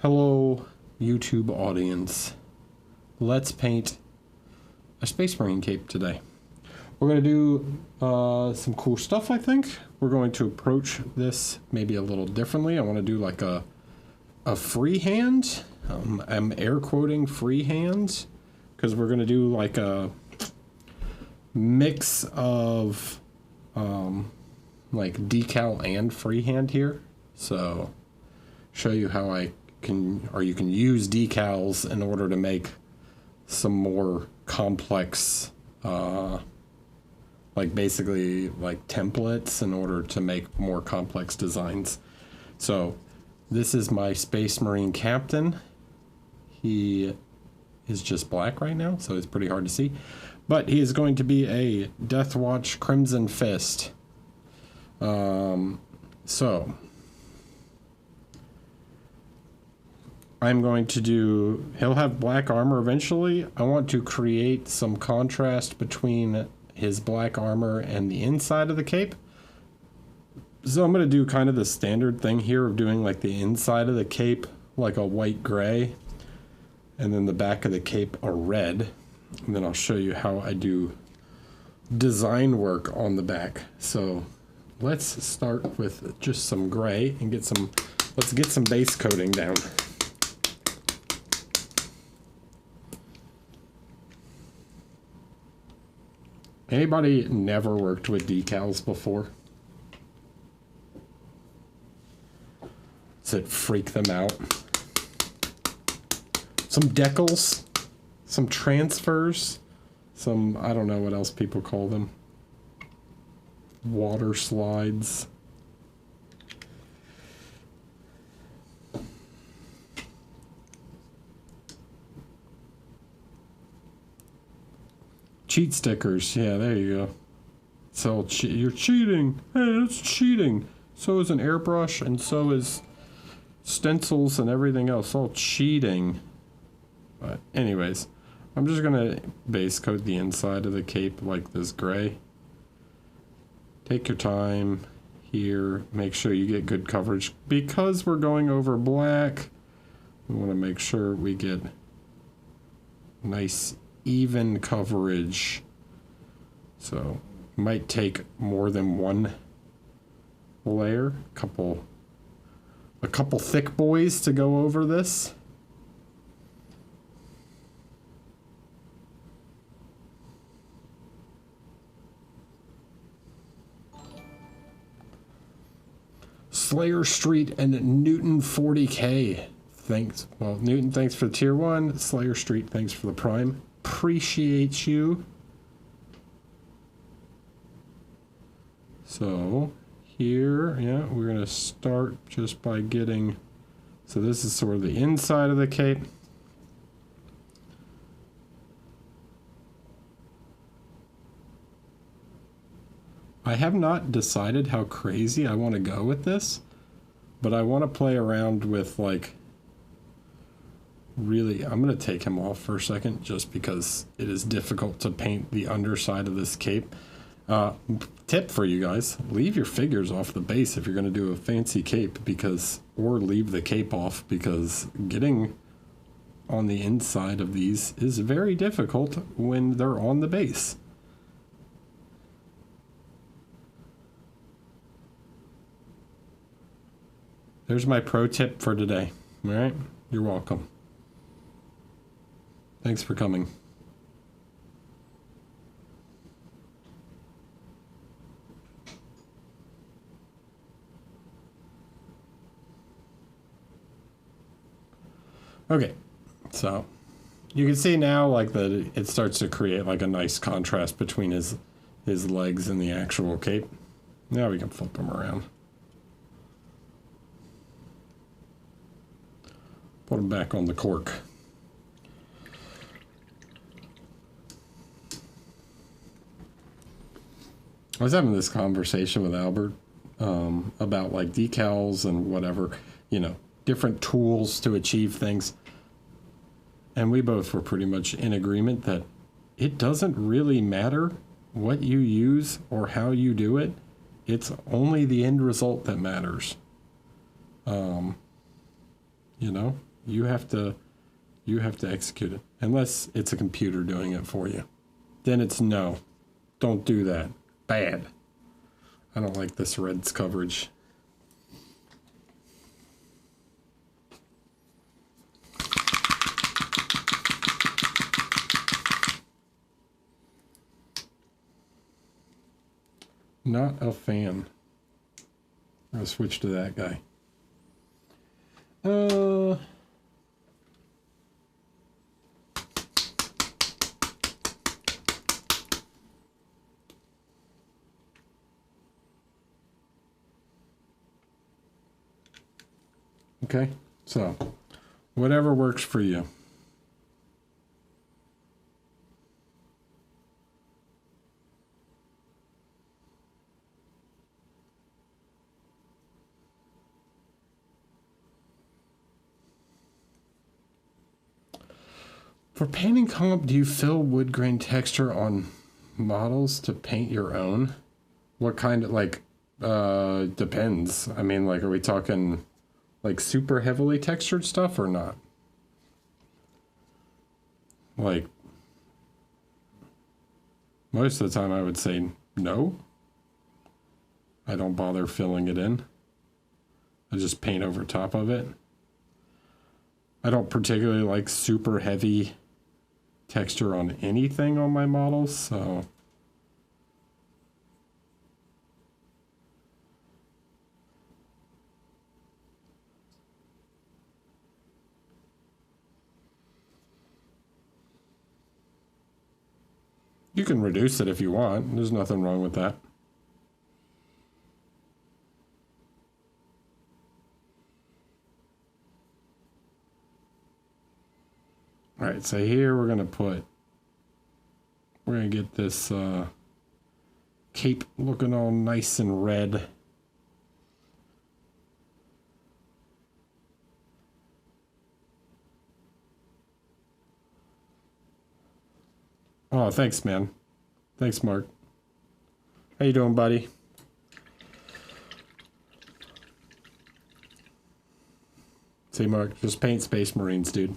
Hello, YouTube audience. Let's paint a Space Marine cape today. We're going to do some cool stuff, I think. We're going to approach this maybe a little differently. I want to do like a freehand. I'm air quoting freehand because we're going to do like a mix of like decal and freehand here. So show you how you can use decals in order to make some more complex like basically like templates in order to make more complex designs. So this is my Space Marine captain. He is just black right now, so it's pretty hard to see, but he is going to be a Deathwatch Crimson Fist. So I'm going to do, he'll have black armor eventually. I want to create some contrast between his black armor and the inside of the cape. So I'm going to do kind of the standard thing here of doing like the inside of the cape like a white gray, and then the back of the cape a red. And then I'll show you how I do design work on the back. So let's start with just some gray and let's get some base coating down. Anybody never worked with decals before? Does it freak them out? Some decals, some transfers, some, I don't know what else people call them. Water slides. Cheat stickers, yeah, there you go. So you're cheating. Hey, that's cheating. So is an airbrush, and so is stencils and everything else. All cheating. But anyways, I'm just gonna base coat the inside of the cape like this gray. Take your time here. Make sure you get good coverage because we're going over black. We want to make sure we get nice even coverage. So might take more than one layer, a couple thick boys to go over this. Slayer Street and Newton 40K. Thanks. Well, Newton, thanks for the tier 1. Slayer Street, thanks for the prime. Appreciate you. So here, yeah, we're going to start just by getting, so this is sort of the inside of the cape. I have not decided how crazy I want to go with this, but I want to play around with like, really, I'm going to take him off for a second just because it is difficult to paint the underside of this cape. Tip for you guys, leave your figures off the base if you're going to do a fancy cape, or leave the cape off, because getting on the inside of these is very difficult when they're on the base. There's my pro tip for today. All right, you're welcome. Thanks for coming. Okay, so you can see now like that it starts to create like a nice contrast between his legs and the actual cape. Now we can flip him around. Put him back on the cork. I was having this conversation with Albert about like decals and whatever, you know, different tools to achieve things. And we both were pretty much in agreement that it doesn't really matter what you use or how you do it. It's only the end result that matters. You know, You have to execute it. Unless it's a computer doing it for you. Then it's no. Don't do that. Bad. I don't like this red's coverage. Not a fan. I'll switch to that guy. Okay, so whatever works for you. For painting comp, do you fill wood grain texture on models to paint your own? What kind of, like, depends. I mean, like, are we talking, like, super heavily textured stuff or not? Like, most of the time I would say no. I don't bother filling it in. I just paint over top of it. I don't particularly like super heavy texture on anything on my models, so you can reduce it if you want. There's nothing wrong with that. All right, so here we're gonna get this cape looking all nice and red. Oh, thanks, man. Thanks, Mark. How you doing, buddy? Say, Mark, just paint Space Marines, dude.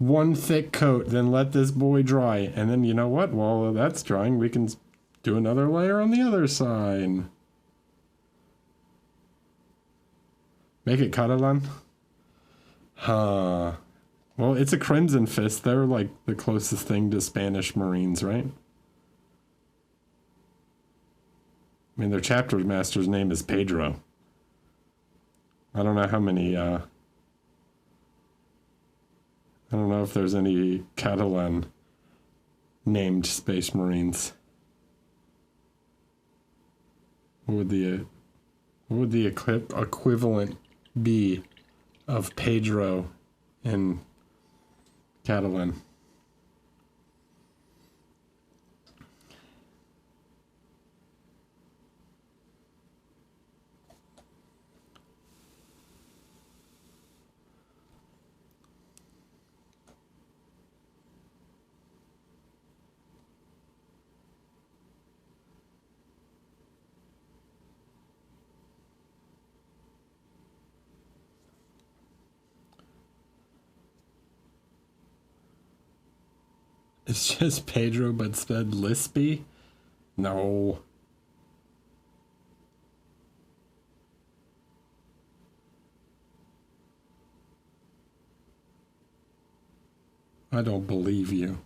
One thick coat, then let this boy dry. And then, you know what? While that's drying, we can do another layer on the other side. Make it Catalan? Huh. Well, it's a Crimson Fist. They're like the closest thing to Spanish Marines, right? I mean, their chapter master's name is Pedro. I don't know how many, I don't know if there's any Catalan named Space Marines. What would the equivalent be of Pedro in Catalan? It's just Pedro, but instead lispy? No. I don't believe you.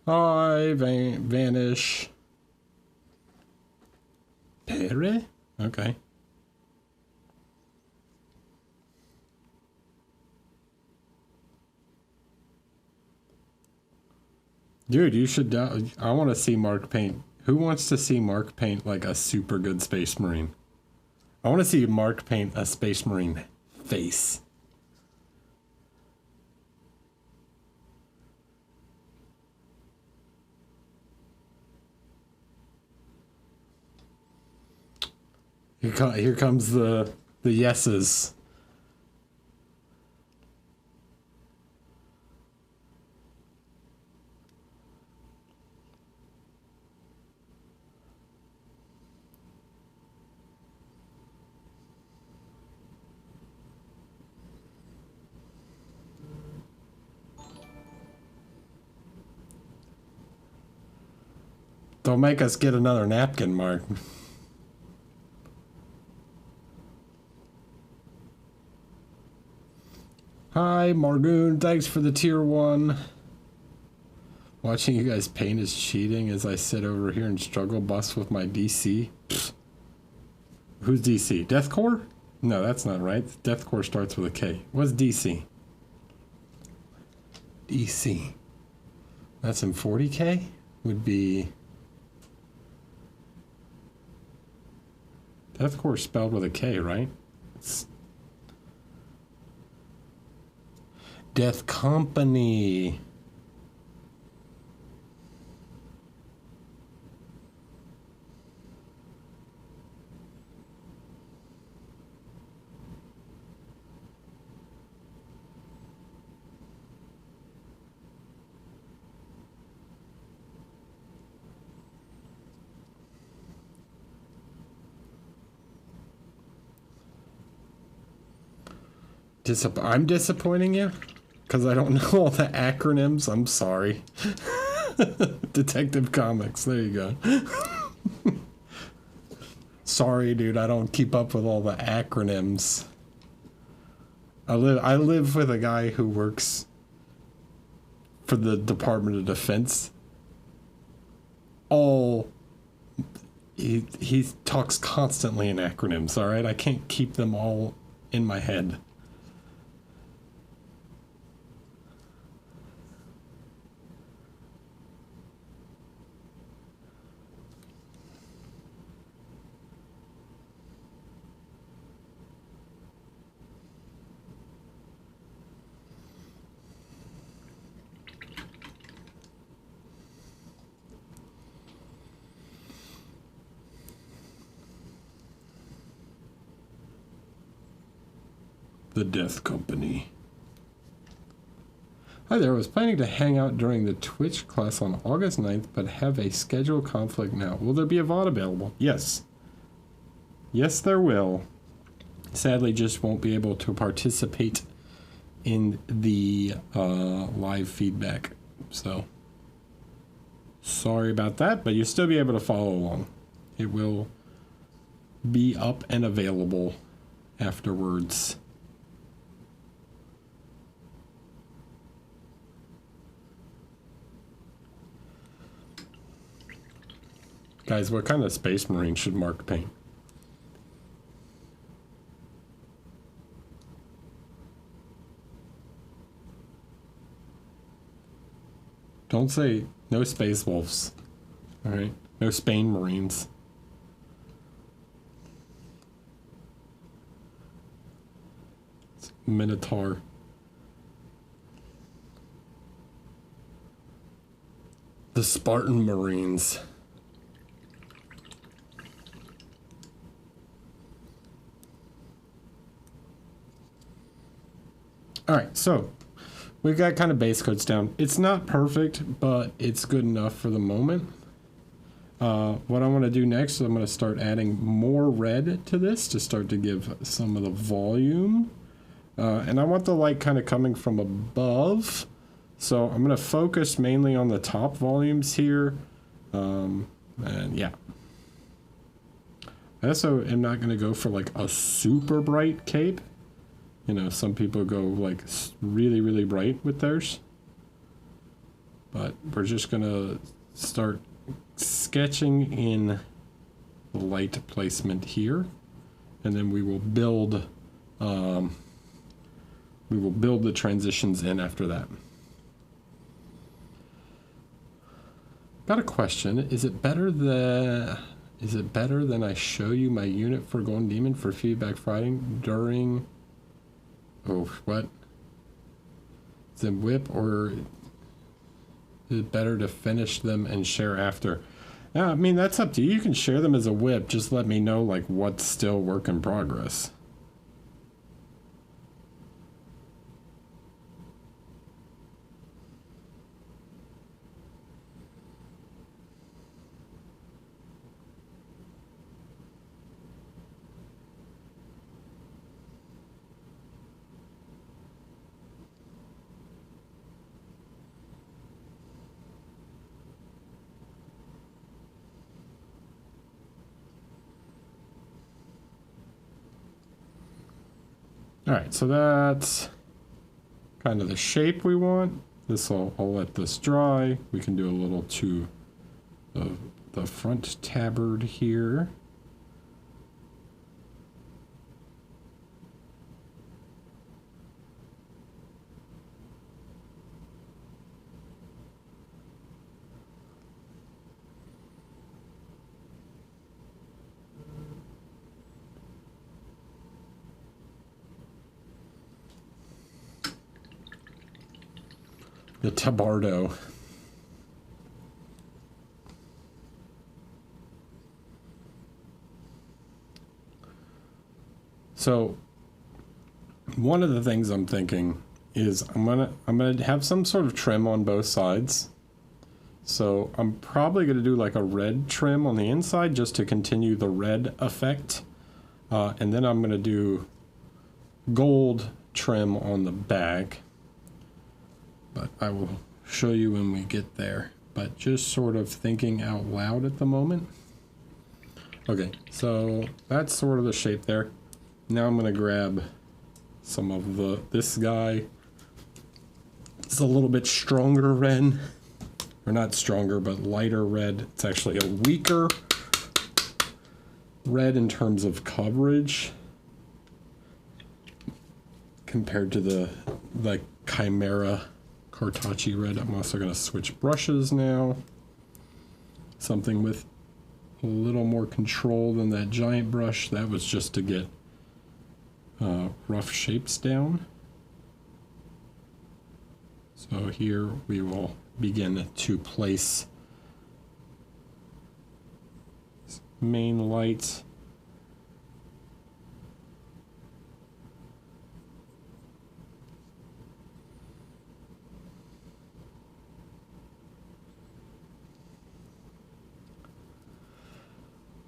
I vanish. Pere? Okay. Dude, you should. I want to see Mark paint. Who wants to see Mark paint like a super good Space Marine? I want to see Mark paint a Space Marine face. Here comes the yeses. Don't make us get another napkin, Mark. Hi, Margoon. Thanks for the tier 1. Watching you guys paint is cheating as I sit over here and struggle bus with my DC. Pfft. Who's DC? Deathcore? No, that's not right. Deathcore starts with a K. What's DC? DC. That's in 40K? Would be... Deathcore spelled with a K, right? It's Death Company. I'm disappointing you? Because I don't know all the acronyms. I'm sorry. Detective Comics. There you go. Sorry, dude. I don't keep up with all the acronyms. I live with a guy who works for the Department of Defense. He talks constantly in acronyms, all right? I can't keep them all in my head. The Death Company. Hi there, I was planning to hang out during the Twitch class on August 9th, but have a schedule conflict now. Will there be a VOD available? Yes. Yes, there will. Sadly, just won't be able to participate in the live feedback. So, sorry about that, but you'll still be able to follow along. It will be up and available afterwards. Guys, what kind of Space Marine should Mark paint? Don't say no Space Wolves. Alright? No Spain Marines. It's Minotaur. The Spartan Marines. Alright, so we've got kind of base coats down. It's not perfect, but it's good enough for the moment. What I want to do next is I'm going to start adding more red to this to start to give some of the volume. And I want the light kind of coming from above. So I'm going to focus mainly on the top volumes here. And yeah. I also am not going to go for like a super bright cape. You know, some people go like really, really bright with theirs. But we're just going to start sketching in the light placement here. And then we will build the transitions in after that. Got a question. Is it better than I show you my unit for Golden Demon for feedback fighting during... Oh, what? Is it whip, or is it better to finish them and share after? Yeah, I mean, that's up to you. You can share them as a whip. Just let me know, like, what's still work in progress. All right, so that's kind of the shape we want. I'll let this dry. We can do a little to the front tabard here. The tabardo. So one of the things I'm thinking is I'm gonna have some sort of trim on both sides. So I'm probably gonna do like a red trim on the inside just to continue the red effect. And then I'm gonna do gold trim on the back. But I will show you when we get there. But just sort of thinking out loud at the moment. Okay, so that's sort of the shape there. Now I'm going to grab some of this guy. It's a little bit stronger red. Or not stronger, but lighter red. It's actually a weaker red in terms of coverage compared to the Chimera Cartacci red. I'm also going to switch brushes now. Something with a little more control than that giant brush. That was just to get rough shapes down. So here we will begin to place main light.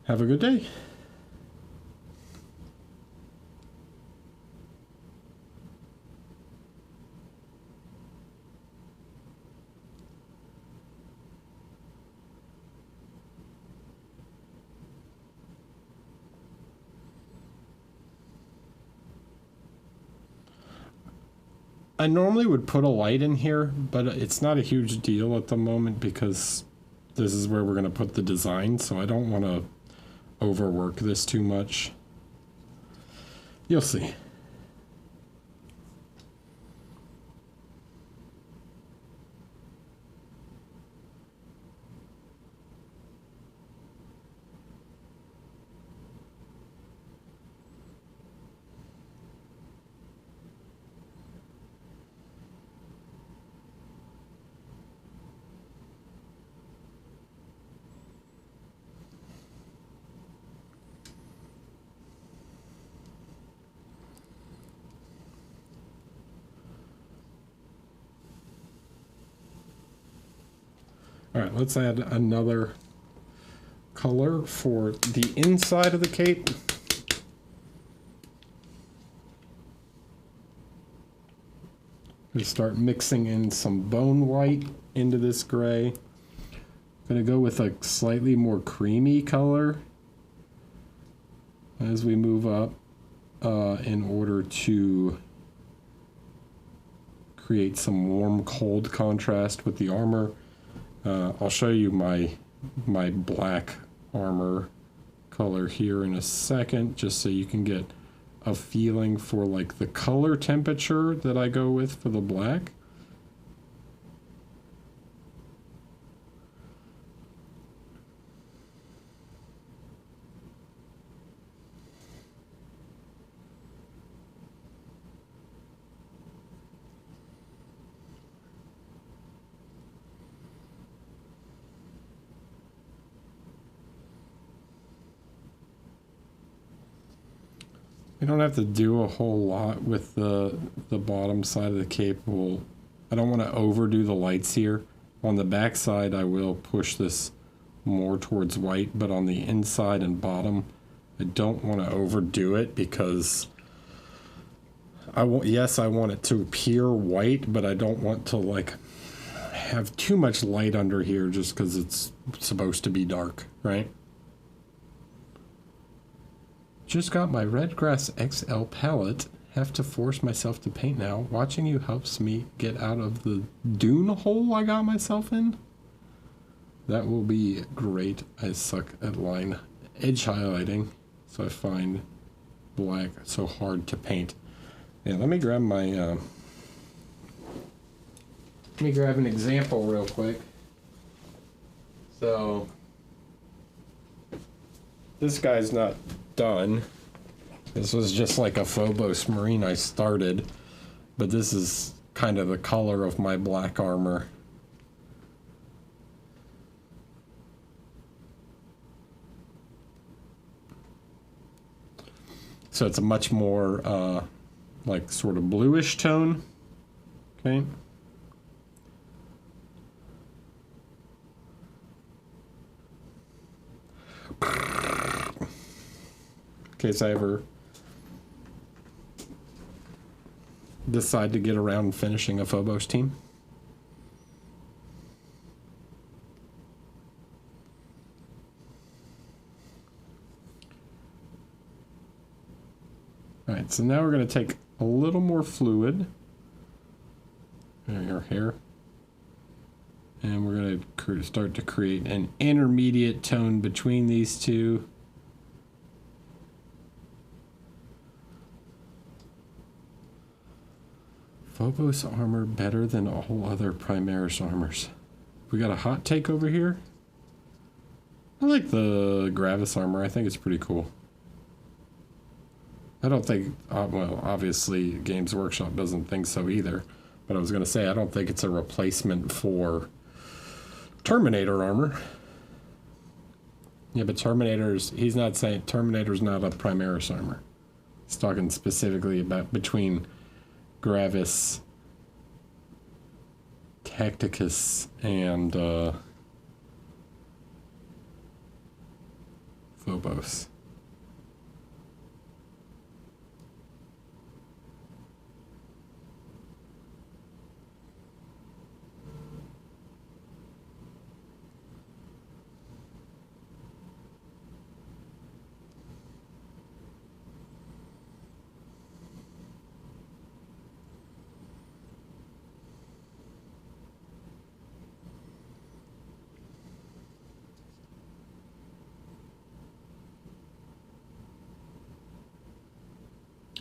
Have a good day. I normally would put a light in here, but it's not a huge deal at the moment because this is where we're going to put the design, so I don't want to overwork this too much. You'll see. All right, let's add another color for the inside of the cape. We start mixing in some bone white into this gray. I'm gonna go with a slightly more creamy color as we move up in order to create some warm cold contrast with the armor. I'll show you my black armor color here in a second, just so you can get a feeling for like the color temperature that I go with for the black. You don't have to do a whole lot with the bottom side of the cape. I don't want to overdo the lights here. On the back side, I will push this more towards white, but on the inside and bottom, I don't want to overdo it because yes, I want it to appear white, but I don't want to like have too much light under here just because it's supposed to be dark, right? Just got my Redgrass XL palette. Have to force myself to paint now. Watching you helps me get out of the dune hole I got myself in. That will be great. I suck at line edge highlighting, so I find black so hard to paint. Yeah, let me grab my let me grab an example real quick. So this guy's not done. This was just like a Phobos Marine I started, but this is kind of the color of my black armor. So it's a much more like sort of bluish tone. Okay. In case I ever decide to get around finishing a Phobos team. Alright, so now we're going to take a little more fluid in our hair, and we're going to start to create an intermediate tone between these two. Phobos armor better than all other Primaris armors. We got a hot take over here. I like the Gravis armor. I think it's pretty cool. I don't think, well, obviously Games Workshop doesn't think so either. But I was going to say, I don't think it's a replacement for Terminator armor. Yeah, but he's not saying Terminator's not a Primaris armor. He's talking specifically about between Gravis, Tacticus, and Phobos.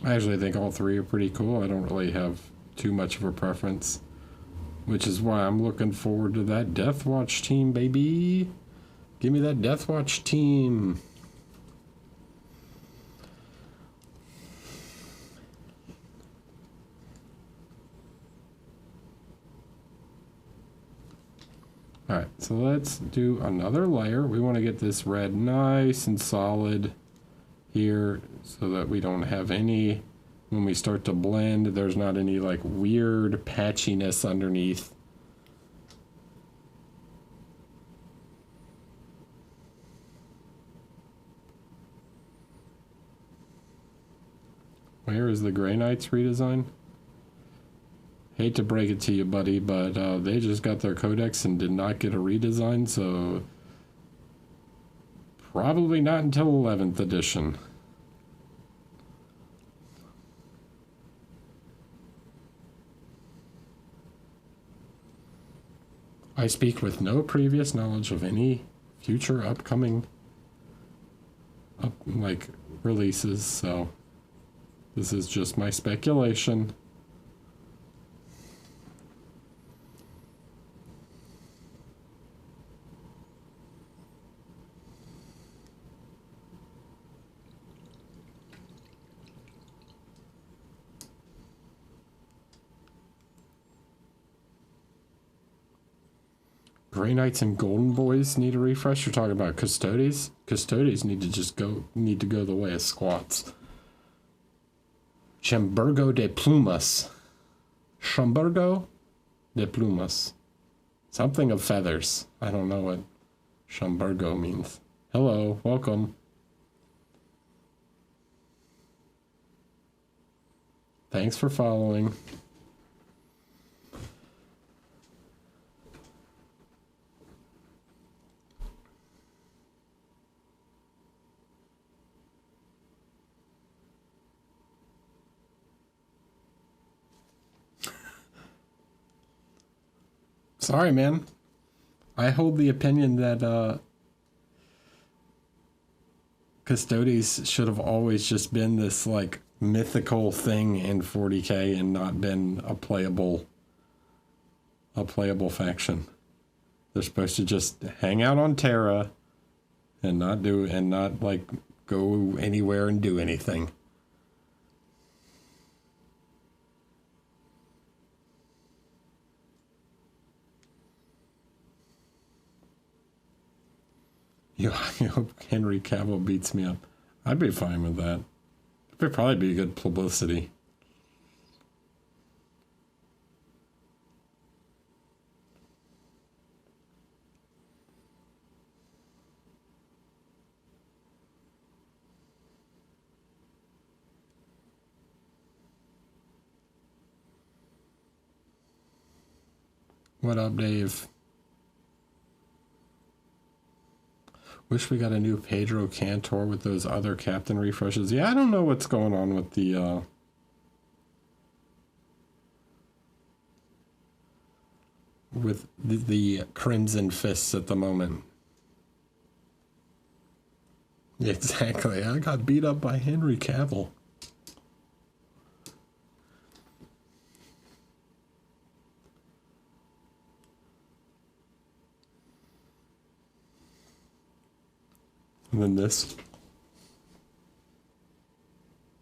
I actually think all three are pretty cool. I don't really have too much of a preference, which is why I'm looking forward to that Deathwatch team, baby. Give me that Deathwatch team. Alright, so let's do another layer. We want to get this red nice and solid here so that we don't have any, when we start to blend, there's not any like weird patchiness underneath. Where is the Grey Knights redesign? Hate to break it to you, buddy, but they just got their codex and did not get a redesign, so probably not until 11th edition. I speak with no previous knowledge of any future upcoming releases, so this is just my speculation. Grey Knights and Golden Boys need a refresh. You're talking about Custodes? Custodes need to go the way of squats. Chambergo de plumas. Chambergo de plumas. Something of feathers. I don't know what Chambergo means. Hello, welcome. Thanks for following. Sorry, man. I hold the opinion that Custodes should have always just been this like mythical thing in 40k and not been a playable faction. They're supposed to just hang out on Terra and not like go anywhere and do anything. You hope Henry Cavill beats me up. I'd be fine with that. It'd probably be good publicity. What up, Dave? Wish we got a new Pedro Cantor with those other captain refreshes. Yeah, I don't know what's going on with the Crimson Fists at the moment. Exactly. I got beat up by Henry Cavill. And then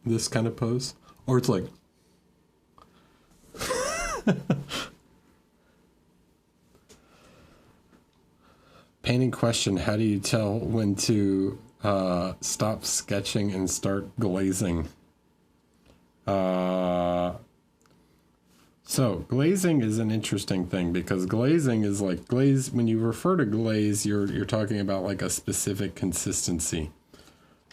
this kind of pose. Or it's like painting question, how do you tell when to stop sketching and start glazing? So glazing is an interesting thing because glazing is like when you refer to glaze, you're talking about like a specific consistency.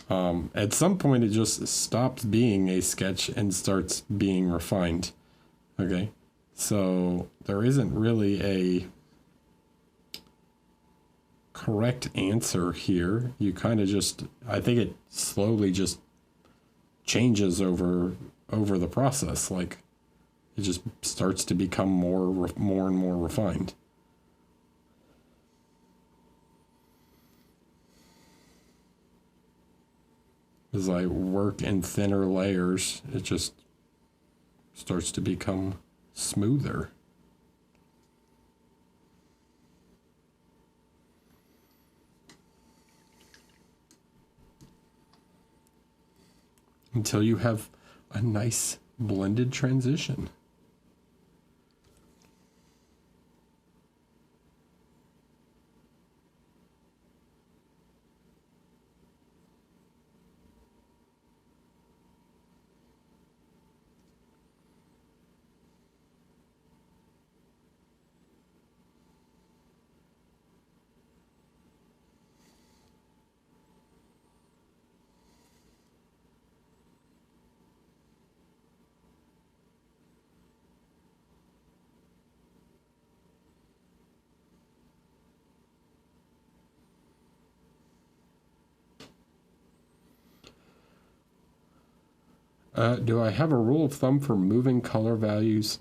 At some point it just stops being a sketch and starts being refined. Okay. So there isn't really a correct answer here. You kind of just, I think it slowly just changes over the process. Like it just starts to become more and more refined. As I work in thinner layers, it just starts to become smoother. Until you have a nice blended transition. Do I have a rule of thumb for moving color values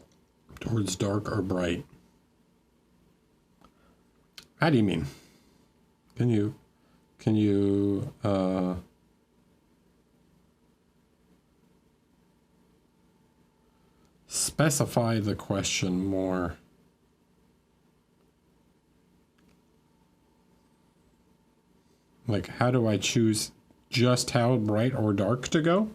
towards dark or bright? How do you mean? Can you specify the question more? Like, how do I choose just how bright or dark to go?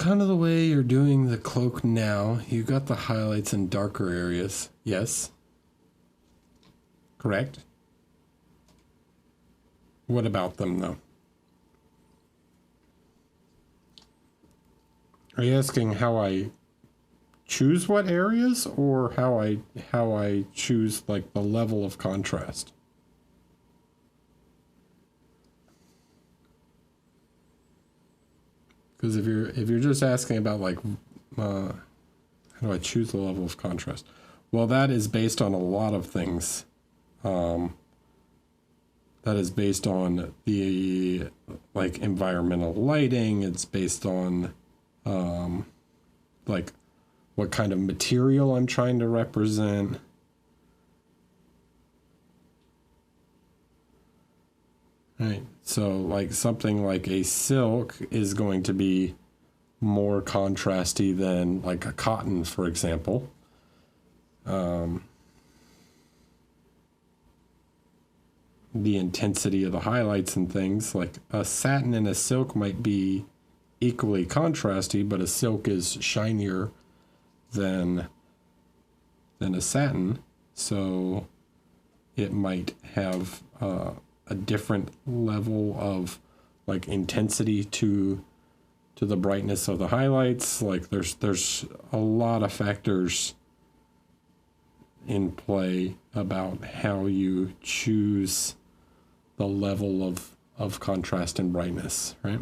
kind of the way you're doing the cloak now. You got the highlights in darker areas. Yes. Correct. What about them, though? Are you asking how I choose what areas, or how I choose like the level of contrast? Because if you're just asking about like how do I choose the level of contrast? Well, that is based on a lot of things. That is based on the like environmental lighting. It's based on like what kind of material I'm trying to represent. Right. So like something like a silk is going to be more contrasty than like a cotton, for example. The intensity of the highlights and things, like a satin and a silk might be equally contrasty, but a silk is shinier than a satin, so it might have a different level of like intensity to the brightness of the highlights. Like there's a lot of factors in play about how you choose the level of contrast and brightness, right?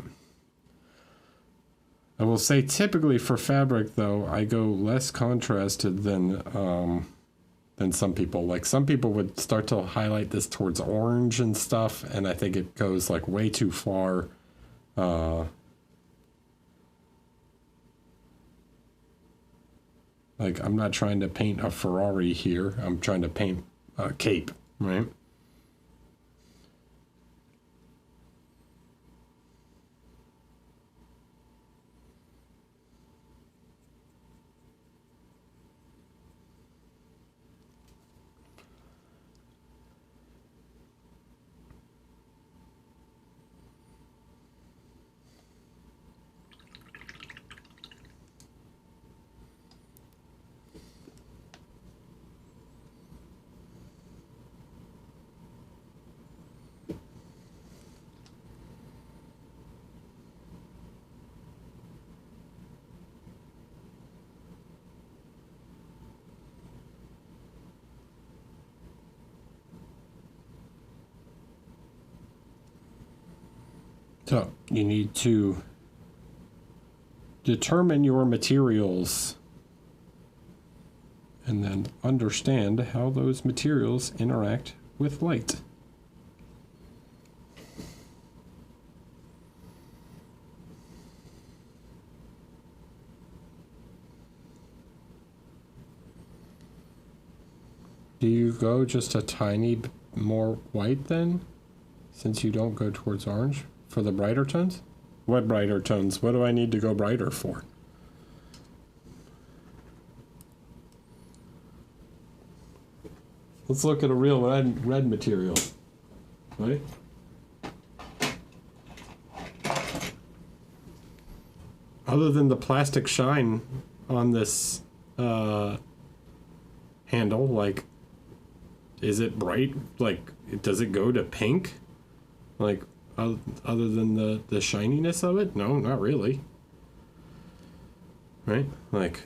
I will say typically for fabric though, I go less contrasted than some people. Like some people would start to highlight this towards orange and stuff, and I think it goes like way too far. Like I'm not trying to paint a Ferrari here. I'm trying to paint a cape, right? So you need to determine your materials and then understand how those materials interact with light. Do you go just a tiny bit more white then, since you don't go towards orange for the brighter tones? What brighter tones? What do I need to go brighter for? Let's look at a real red material. Ready? Other than the plastic shine on this handle, like, is it bright? Like, does it go to pink? Like, other than the shininess of it? No, not really. Right? Like,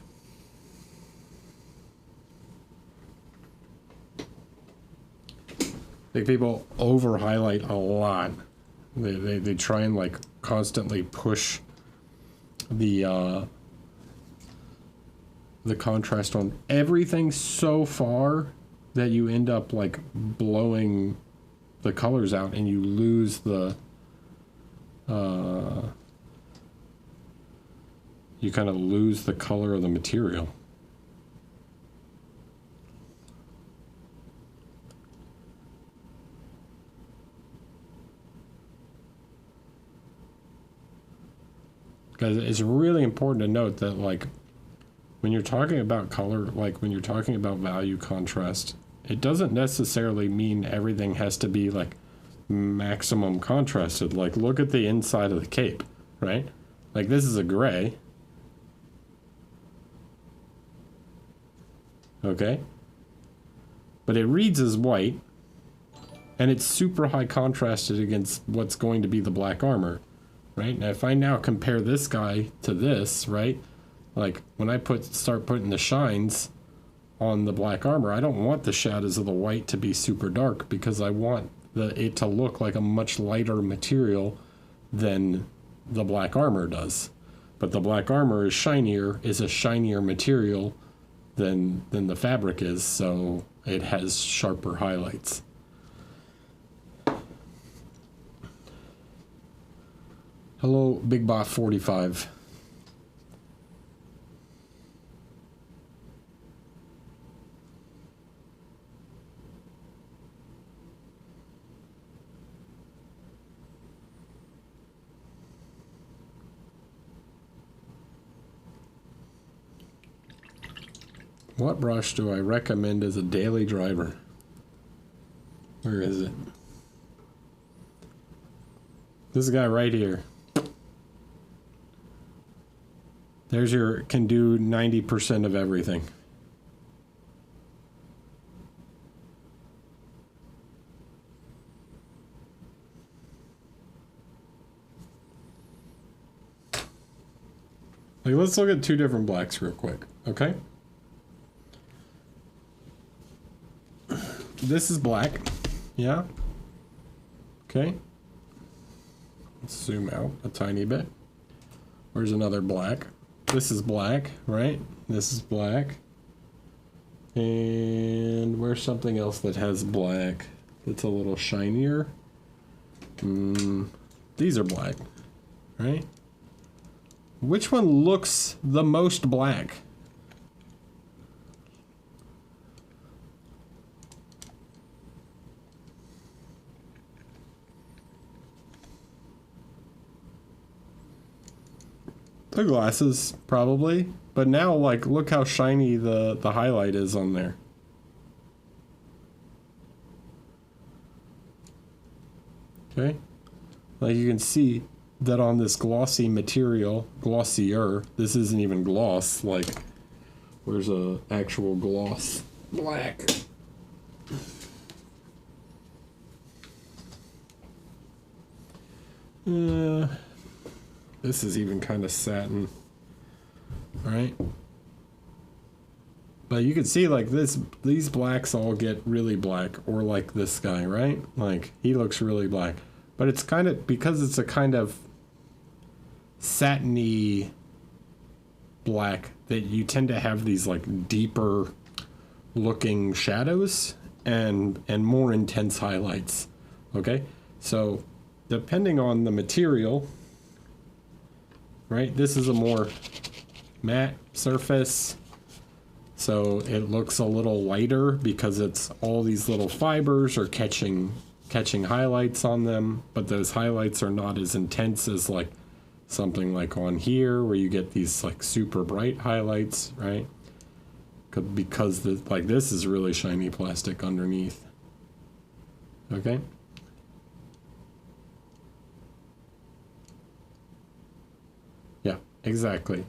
people over highlight a lot. They try and like constantly push the contrast on everything so far that you end up like blowing the colors out and you lose the you kind of lose the color of the material. Because it's really important to note that, like, when you're talking about color, like when you're talking about value contrast, it doesn't necessarily mean everything has to be like maximum contrasted. Like, look at the inside of the cape, right? Like, this is a gray, Okay? But it reads as white, and it's super high contrasted against what's going to be the black armor, right? Now, if I now compare this guy to this, right? Like, when I start putting the shines on the black armor, I don't want the shadows of the white to be super dark, because I want it to look like a much lighter material than the black armor does. But the black armor is a shinier material than the fabric is, so it has sharper highlights. Hello, Big Bot 45. What brush do I recommend as a daily driver? Where is it? This guy right here. There's your, can do 90% of everything. Like, let's look at two different blacks real quick, okay? This is black, yeah? Okay. Let's zoom out a tiny bit. Where's another black? This is black, right? This is black. And where's something else that has black that's a little shinier? These are black, right? Which one looks the most black? The glasses, probably. But now, like, look how shiny the highlight is on there. Okay? Like, you can see that on this glossy material, glossier, this isn't even gloss, like, where's a actual gloss? Black. This is even kind of satin, right? But you can see, like, these blacks all get really black, or like this guy, right? Like, he looks really black. But it's kind of, because it's a kind of satiny black, that you tend to have these, like, deeper looking shadows and more intense highlights, okay? So, depending on the material, right? This is a more matte surface, so it looks a little lighter because it's all these little fibers are catching highlights on them, but those highlights are not as intense as like something like on here where you get these like super bright highlights, right? Because like this is really shiny plastic underneath. Okay. Yeah, exactly.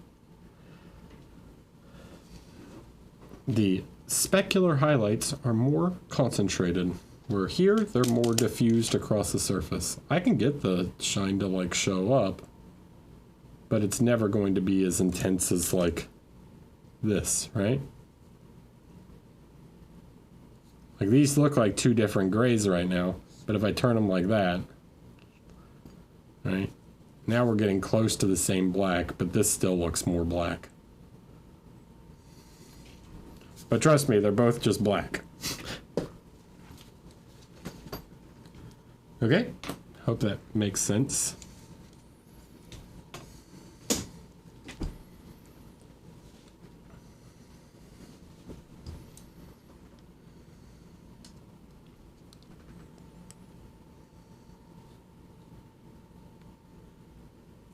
The specular highlights are more concentrated, where here they're more diffused across the surface. I can get the shine to like show up, but it's never going to be as intense as like this, right? Like these look like two different grays right now, but if I turn them like that, right? Now we're getting close to the same black, but this still looks more black. But trust me, they're both just black. Okay, hope that makes sense.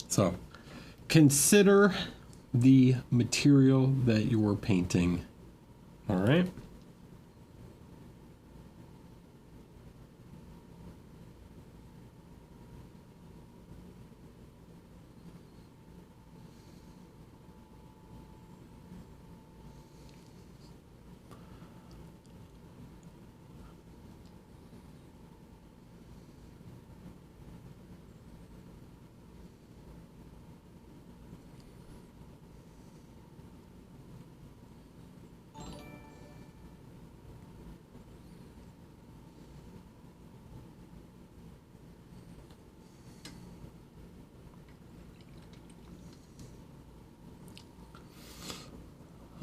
So, consider the material that you're painting. All right.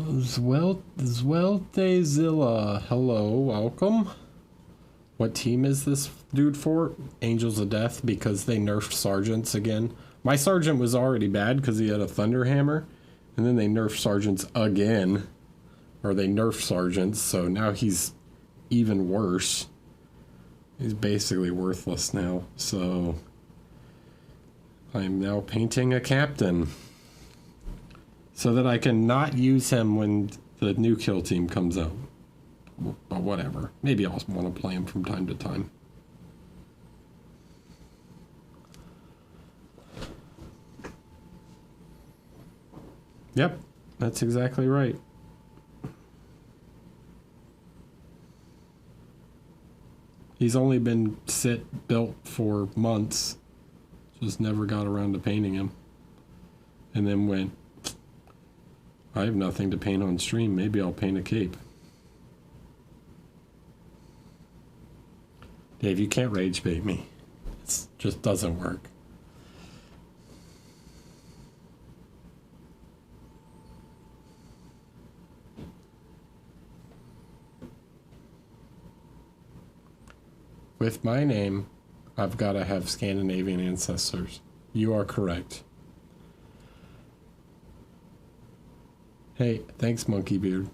Zwelte hello, welcome. What team is this dude for? Angels of Death, because they nerfed sergeants again. My sergeant was already bad because he had a thunder hammer, and then they nerfed sergeants again. Or they nerfed sergeants, so now he's even worse. He's basically worthless now, so I'm now painting a captain so that I can not use him when the new kill team comes out. But whatever. Maybe I'll want to play him from time to time. Yep, that's exactly right. He's only been built for months. Just never got around to painting him. And then went, I have nothing to paint on stream. Maybe I'll paint a cape. Dave, you can't rage bait me. It just doesn't work. With my name, I've got to have Scandinavian ancestors. You are correct. Hey, thanks, Monkey Beard.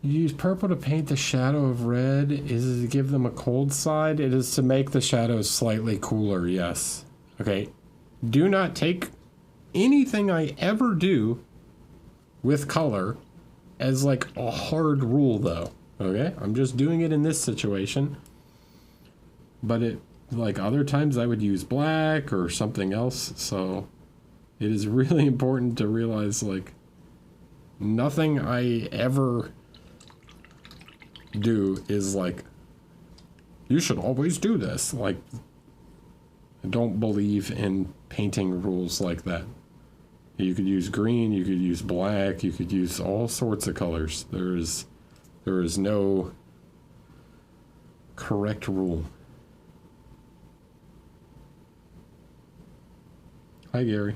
You use purple to paint the shadow of red. Is it to give them a cold side? It is to make the shadows slightly cooler, yes. Okay. Do not take anything I ever do with color as like a hard rule, though. Okay? I'm just doing it in this situation. But it, like other times, I would use black or something else. So it is really important to realize, like, nothing I ever do is like, you should always do this. Like, I don't believe in painting rules like that. You could use green, you could use black, you could use all sorts of colors. There is no correct rule. Hi, Gary.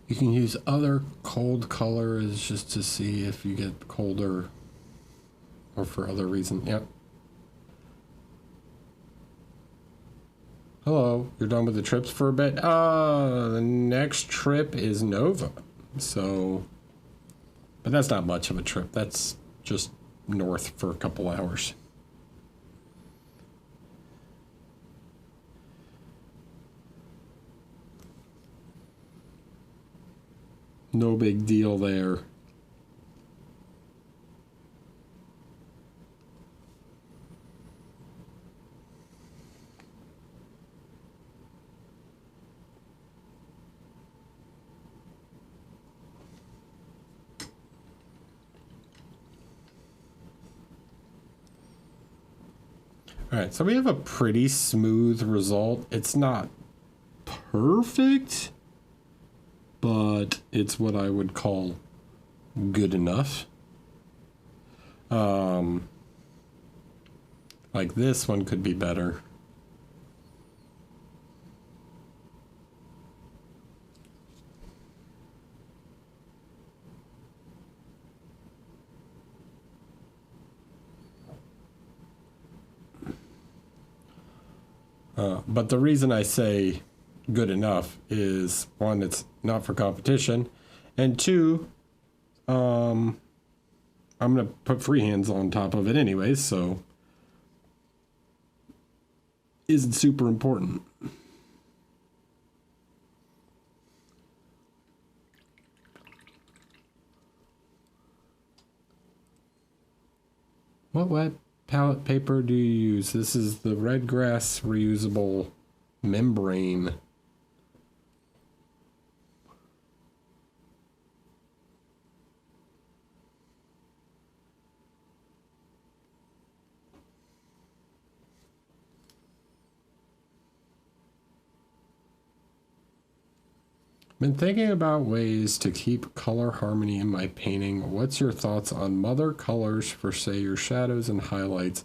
You can use other cold colors just to see if you get colder or for other reason. Yep. Hello, you're done with the trips for a bit? The next trip is Nova. So, but that's not much of a trip. That's just north for a couple hours. No big deal there. All right, so we have a pretty smooth result. It's not perfect, but it's what I would call good enough. Like this one could be better. But the reason I say good enough is, one, it's not for competition, and two, I'm going to put freehands on top of it anyways, so isn't super important. What wet palette paper do you use? This is the Red Grass reusable membrane. Been thinking about ways to keep color harmony in my painting. What's your thoughts on mother colors for, say, your shadows and highlights?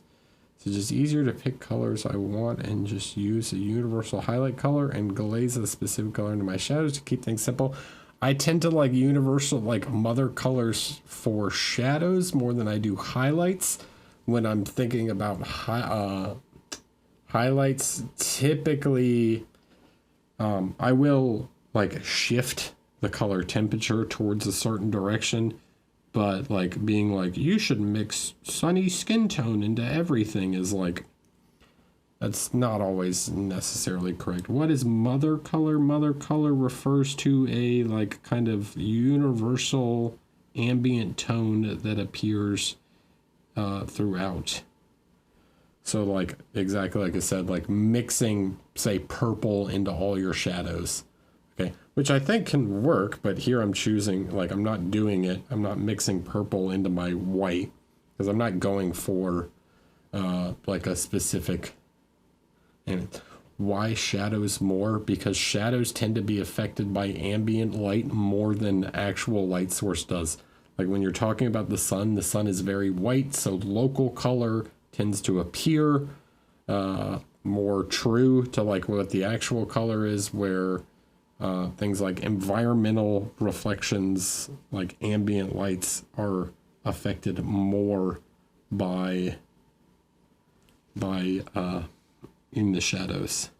Is it just easier to pick colors I want and just use a universal highlight color and glaze a specific color into my shadows to keep things simple? I tend to like universal, like mother colors for shadows more than I do highlights. When I'm thinking about highlights, typically I will like shift the color temperature towards a certain direction, but like being like, you should mix sunny skin tone into everything is like, that's not always necessarily correct. What is mother color? Mother color refers to a like kind of universal ambient tone that appears throughout. So like exactly like I said, like mixing, say, purple into all your shadows. Okay, which I think can work, but here I'm choosing, like, I'm not doing it. I'm not mixing purple into my white because I'm not going for like a specific. And why shadows more? Because shadows tend to be affected by ambient light more than actual light source does. Like when you're talking about the sun is very white, so local color tends to appear more true to like what the actual color is, where things like environmental reflections, like ambient lights, are affected more by in the shadows.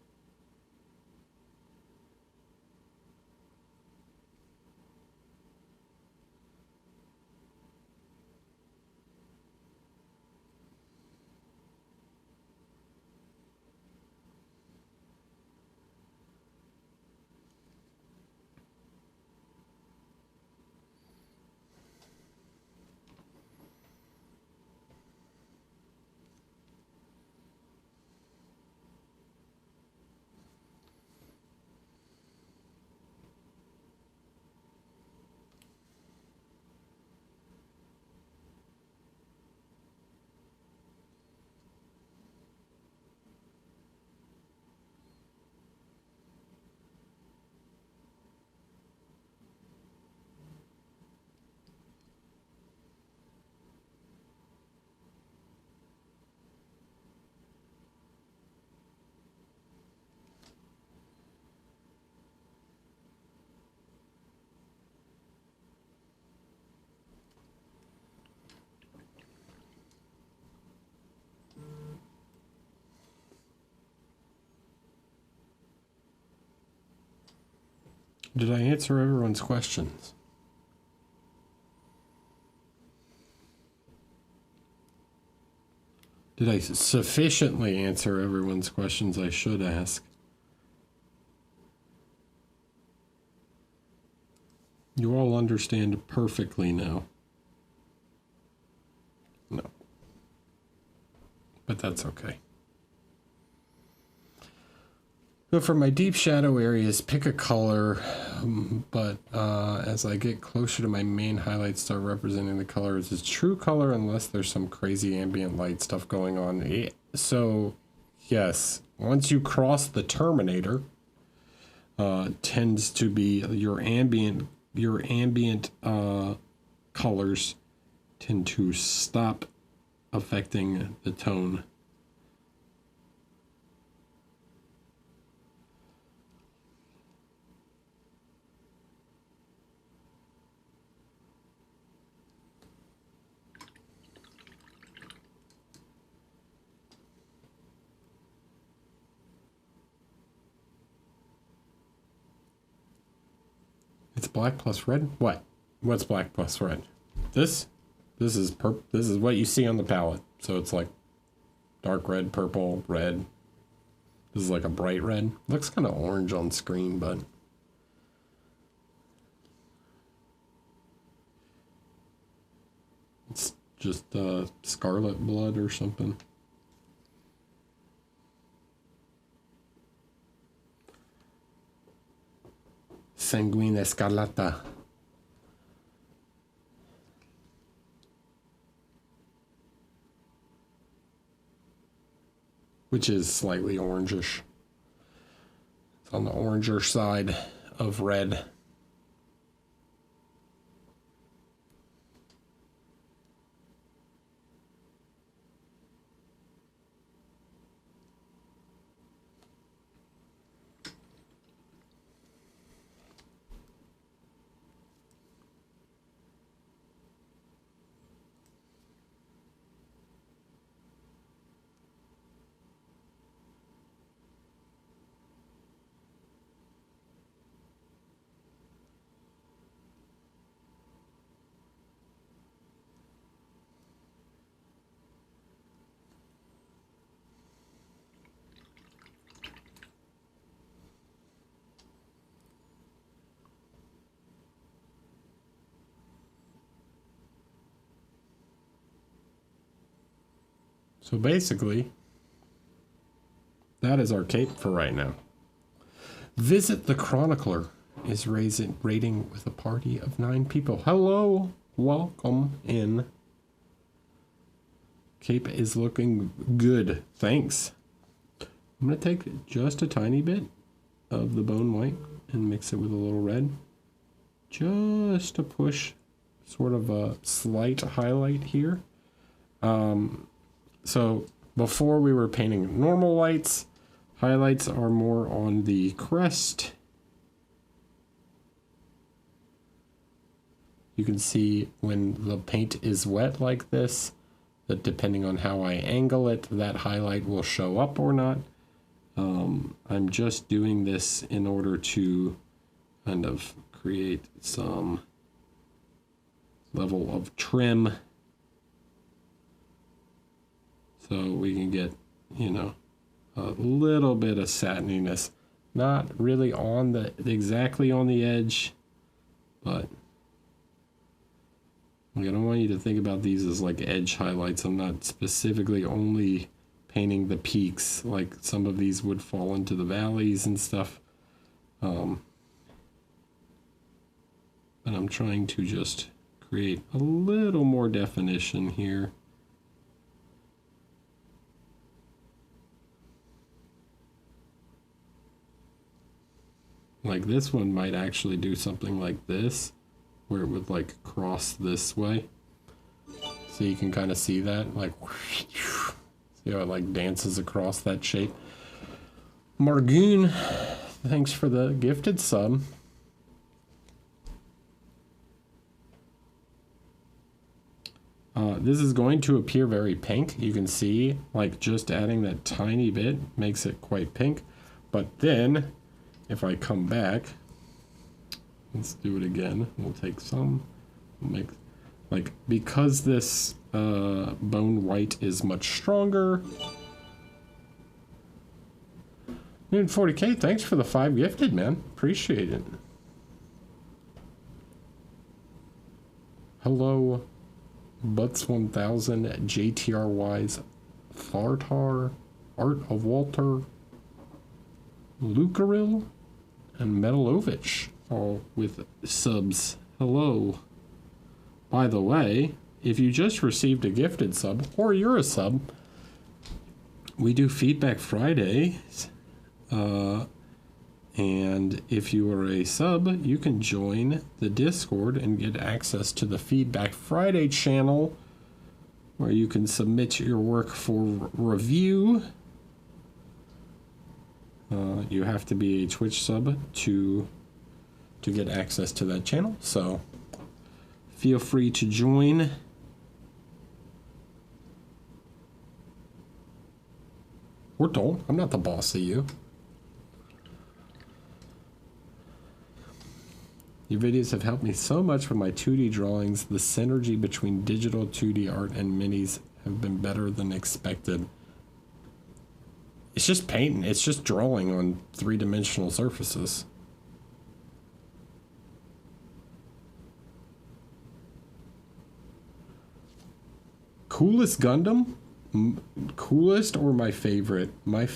Did I answer everyone's questions? Did I sufficiently answer everyone's questions I should ask? You all understand perfectly now. No. But that's okay. So for my deep shadow areas, pick a color, but as I get closer to my main highlights, start representing the color as its true color unless there's some crazy ambient light stuff going on. So, yes, once you cross the terminator, tends to be your ambient colors tend to stop affecting the tone. black plus red? What? What's black plus red? This is what you see on the palette. So it's like dark red, purple, red. This is like a bright red. Looks kind of orange on screen, but it's just scarlet blood or something. Sanguine Escarlata. Which is slightly orangish. It's on the oranger side of red. So basically, that is our cape for right now. Visit the Chronicler is raiding with a party of 9 people. Hello, welcome in. Cape is looking good, thanks. I'm gonna take just a tiny bit of the bone white and mix it with a little red. Just to push sort of a slight highlight here. So before we were painting normal whites, highlights are more on the crest. You can see when the paint is wet like this, that depending on how I angle it, that highlight will show up or not. I'm just doing this in order to kind of create some level of trim. So we can get, you know, a little bit of satininess. Not really on the, exactly on the edge, but I don't want you to think about these as like edge highlights. I'm not specifically only painting the peaks, like some of these would fall into the valleys and stuff. But I'm trying to just create a little more definition here. Like this one might actually do something like this, where it would like cross this way. So you can kind of see that, like, see how it like dances across that shape. Margoon, thanks for the gifted sub. This is going to appear very pink. You can see, like, just adding that tiny bit makes it quite pink. But then, if I come back, let's do it again. We'll take some, make, like, because this bone white is much stronger. Noon 40K, thanks for the 5 gifted, man. Appreciate it. Hello, Butts 1000, JTRY's Fartar, Art of Walter, Lucaril, and Metalovich, all with subs. Hello. By the way, if you just received a gifted sub, or you're a sub, we do Feedback Fridays. And if you are a sub, you can join the Discord and get access to the Feedback Friday channel, where you can submit your work for review. You have to be a Twitch sub to get access to that channel, so feel free to join. Or don't. I'm not the boss of you. Your videos have helped me so much with my 2D drawings. The synergy between digital 2D art and minis have been better than expected. It's just painting. It's just drawing on three-dimensional surfaces. Coolest Gundam? Coolest or my favorite? My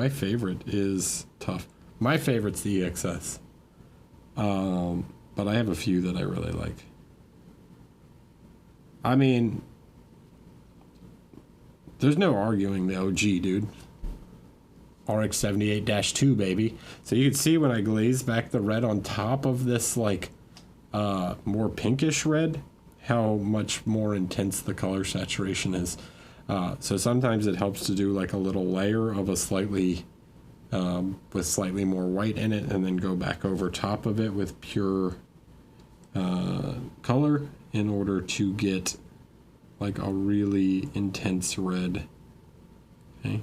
favorite is tough. My favorite's the EXS. But I have a few that I really like. I mean, there's no arguing the OG, dude. RX-78-2, baby. So you can see when I glaze back the red on top of this, like, more pinkish red, how much more intense the color saturation is. So sometimes it helps to do like a little layer of a slightly, with slightly more white in it, and then go back over top of it with pure color in order to get like a really intense red. Okay.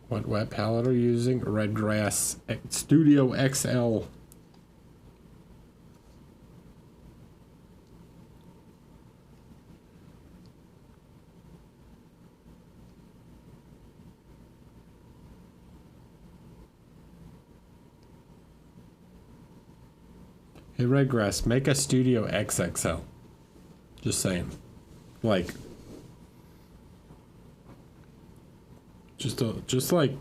What wet palette are you using? Red Grass Studio XL. Hey Redgrass, make a Studio XXL. Just saying. Like, just like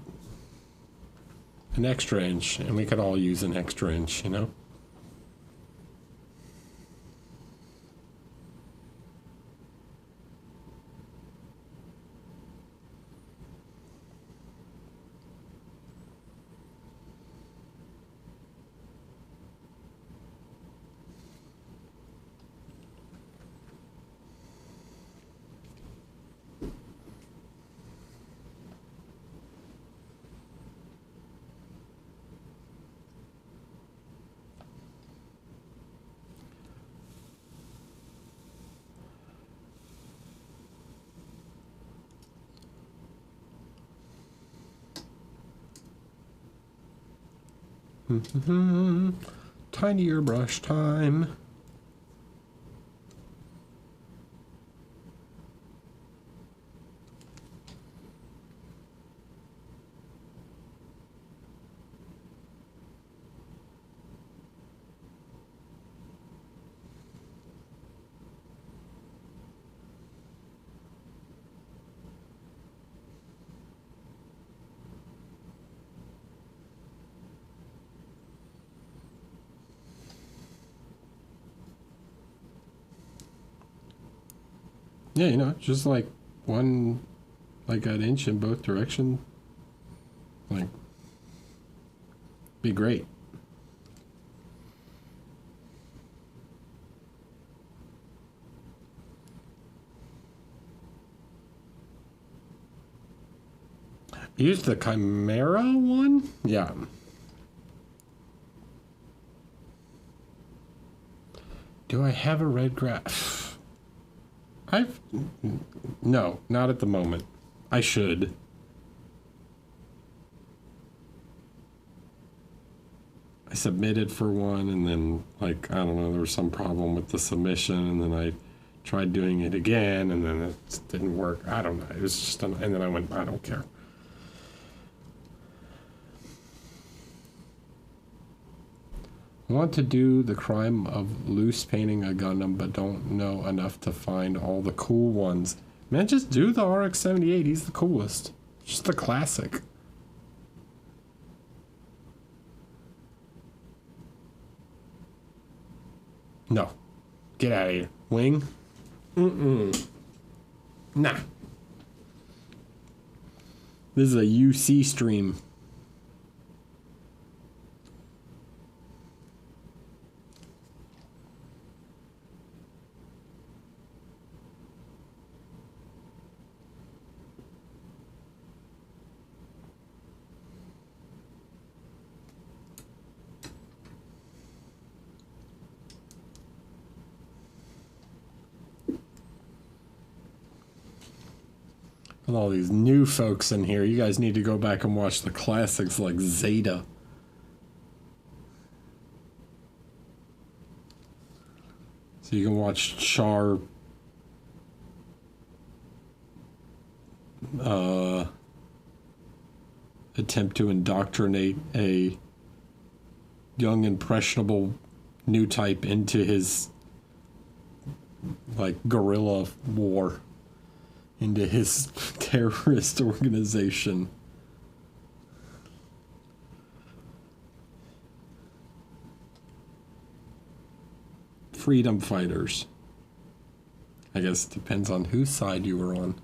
an extra inch, and we could all use an extra inch, you know? Tinier brush time. Yeah, you know, just like one, like an inch in both directions. Like, be great. Use the Chimera one? Yeah. Do I have a red grass? No, not at the moment. I should. I submitted for one, and then, like, I don't know, there was some problem with the submission, and then I tried doing it again, and then it didn't work. I don't know. It was just, and then I went, I don't care. I want to do the crime of loose painting a Gundam, but don't know enough to find all the cool ones. Man, just do the RX-78. He's the coolest. Just the classic. No. Get out of here. Wing? Nah. This is a UC stream. With all these new folks in here, you guys need to go back and watch the classics like Zeta. So you can watch Char attempt to indoctrinate a young, impressionable new type into his, like, guerrilla war, into his terrorist organization. Freedom fighters. I guess it depends on whose side you were on.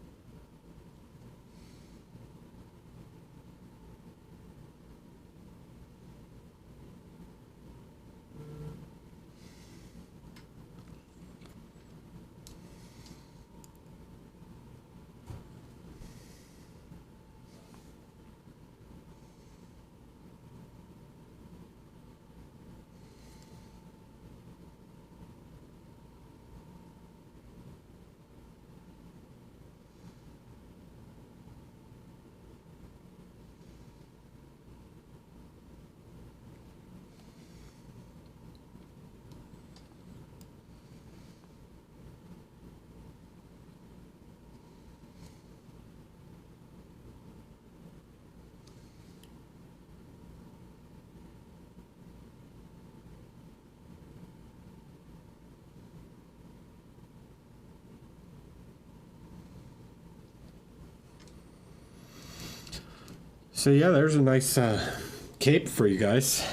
So yeah, there's a nice cape for you guys.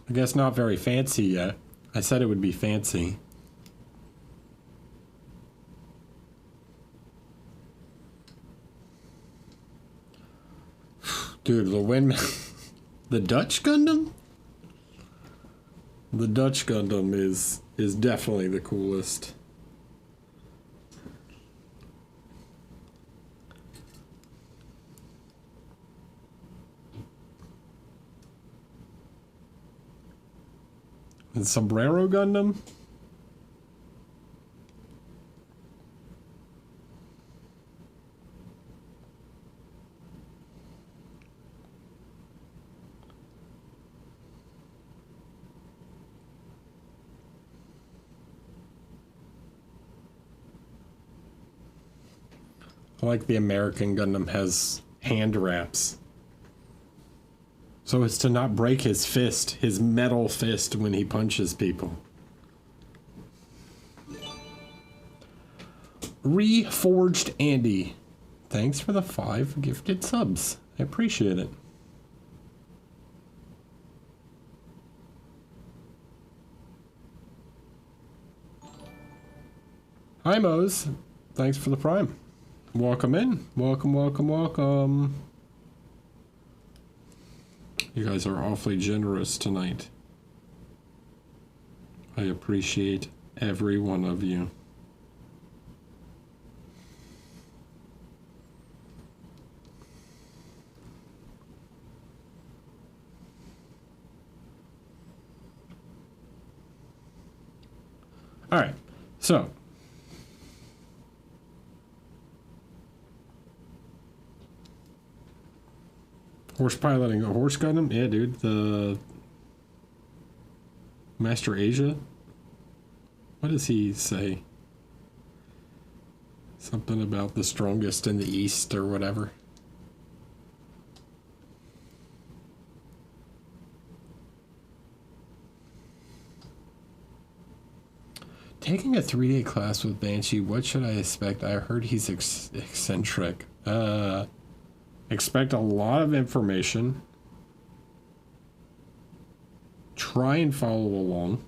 I guess not very fancy yet. I said it would be fancy. Dude, the windmill. The Dutch Gundam? The Dutch Gundam is definitely the coolest. And Sombrero Gundam? I like the American Gundam has hand wraps. So as to not break his fist, his metal fist, when he punches people. Reforged Andy. Thanks for the 5 gifted subs. I appreciate it. Hi, Mose. Thanks for the Prime. Welcome in. Welcome, welcome, welcome. You guys are awfully generous tonight. I appreciate every one of you. All right, so horse piloting a horse Gundam? Yeah, dude. The Master Asia? What does he say? Something about the strongest in the East or whatever. Taking a 3-day class with Banshee, what should I expect? I heard he's eccentric. Expect a lot of information. Try and follow along.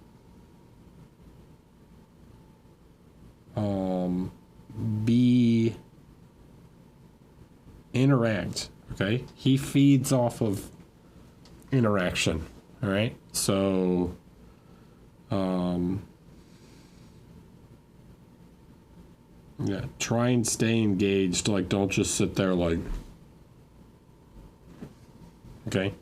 be interact. Okay, he feeds off of interaction. All right, so yeah, try and stay engaged. Like, don't just sit there like, okay.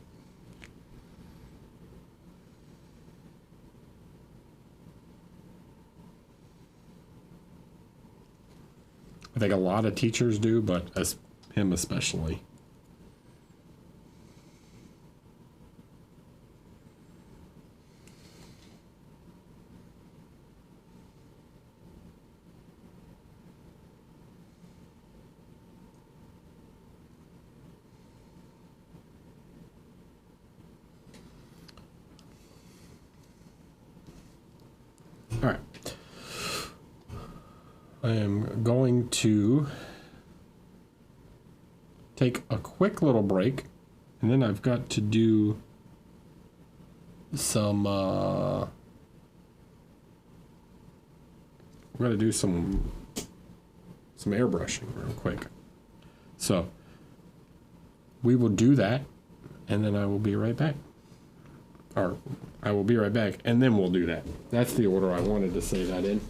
I think a lot of teachers do, but him especially. All right. I am going to take a quick little break, and then I've got to do some we're going to do some airbrushing real quick. So we will do that, and then I will be right back. Or I will be right back, and then we'll do that. That's the order I wanted to say that in.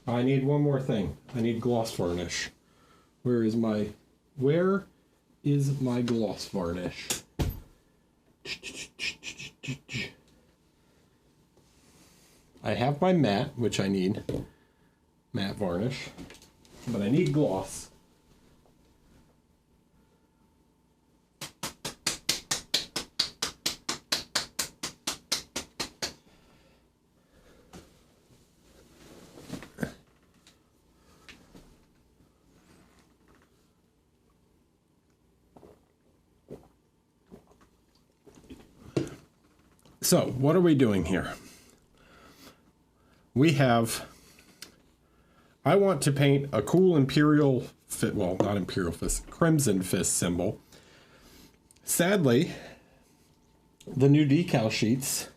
I need one more thing. I need gloss varnish. Where is my gloss varnish? I have my matte, which I need matte varnish, but I need gloss. So, what are we doing here? I want to paint a cool Imperial Fist, well, not Imperial Fist, Crimson Fist symbol. Sadly, the new decal sheets,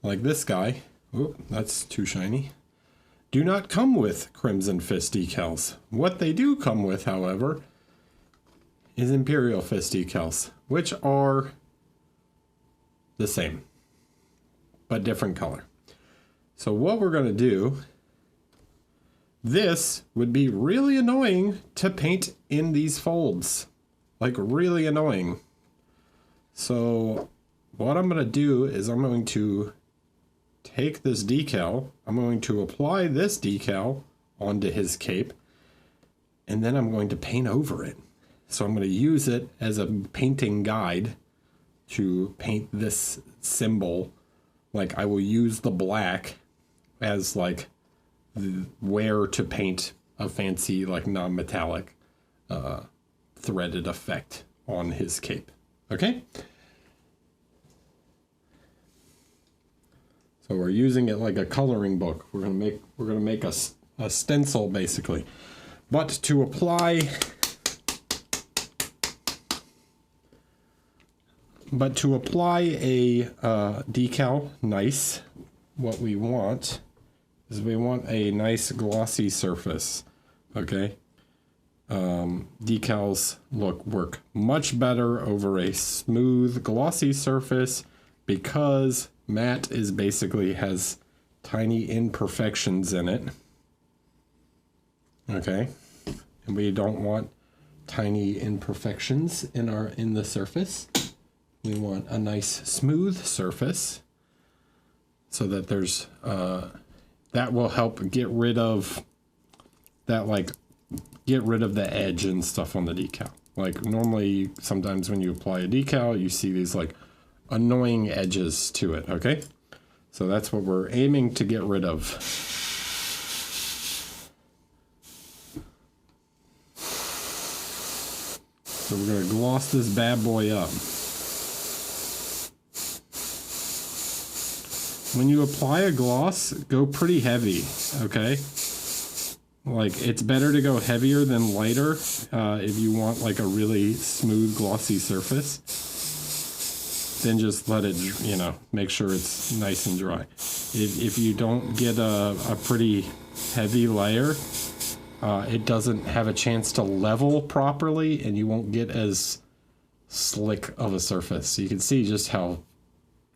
like this guy, oh, that's too shiny, do not come with Crimson Fist decals. What they do come with, however, is Imperial Fist decals, which are the same, but different color. So what we're going to do, this would be really annoying to paint in these folds, like really annoying. So what I'm going to do is I'm going to take this decal, I'm going to apply this decal onto his cape, and then I'm going to paint over it. So I'm going to use it as a painting guide to paint this symbol. Like, I will use the black as like where to paint a fancy, like, non-metallic threaded effect on his cape. Okay, so we're using it like a coloring book. We're gonna make a stencil basically, but to apply a decal nice, what we want is we want a nice glossy surface. Okay, decals work much better over a smooth glossy surface because matte is basically has tiny imperfections in it. Okay, and we don't want tiny imperfections in the surface. We want a nice smooth surface so that there's that will help get rid of that, like get rid of the edge and stuff on the decal. Like, normally sometimes when you apply a decal, you see these like annoying edges to it. Okay, so that's what we're aiming to get rid of. So we're going to gloss this bad boy up. When you apply a gloss, go pretty heavy, okay? Like, it's better to go heavier than lighter if you want like a really smooth glossy surface. then just let it, you know, make sure it's nice and dry. If you don't get a pretty heavy layer, it doesn't have a chance to level properly, and you won't get as slick of a surface. So you can see just how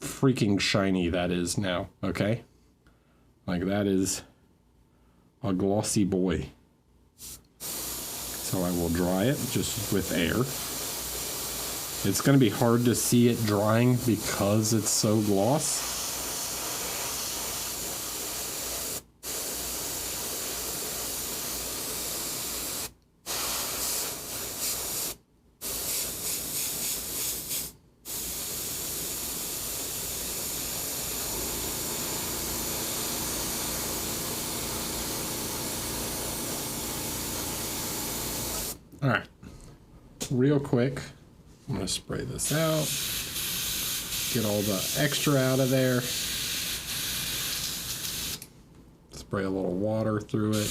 freaking shiny that is now, okay? Like, that is a glossy boy. So I will dry it just with air. It's going to be hard to see it drying because it's so gloss. All right, real quick, I'm gonna spray this out, get all the extra out of there, spray a little water through it.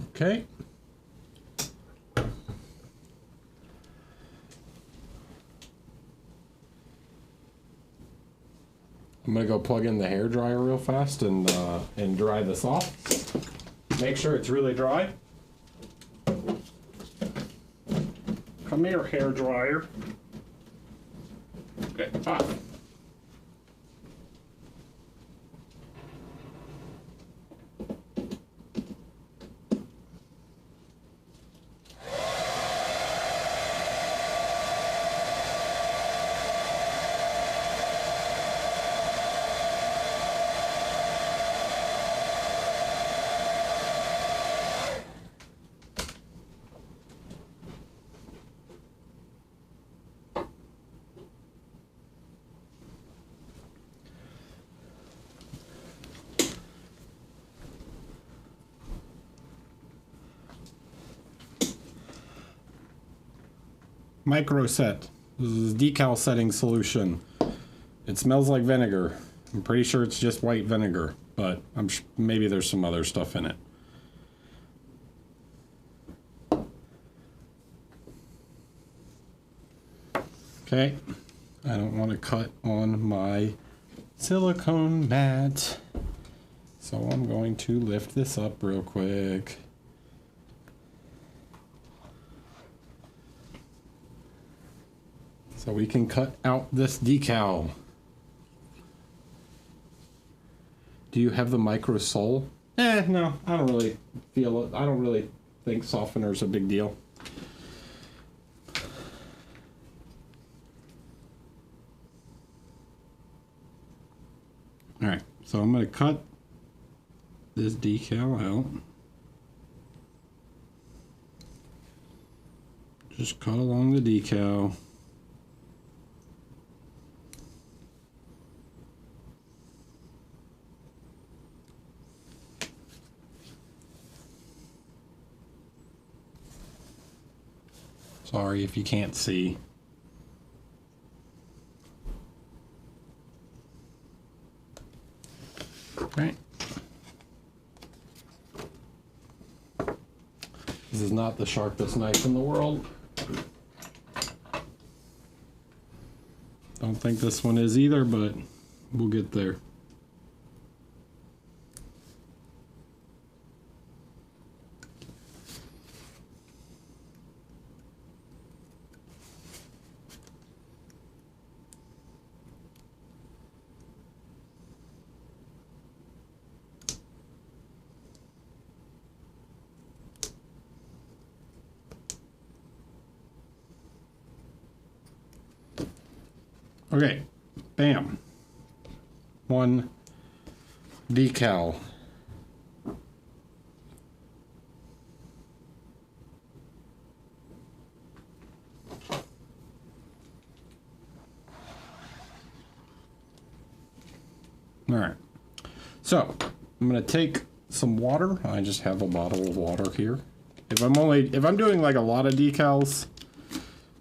Okay. I'm gonna go plug in the hair dryer real fast and dry this off. Make sure it's really dry. Come here, hair dryer. Okay, off. Micro set. This is decal setting solution. It smells like vinegar. I'm pretty sure it's just white vinegar, but maybe there's some other stuff in it. Okay, I don't want to cut on my silicone mat, so I'm going to lift this up real quick. So we can cut out this decal. Do you have the micro sole? No, I don't really feel it. I don't really think softener's a big deal. All right, so I'm going to cut this decal out. Just cut along the decal. Sorry if you can't see. Okay. This is not the sharpest knife in the world. Don't think this one is either, but we'll get there. Okay, bam. One decal. All right. So, I'm going to take some water. I just have a bottle of water here. If I'm doing like a lot of decals,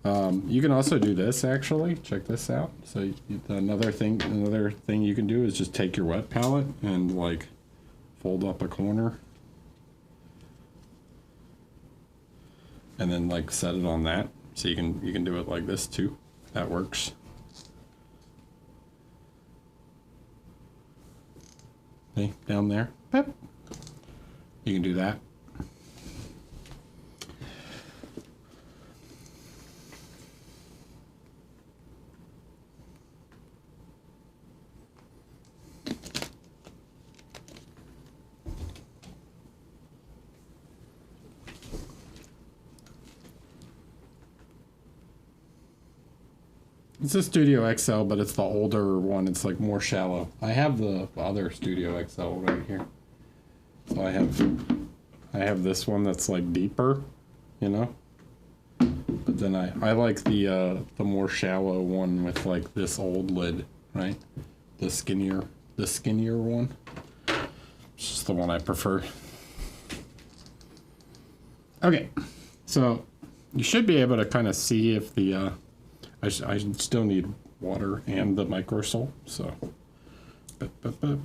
You can also do this, actually. Check this out. So another thing you can do is just take your wet palette and like fold up a corner. And then like set it on that. So you can do it like this too. That works. See, down there. Boop. You can do that. It's a Studio XL, but it's the older one. It's like more shallow. I have the other Studio XL right here. So I have this one that's like deeper, you know. But then I like the more shallow one with like this old lid, right? The skinnier one. It's just the one I prefer. Okay, so you should be able to kind of see if the I still need water and the micro sole, so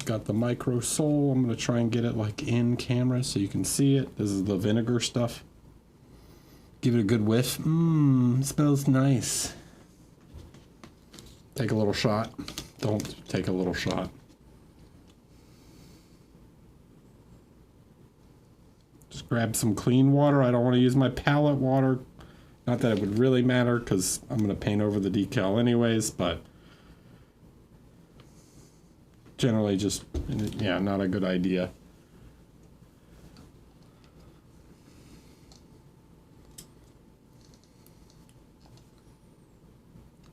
got the micro sole. I'm gonna try and get it like in camera so you can see it. This is the vinegar stuff. Give it a good whiff. Smells nice. Take a little shot. Don't take a little shot. Just grab some clean water. I don't want to use my palette water. Not that it would really matter because I'm going to paint over the decal anyways, but generally just, yeah, not a good idea.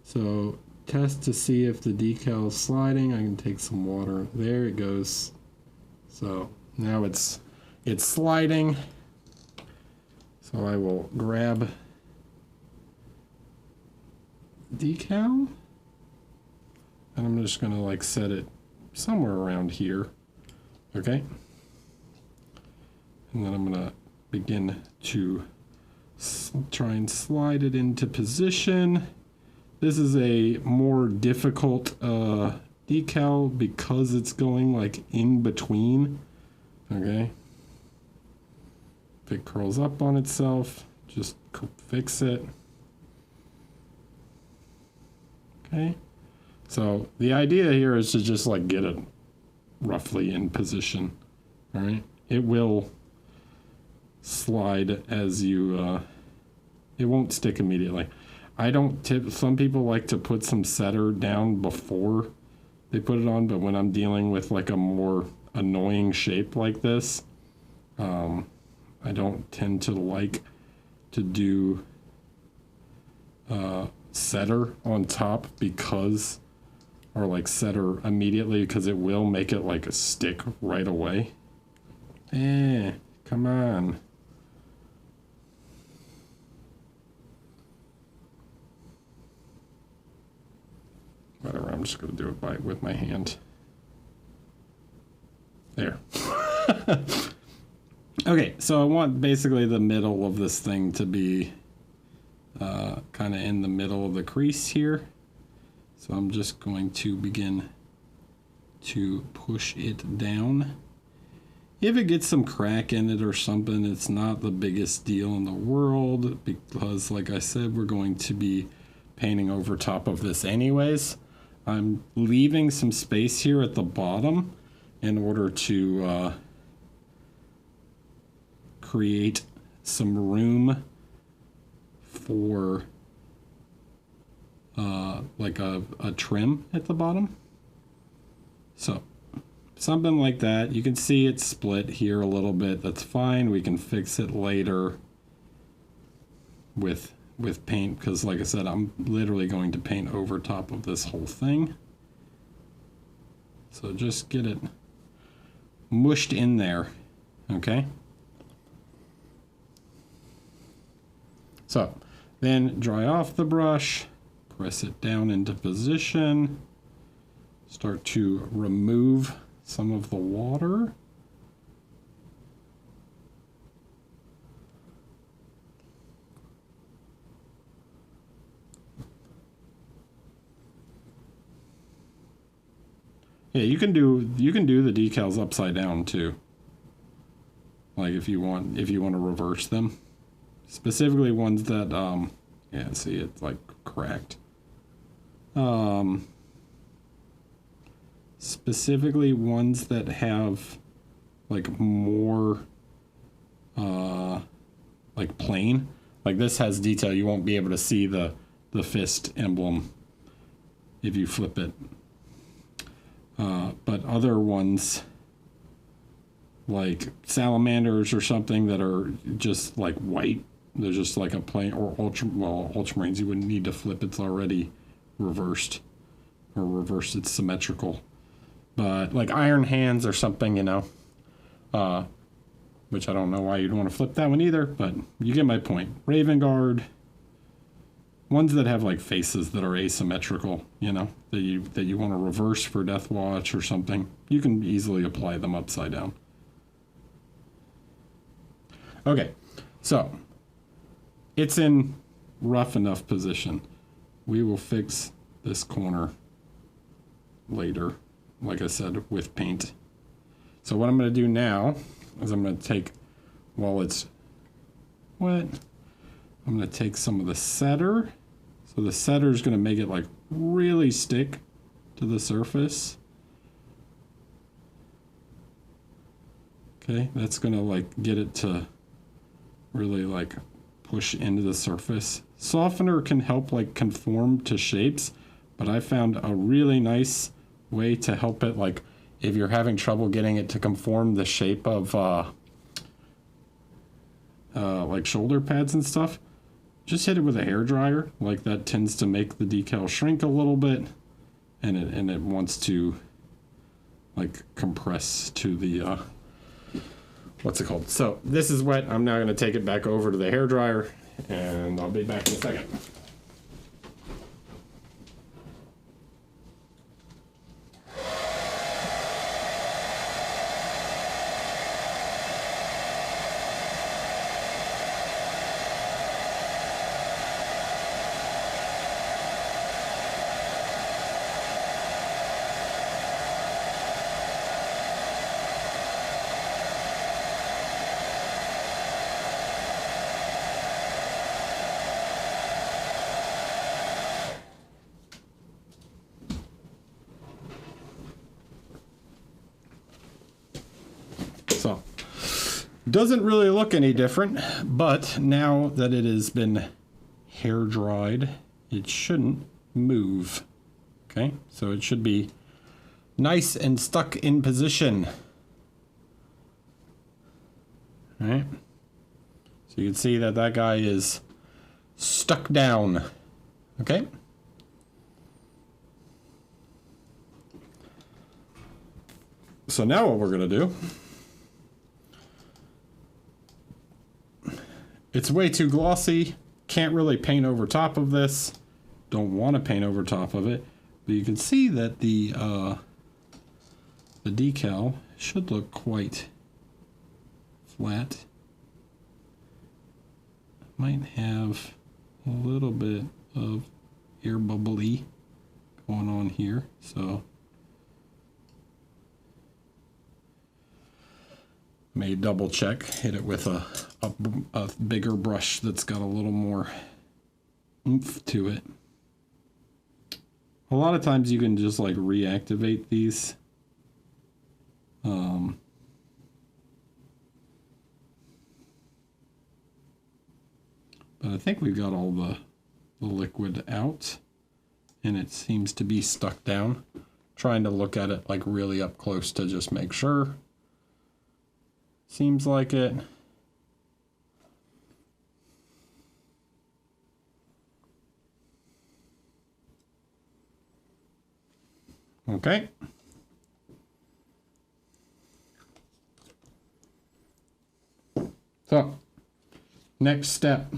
So test to see if the decal is sliding. I can take some water. There it goes. So now it's sliding. So I will grab decal and I'm just gonna like set it somewhere around here. Okay, and then I'm gonna begin to try and slide it into position. This is a more difficult decal because it's going like in between. Okay, if it curls up on itself, just fix it. Okay, so the idea here is to just like get it roughly in position. All right, it will slide as you, it won't stick immediately. I don't tip, some people like to put some setter down before they put it on, but when I'm dealing with like a more annoying shape like this, I don't tend to like to do setter on top because, or like setter immediately, because it will make it like a stick right away. Come on. Whatever, I'm just gonna do it with my hand. There. Okay, so I want basically the middle of this thing to be kind of in the middle of the crease here. So I'm just going to begin to push it down. If it gets some crack in it or something, it's not the biggest deal in the world because, like I said, we're going to be painting over top of this anyways. I'm leaving some space here at the bottom in order to create some room for like a trim at the bottom. So something like that. You can see it's split here a little bit. That's fine. We can fix it later with paint because, like I said, I'm literally going to paint over top of this whole thing. So just get it mushed in there. Okay. So then dry off the brush, press it down into position, start to remove some of the water. Yeah, you can do the decals upside down too. Like if you want to reverse them. Specifically ones that yeah, see it's like cracked. Specifically ones that have like more like plain. Like this has detail. You won't be able to see the fist emblem if you flip it. But other ones like salamanders or something that are just like white, they're just like a plain, or ultramarines, you wouldn't need to flip, it's already reversed, or reversed, it's symmetrical. But like iron hands or something, you know, which I don't know why you'd want to flip that one either, but you get my point. Raven Guard, ones that have like faces that are asymmetrical, you know, that you want to reverse for Death Watch or something, you can easily apply them upside down. Okay, so it's in rough enough position. We will fix this corner later, like I said, with paint. So what I'm going to do now is I'm going to take, while it's wet, I'm going to take some of the setter. So the setter is going to make it like really stick to the surface. Okay, that's going to like get it to really like push into the surface. Softener can help like conform to shapes, but I found a really nice way to help it, like if you're having trouble getting it to conform the shape of like shoulder pads and stuff, just hit it with a hairdryer. Like that tends to make the decal shrink a little bit, and it wants to like compress to the what's it called? So this is wet. I'm now going to take it back over to the hairdryer, and I'll be back in a second. So, doesn't really look any different, but now that it has been hair dried, it shouldn't move. Okay, so it should be nice and stuck in position. All right, so you can see that that guy is stuck down. Okay. So now what we're gonna do, it's way too glossy, can't really paint over top of this, don't want to paint over top of it, but you can see that the decal should look quite flat. Might have a little bit of air bubbly going on here, so may double check, hit it with a bigger brush that's got a little more oomph to it. A lot of times you can just like reactivate these. But I think we've got all the liquid out, and it seems to be stuck down. Trying to look at it like really up close to just make sure. Seems like it. Okay. So, next step.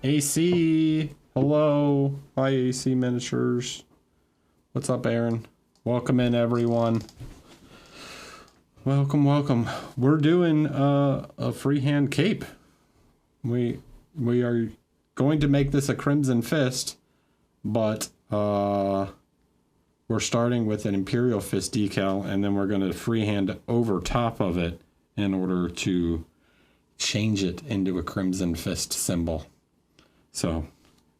AC. Hello. Hi, AC Miniatures. What's up, Aaron? Welcome in, everyone. Welcome, welcome. We're doing a freehand cape. We are going to make this a Crimson Fist, but we're starting with an Imperial Fist decal, and then we're going to freehand over top of it in order to change it into a Crimson Fist symbol. So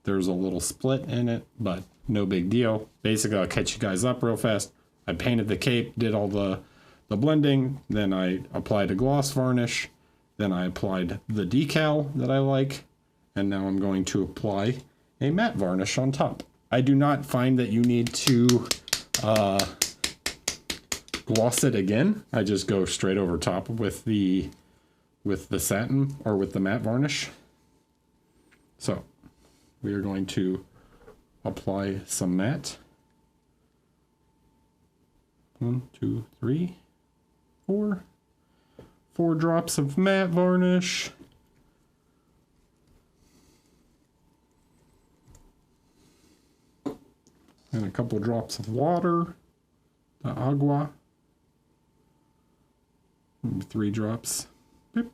there's a little split in it, but no big deal. Basically, I'll catch you guys up real fast. I painted the cape, did all the blending, then I applied a gloss varnish, then I applied the decal that I like, and now I'm going to apply a matte varnish on top. I do not find that you need to gloss it again. I just go straight over top with the satin or with the matte varnish. So we are going to apply some matte. 1, 2, 3, 4. 4 drops of matte varnish. And a couple drops of water, the agua. And 3 drops. Beep.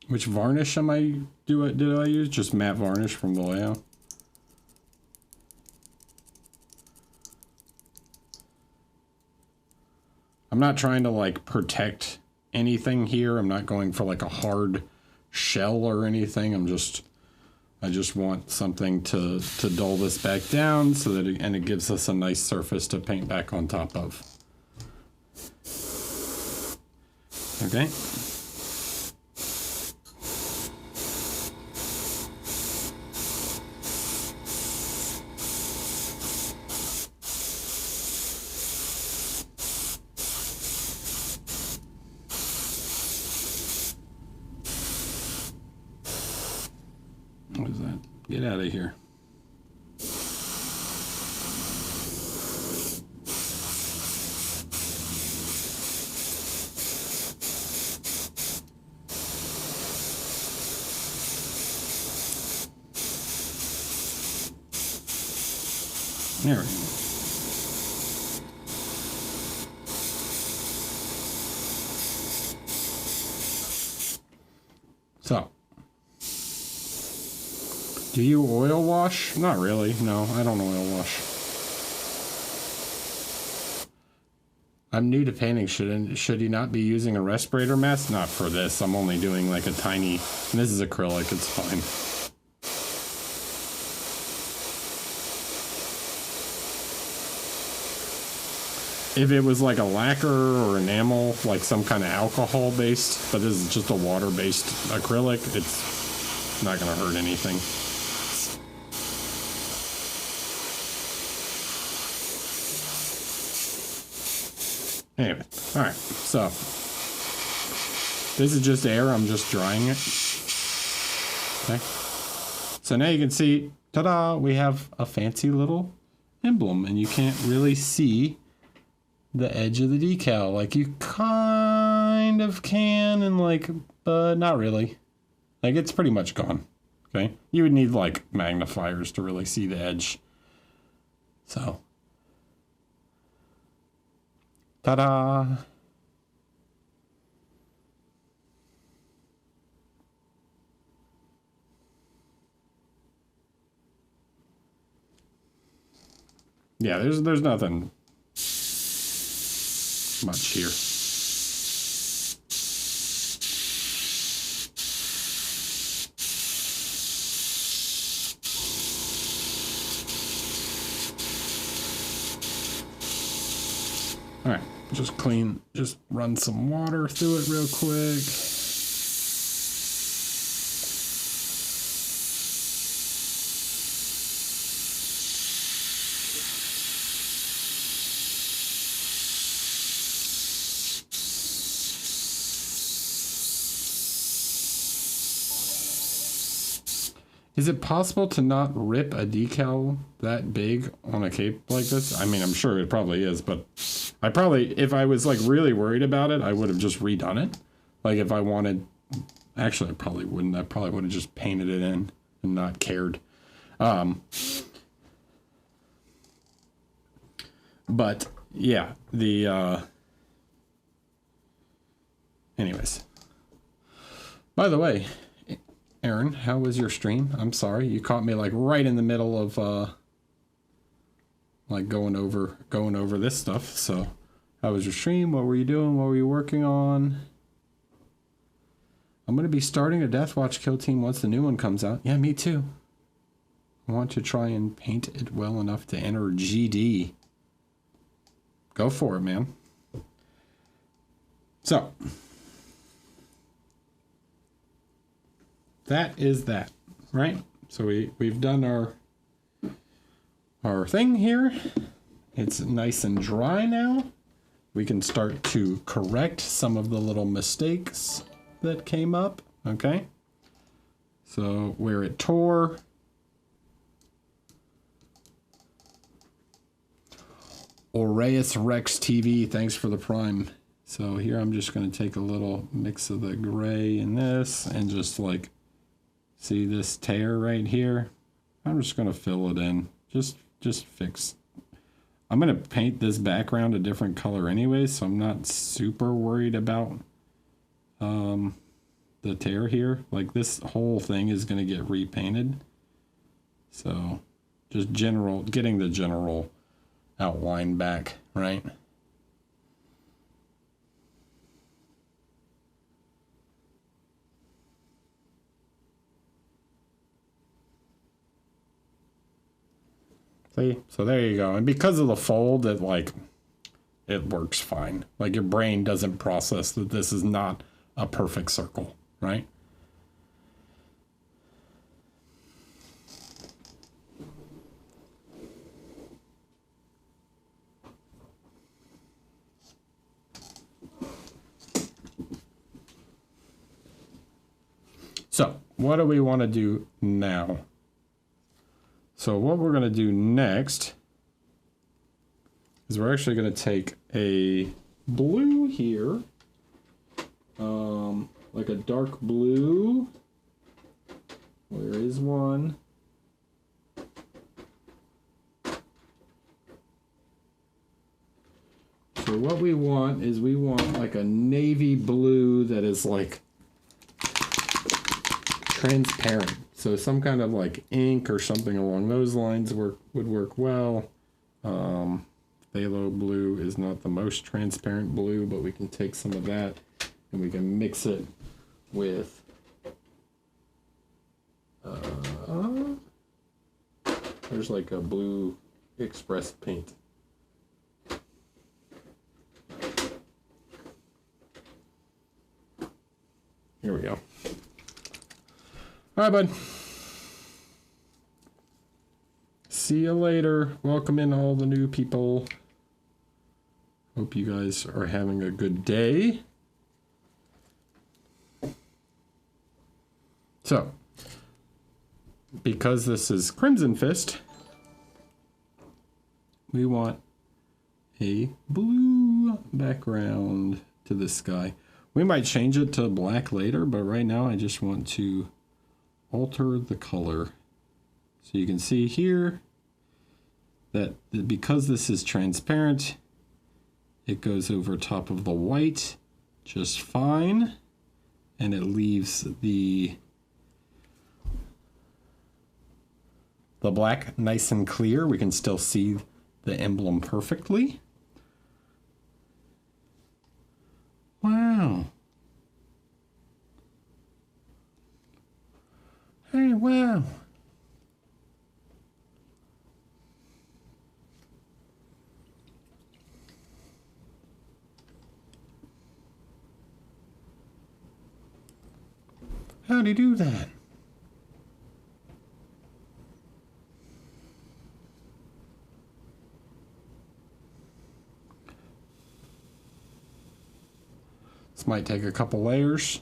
Which varnish did I use? Just matte varnish from the layout. I'm not trying to like protect anything here. I'm not going for like a hard shell or anything. I just want something to dull this back down so that it gives us a nice surface to paint back on top of. Okay. What is that? Get out of here. There we go. So, do you oil wash? Not really. No, I don't oil wash. I'm new to painting. Should he not be using a respirator mask? Not for this. I'm only doing like a tiny, and this is acrylic. It's fine. If it was like a lacquer or enamel, like some kind of alcohol based, but this is just a water based acrylic, it's not going to hurt anything. Anyway, all right, so this is just air. I'm just drying it. Okay. So now you can see, ta-da, we have a fancy little emblem, and you can't really see the edge of the decal. Like you kind of can, and like, but not really. Like it's pretty much gone. Okay. You would need like magnifiers to really see the edge. So. Ta-da! Yeah, there's nothing much here. All right. Just run some water through it real quick. Is it possible to not rip a decal that big on a cape like this? I mean, I'm sure it probably is, but I probably, if I was like really worried about it, I would have just redone it. Like if I wanted, actually I probably wouldn't. I probably would have just painted it in and not cared. But yeah, anyways. By the way, Aaron, how was your stream? I'm sorry, you caught me like right in the middle of like going over this stuff. So, how was your stream? What were you doing? What were you working on? I'm gonna be starting a Deathwatch kill team once the new one comes out. Yeah, me too. I want to try and paint it well enough to enter GD. Go for it, man. So, that is that, right? So we've done our thing here. It's nice and dry now. We can start to correct some of the little mistakes that came up, okay? So where it tore. Aureus Rex TV, thanks for the prime. So here I'm just going to take a little mix of the gray in this and just like, see this tear right here? I'm just going to fill it in. Just fix. I'm going to paint this background a different color anyway, so I'm not super worried about the tear here. Like this whole thing is going to get repainted. So just getting the general outline back, right? See? So there you go. And because of the fold, it works fine. Like your brain doesn't process that this is not a perfect circle, right? So what do we want to do now? So what we're going to do next is we're actually going to take a blue here, like a dark blue. Where is one? So what we want is we want like a navy blue that is like transparent. So some kind of like ink or something along those lines would work well. Phthalo blue is not the most transparent blue, but we can take some of that and we can mix it with there's like a blue express paint. Here we go. All right, bud. See you later. Welcome in all the new people. Hope you guys are having a good day. So, because this is Crimson Fist, we want a blue background to this guy. We might change it to black later, but right now I just want to alter the color. So you can see here that because this is transparent, it goes over top of the white just fine, and it leaves the black nice and clear. We can still see the emblem perfectly. Wow. Hey, wow. How'd he do that? This might take a couple layers.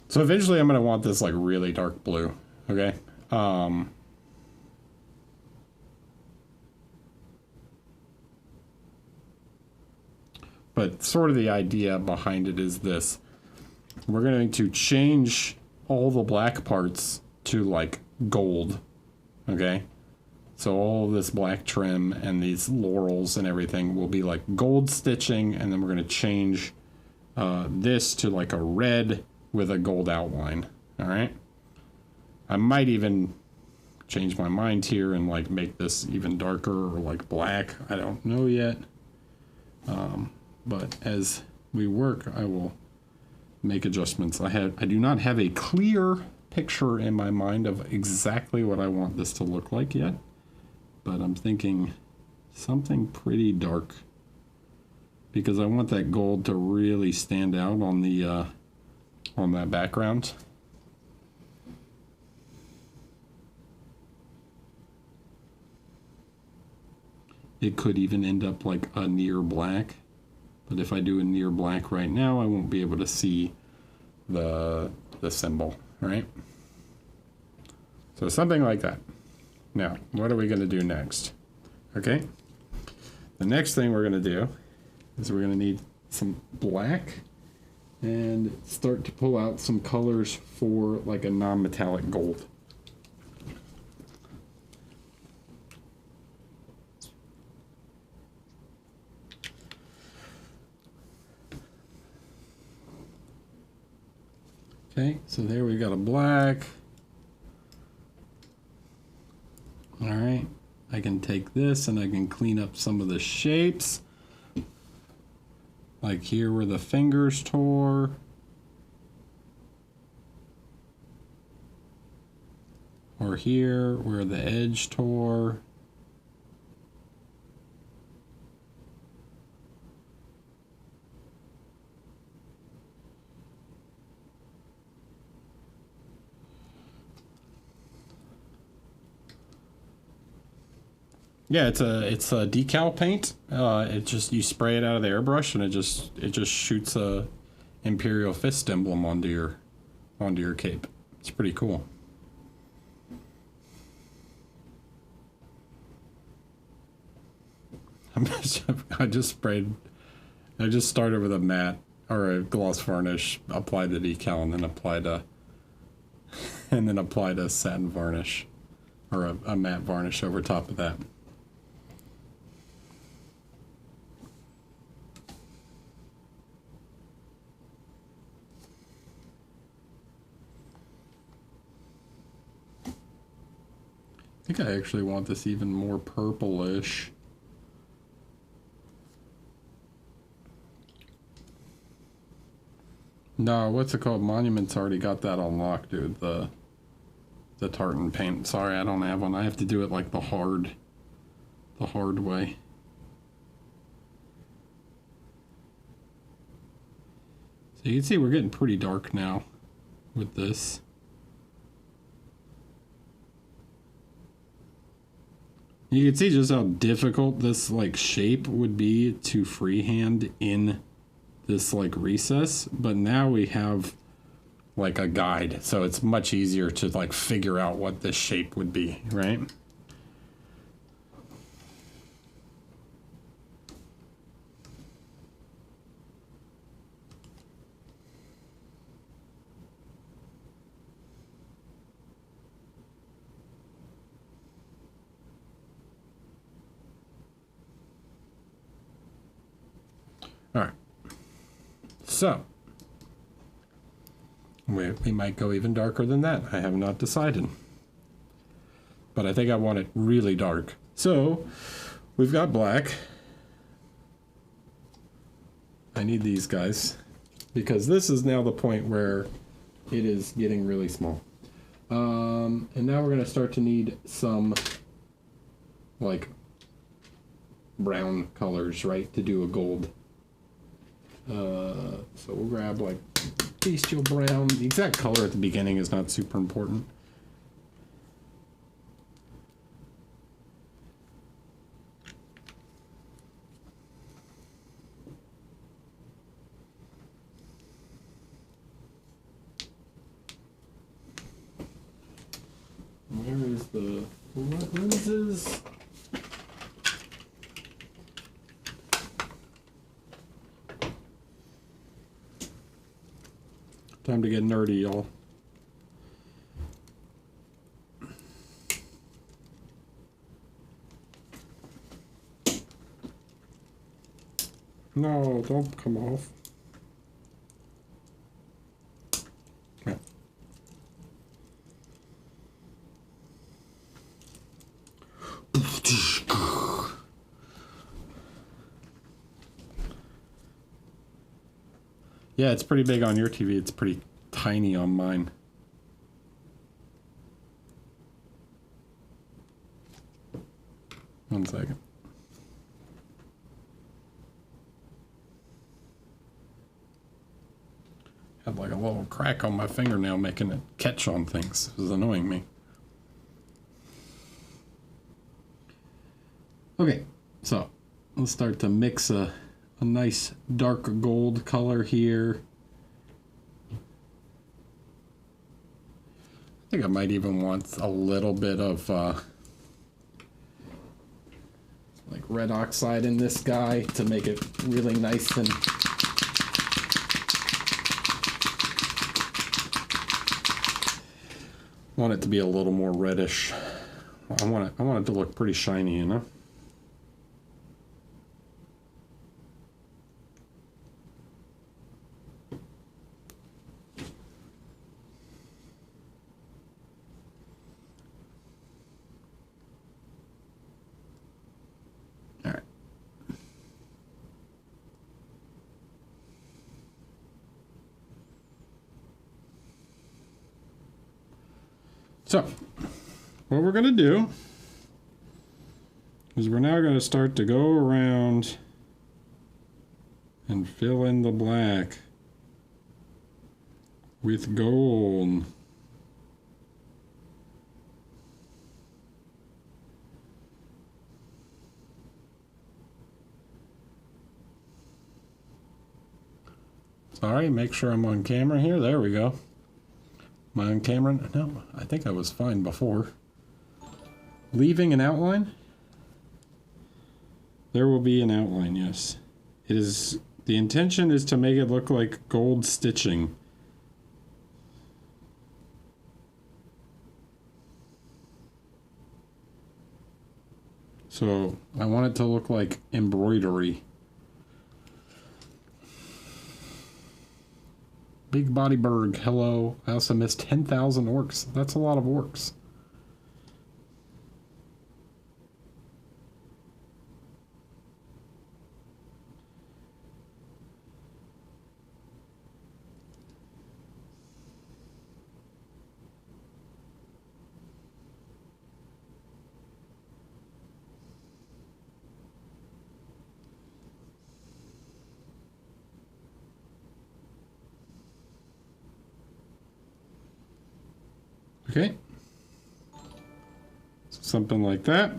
So eventually I'm going to want this like really dark blue. Okay. But sort of the idea behind it is this. We're going to change all the black parts to like gold. Okay. So all of this black trim and these laurels and everything will be like gold stitching. And then we're going to change this to like a red with a gold outline. All right. I might even change my mind here and like make this even darker or like black. I don't know yet. But as we work, I will make adjustments. I do not have a clear picture in my mind of exactly what I want this to look like yet, but I'm thinking something pretty dark because I want that gold to really stand out on the on that background. It could even end up like a near black. But if I do a near black right now, I won't be able to see the symbol, right? So something like that. Now, what are we going to do next? Okay. The next thing we're going to do is we're going to need some black and start to pull out some colors for like a non-metallic gold. Okay, so there we got a black. All right, I can take this and I can clean up some of the shapes. Like here where the fingers tore. Or here where the edge tore. Yeah, it's a decal paint. It just, you spray it out of the airbrush and it just shoots a Imperial Fist emblem onto your cape. It's pretty cool. I just started with a matte or a gloss varnish, applied the decal, and then applied a satin varnish or a matte varnish over top of that. I think I actually want this even more purplish. No, what's it called? Monument's already got that on lock, dude. The tartan paint. Sorry, I don't have one. I have to do it like the hard way. So you can see we're getting pretty dark now with this. You can see just how difficult this like shape would be to freehand in this like recess, but now we have like a guide, so it's much easier to like figure out what this shape would be, right? All right, so we might go even darker than that. I have not decided, but I think I want it really dark. So we've got black. I need these guys because this is now the point where it is getting really small. And now we're going to start to need some like brown colors, right, to do a gold. So we'll grab like bestial brown. The exact color at the beginning is not super important. lenses. Time to get nerdy, y'all. No, don't come off. Okay. Yeah, it's pretty big on your TV. It's pretty tiny on mine. One second. Had like a little crack on my fingernail making it catch on things. It was annoying me. Okay, so let's start to mix a nice dark gold color here. I think I might even want a little bit of like red oxide in this guy to make it really nice and want it to be a little more reddish. I want it to look pretty shiny, you know? So, what we're going to do is we're now going to start to go around and fill in the black with gold. Sorry, make sure I'm on camera here. There we go. Am I on camera? No, I think I was fine before. Leaving an outline? There will be an outline, yes. It is, the intention is to make it look like gold stitching. So I want it to look like embroidery. Big Body Berg, hello. I also missed 10,000 orcs. That's a lot of orcs. Okay, something like that.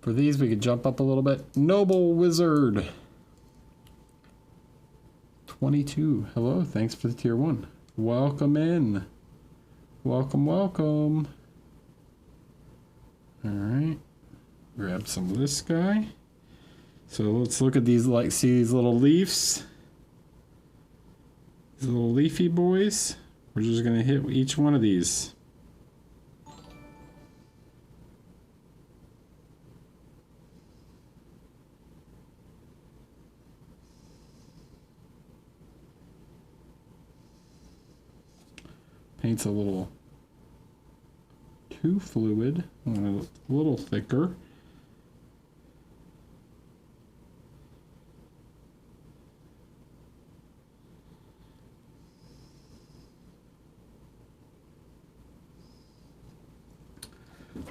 For these, we could jump up a little bit. Noble Wizard 22. Hello, thanks for the tier 1. Welcome in. Welcome, welcome. All right, grab some of this guy. So let's look at these, like, see these little leaves? These little leafy boys. We're just going to hit each one of these. Paint's a little too fluid, a little thicker.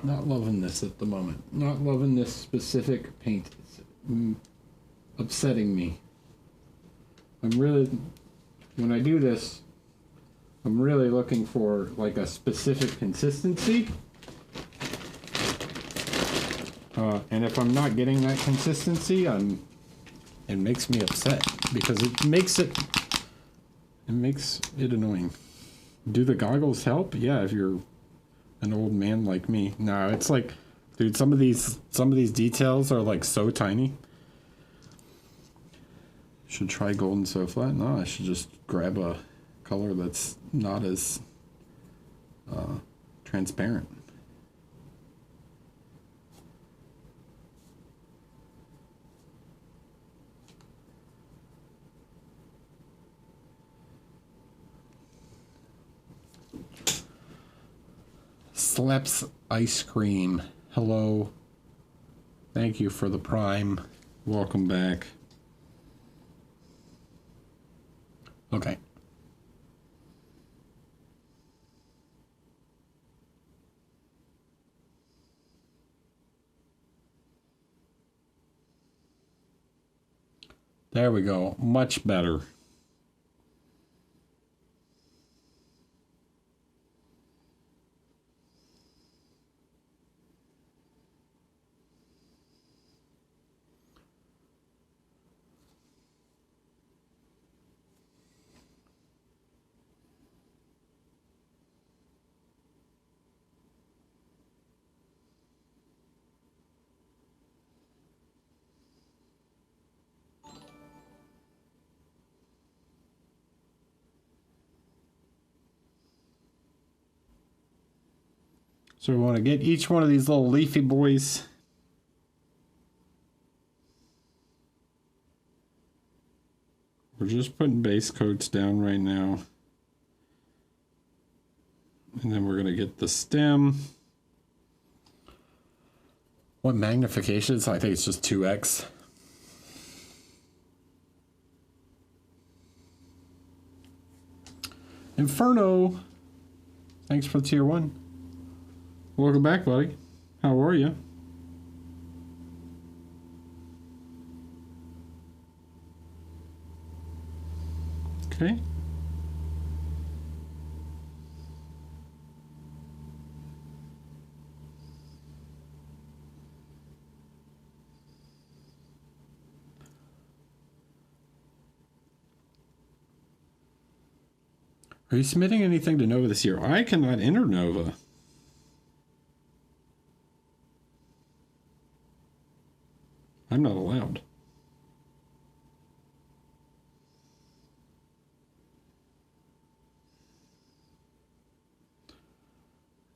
Not loving this at the moment. Not loving this specific paint. It's upsetting me. I'm really, when I do this, I'm really looking for like a specific consistency. And if I'm not getting that consistency, it makes me upset because it makes it annoying. Do the goggles help? Yeah, if you're an old man like me. No, it's like, dude, some of these details are like so tiny. Should try golden so flat. No, I should just grab a color that's not as transparent. Sleps Ice Cream. Hello. Thank you for the Prime. Welcome back. Okay. There we go. Much better. So we want to get each one of these little leafy boys. We're just putting base coats down right now. And then we're going to get the stem. What magnification? So I think it's just 2x. Inferno. Thanks for the tier 1. Welcome back, buddy. How are you? Okay. Are you submitting anything to Nova this year? I cannot enter Nova. I'm not allowed.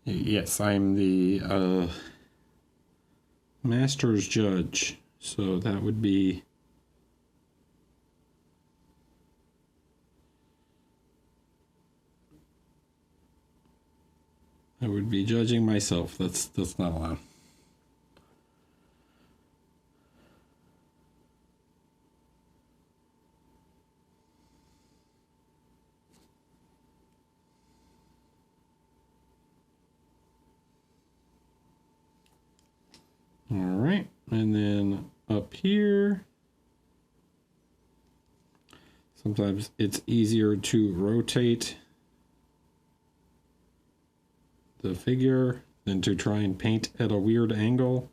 Yes, I'm the master's judge. So that would be... I would be judging myself. That's not allowed. All right, and then up here, sometimes it's easier to rotate the figure than to try and paint at a weird angle.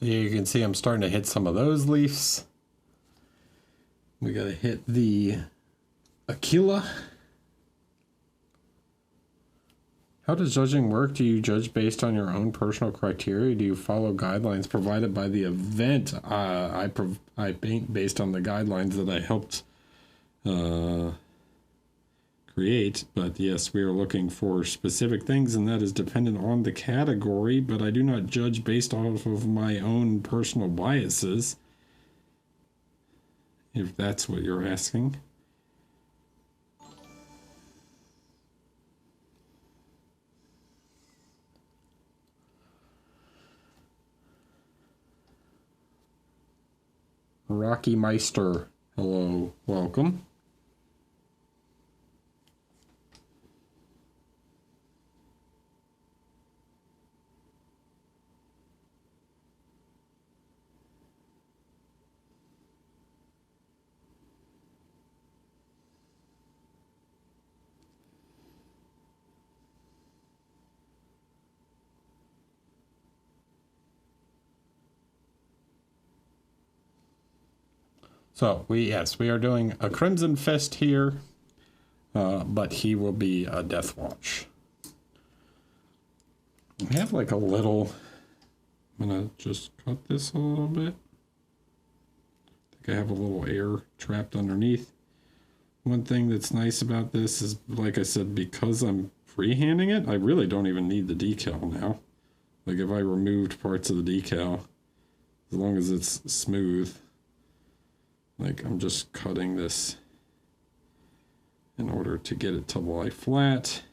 You can see I'm starting to hit some of those leaves. We got to hit the Aquila. How does judging work? Do you judge based on your own personal criteria? Do you follow guidelines provided by the event? I paint based on the guidelines that I helped create, but yes, we are looking for specific things, and that is dependent on the category, but I do not judge based off of my own personal biases, if that's what you're asking. Rocky Meister. Hello, welcome. So we are doing a Crimson Fist here, but he will be a Death Watch. We have like a little, I'm gonna just cut this a little bit. I think I have a little air trapped underneath. One thing that's nice about this is, like I said, because I'm freehanding it, I really don't even need the decal now. Like if I removed parts of the decal, as long as it's smooth, like I'm just cutting this in order to get it to lie flat,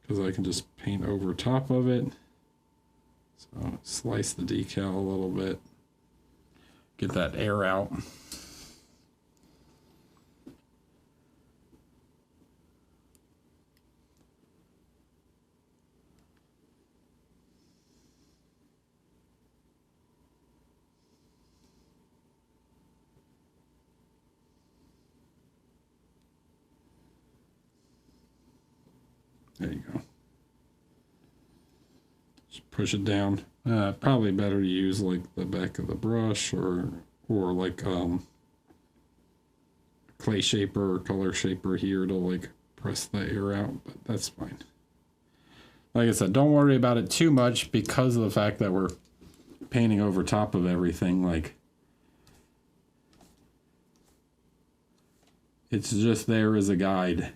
because I can just paint over top of it. So slice the decal a little bit, get that air out. There you go. Just push it down. Probably better to use like the back of the brush or like clay shaper or color shaper here to like press the air out, but that's fine. Like I said, don't worry about it too much because of the fact that we're painting over top of everything. Like it's just there as a guide.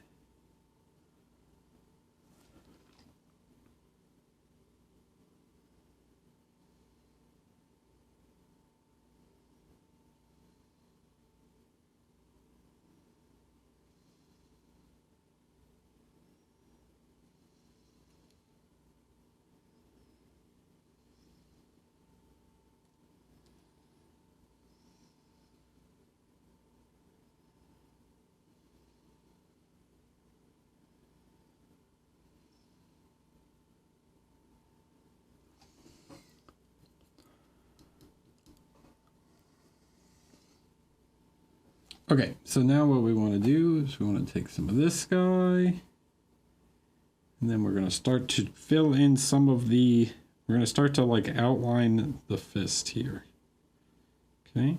Okay, so now what we want to do is we want to take some of this guy, and then we're going to start to fill in some of the, we're going to start to like outline the fist here. Okay.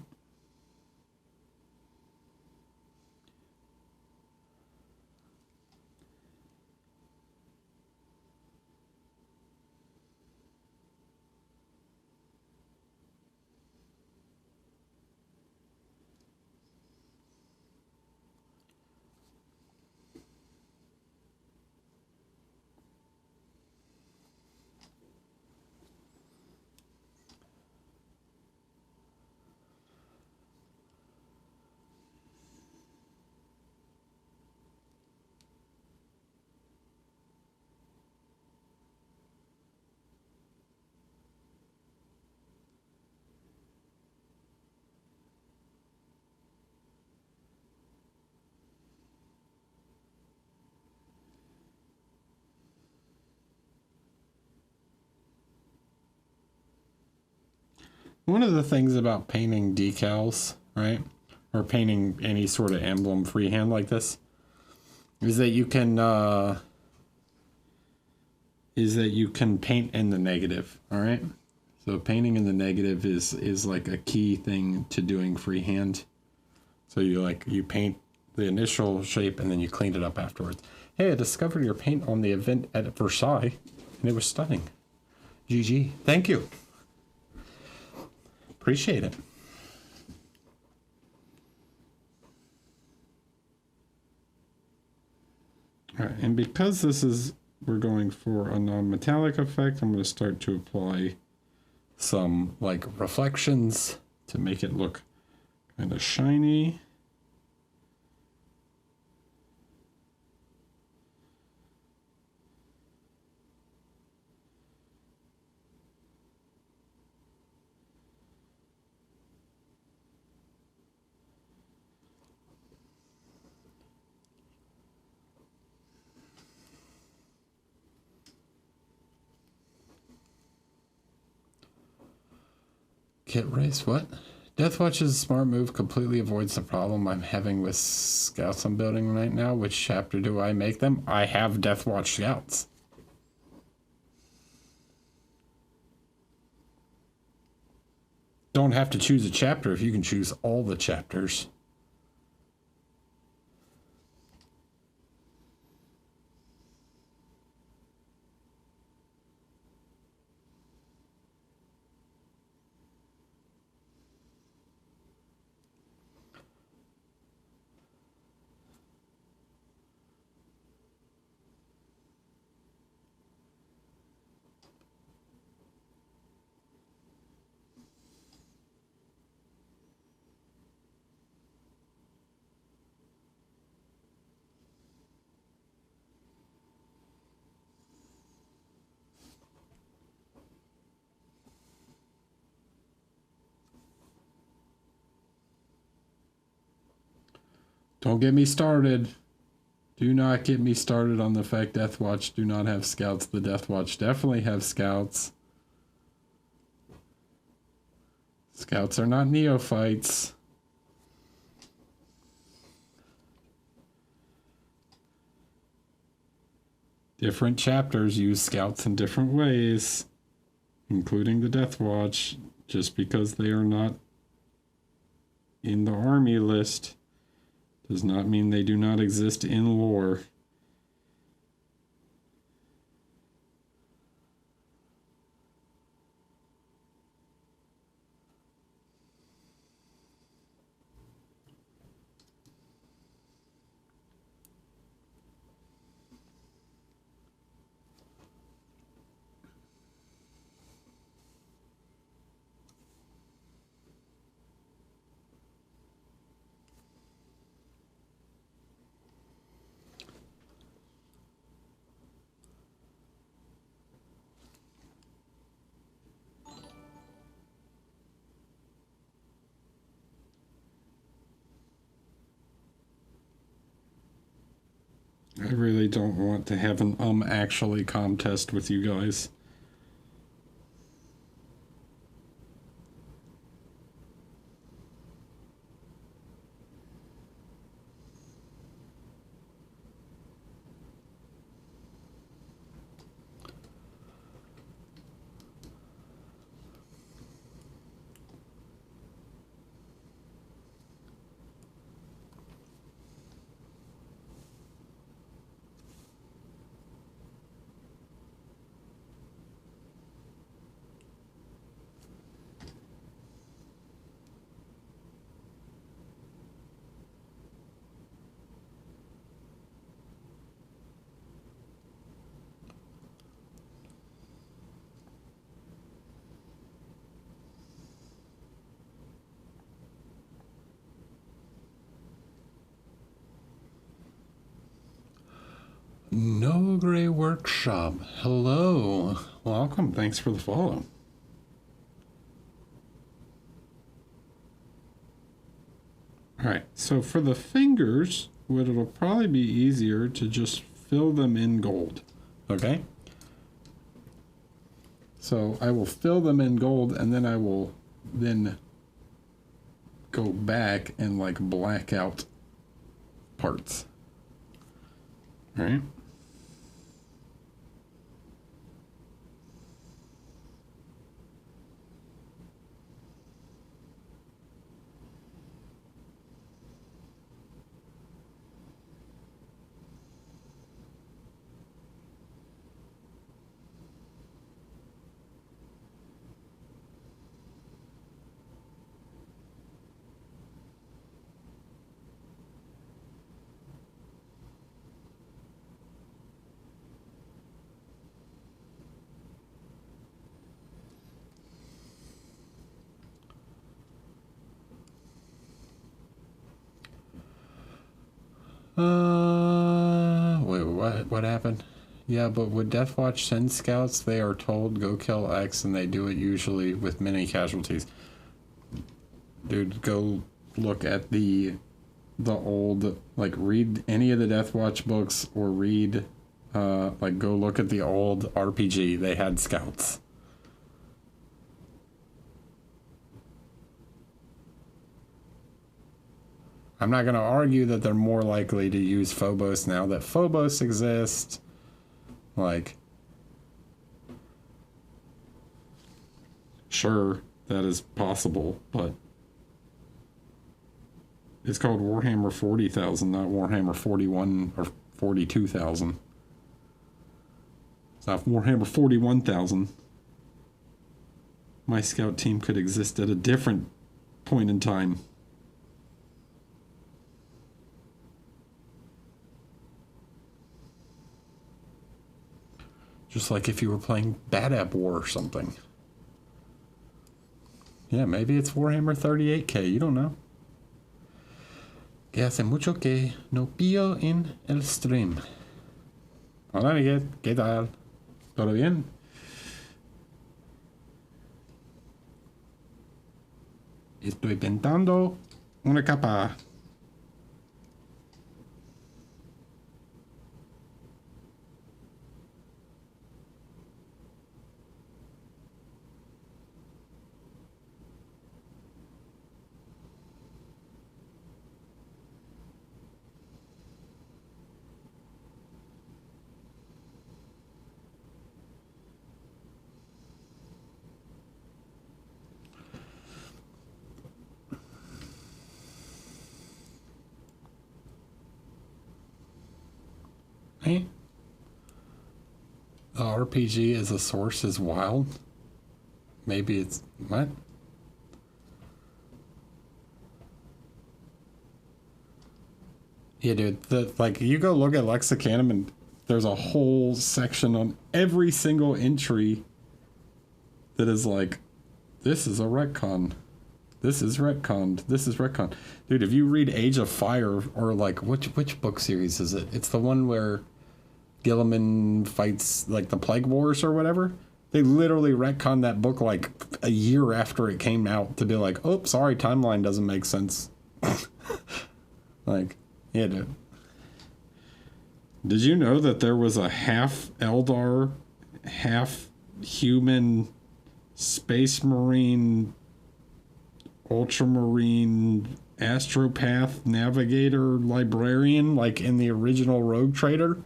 One of the things about painting decals, right, or painting any sort of emblem freehand like this, is that you can paint in the negative. All right, so painting in the negative is like a key thing to doing freehand. So you paint the initial shape and then you clean it up afterwards. Hey, I discovered your paint on the event at Versailles, and it was stunning. GG, thank you. Appreciate it. All right, and because we're going for a non-metallic effect, I'm going to start to apply some like reflections to make it look kind of shiny. Kit race, what? Deathwatch's smart move completely avoids the problem I'm having with scouts I'm building right now. Which chapter do I make them? I have Deathwatch scouts. Don't have to choose a chapter if you can choose all the chapters. Don't get me started. Do not get me started on the fact Deathwatch do not have scouts. The Deathwatch definitely have scouts. Scouts are not neophytes. Different chapters use scouts in different ways, including the Deathwatch. Just because they are not in the army list does not mean they do not exist in lore. I really don't want to have an actually contest with you guys. No Gray Workshop. Hello. Welcome. Thanks for the follow. Alright, so for the fingers, it'll probably be easier to just fill them in gold. Okay? So I will fill them in gold, and then I will then go back and like black out parts. Alright? Wait, what happened? Yeah, but with Deathwatch send scouts, they are told go kill X, and they do it usually with many casualties. Dude, go look at the old, like, read any of the Deathwatch books, or read, like, go look at the old RPG. They had scouts. I'm not going to argue that they're more likely to use Phobos now that Phobos exists. Like, sure, that is possible, but it's called Warhammer 40,000, not Warhammer 41 or 42,000. It's not Warhammer 41,000. My scout team could exist at a different point in time. Just like if you were playing Bad App War or something. Yeah, maybe it's Warhammer 38K, you don't know. Que hace mucho que no pillo en el stream. Hola, Miguel, ¿qué tal? ¿Todo bien? Estoy pintando una capa. Hey. The RPG as a source is wild. Maybe it's... What? Yeah, dude. Like, you go look at Lexicanum and there's a whole section on every single entry that is like, this is a retcon. This is retconned. This is retconned. Dude, if you read Age of Fire, or like, which book series is it? It's the one where Gilliman fights like the Plague Wars or whatever. They literally retconned that book like a year after it came out to be like, oh, sorry, timeline doesn't make sense. Like, yeah, dude. Did you know that there was a half Eldar, half human space marine, ultramarine, astropath, navigator, librarian, like in the original Rogue Trader?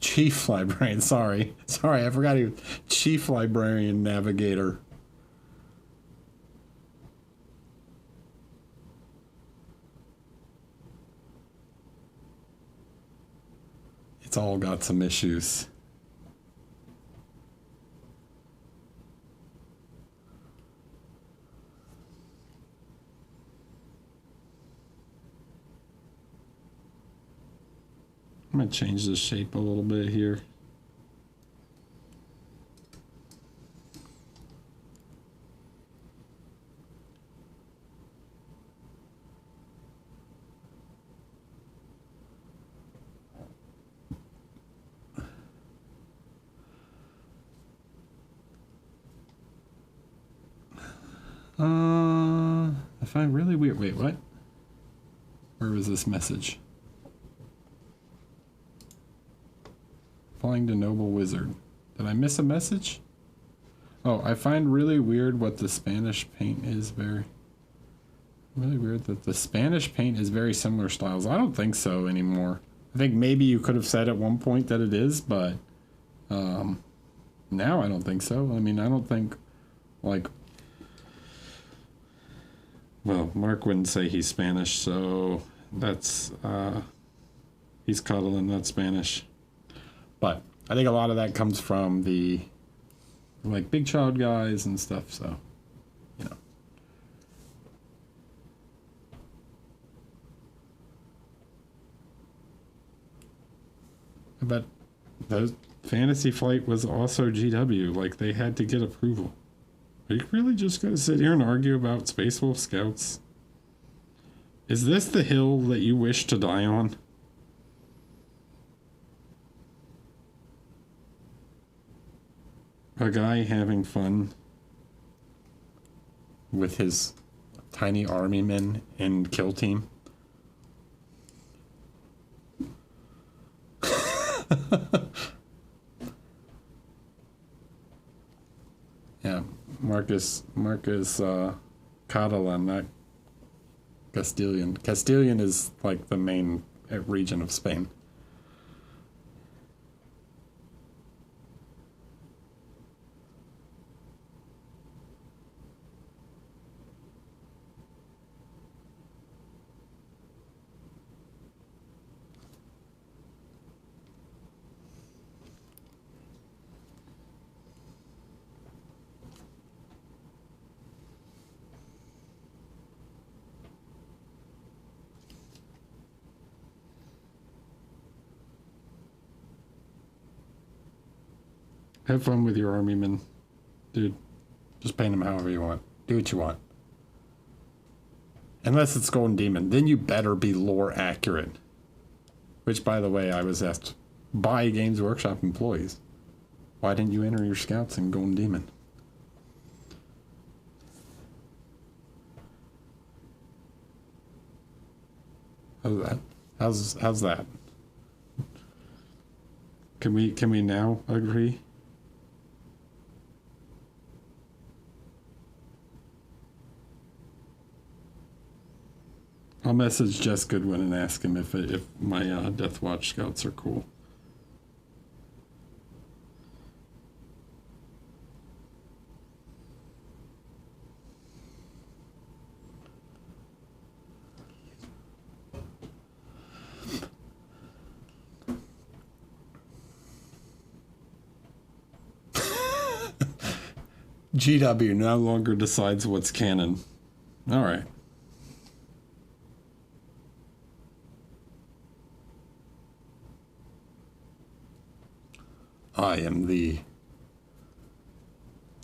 Chief Librarian, sorry, I forgot he was Chief Librarian Navigator. It's all got some issues. I'm going to change the shape a little bit here. I find really weird. Wait, what? Where was this message? Flying to Noble Wizard. Did I miss a message? Oh, I find really weird what the Spanish paint is very... Really weird that the Spanish paint is very similar styles. I don't think so anymore. I think maybe you could have said at one point that it is, but now I don't think so. I mean, I don't think, like... Well, Mark wouldn't say he's Spanish, so that's... he's Catalan, not Spanish. But I think a lot of that comes from the, like, Big Child guys and stuff, so, you know. But those Fantasy Flight was also GW, like, they had to get approval. Are you really just going to sit here and argue about Space Wolf Scouts? Is this the hill that you wish to die on? A guy having fun with his tiny army men and kill team. Marcus Catalan, not Castilian. Castilian is like the main region of Spain. Have fun with your army men, dude. Just paint them however you want. Do what you want. Unless it's Golden Demon, then you better be lore accurate. Which, by the way, I was asked by Games Workshop employees. Why didn't you enter your scouts in Golden Demon? How's that? How's that? Can we now agree? I'll message Jess Goodwin and ask him if my Death Watch scouts are cool. GW no longer decides what's canon. All right. I am the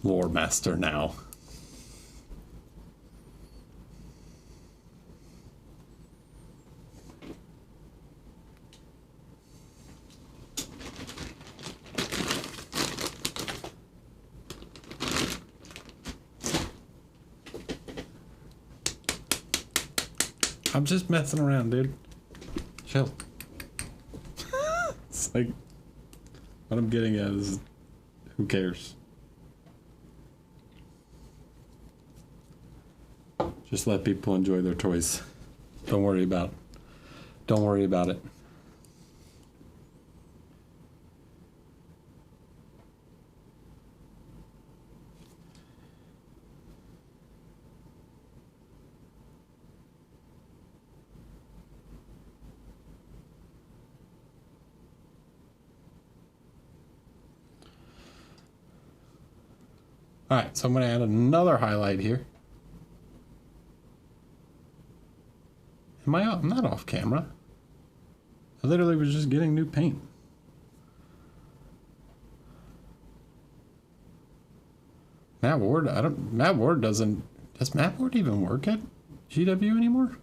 lore master now. I'm just messing around, dude. Chill. It's like, what I'm getting at is, who cares? Just let people enjoy their toys. Don't worry about it. All right, so I'm going to add another highlight here. I'm not off camera. I literally was just getting new paint. Matt Ward, does Matt Ward even work at GW anymore?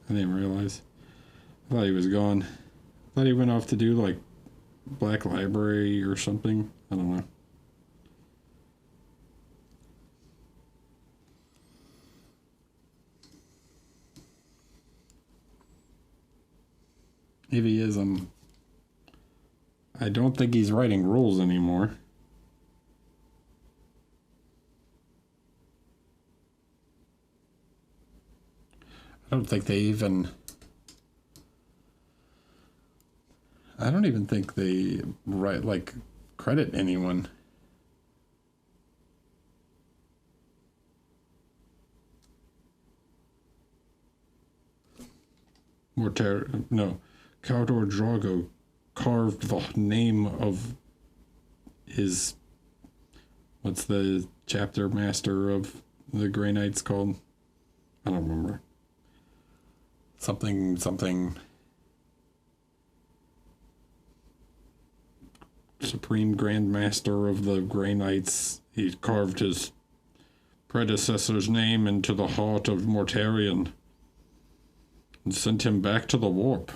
I didn't realize. I thought he was gone. I thought he went off to do like Black Library or something. I don't know. If he is, I don't think he's writing rules anymore. I don't even think they write, like, credit anyone. Khador Drago carved the name of his, what's the chapter master of the Grey Knights called? I don't remember. Something. Supreme Grand Master of the Grey Knights. He carved his predecessor's name into the heart of Mortarion and sent him back to the warp.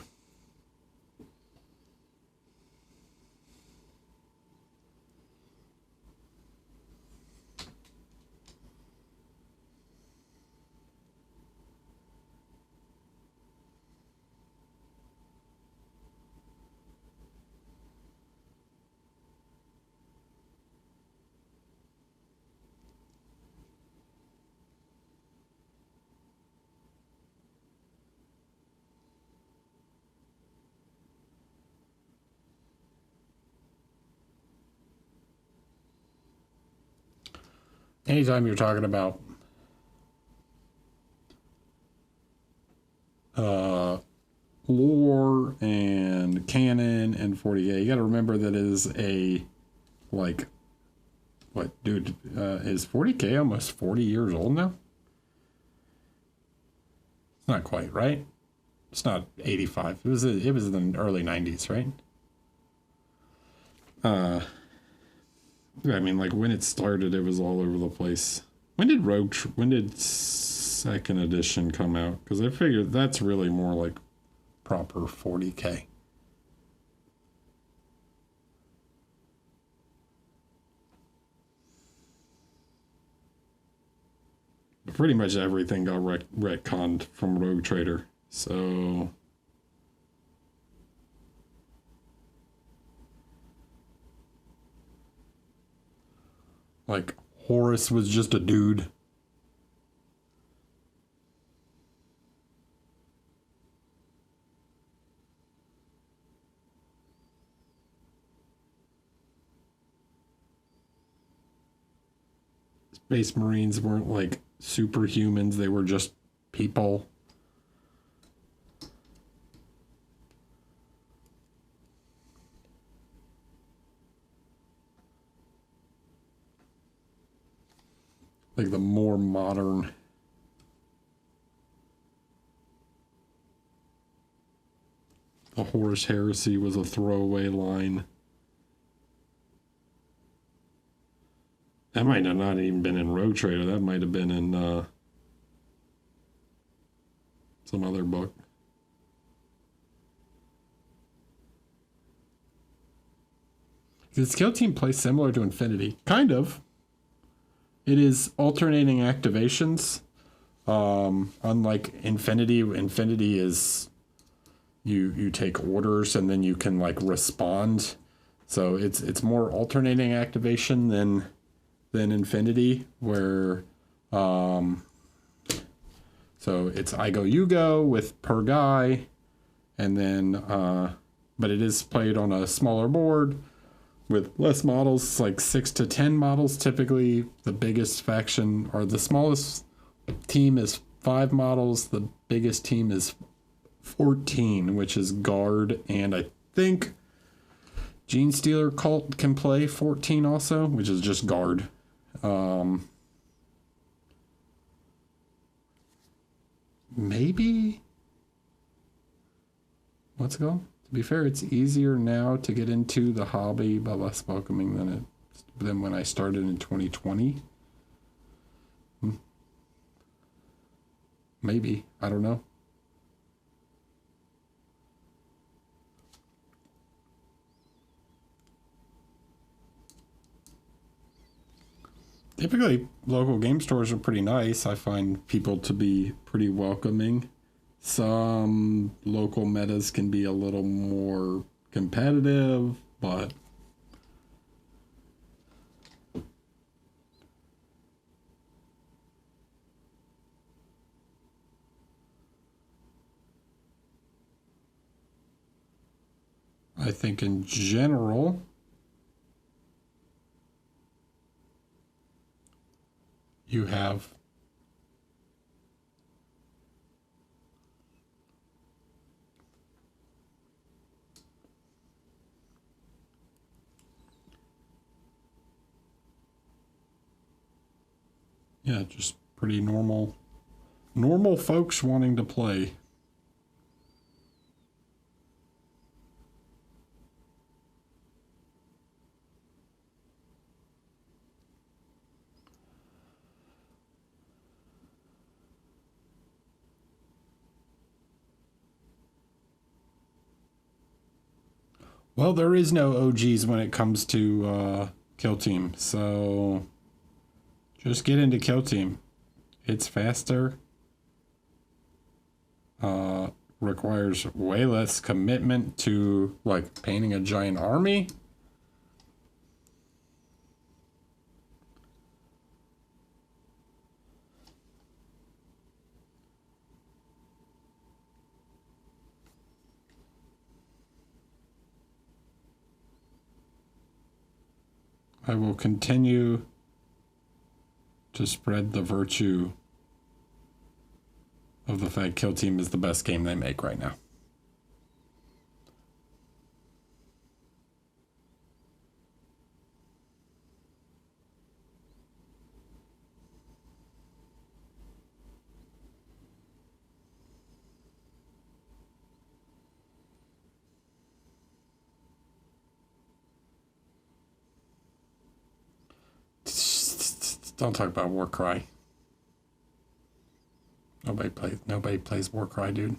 anytime you're talking about lore and canon and 40K, you got to remember that it is a, like, what, dude, is 40K almost 40 years old now? It's not quite, right? It's not 85. It was in the early 90s, right? I mean, like, when it started, it was all over the place. When did second edition come out? Because I figured that's really more like proper 40K. Pretty much everything got retconned from Rogue Trader. So like Horus was just a dude. Space Marines weren't like superhumans, they were just people. Like the more modern. The Horus Heresy was a throwaway line. That might have not even been in Rogue Trader. That might have been in some other book. Does Kill Team play similar to Infinity? Kind of. It is alternating activations. Unlike Infinity is you take orders and then you can like respond. So it's more alternating activation than Infinity, where so it's I go you go with per guy, and then but it is played on a smaller board with less models, like 6 to 10 models. Typically the biggest faction, or the smallest team, is 5 models. The biggest team is 14, which is guard, and I think Gene Stealer Cult can play 14 also, which is just guard. Maybe, let's go. To be fair, it's easier now to get into the hobby but less welcoming than when I started in 2020. Maybe, I don't know. Typically, local game stores are pretty nice. I find people to be pretty welcoming. Some local metas can be a little more competitive, but I think in general, you have just pretty normal folks wanting to play. Well, there is no OGs when it comes to Kill Team, so just get into Kill Team. It's faster, requires way less commitment to like painting a giant army. I will continue to spread the virtue of the fact Kill Team is the best game they make right now. Don't talk about Warcry. Nobody plays Warcry, dude.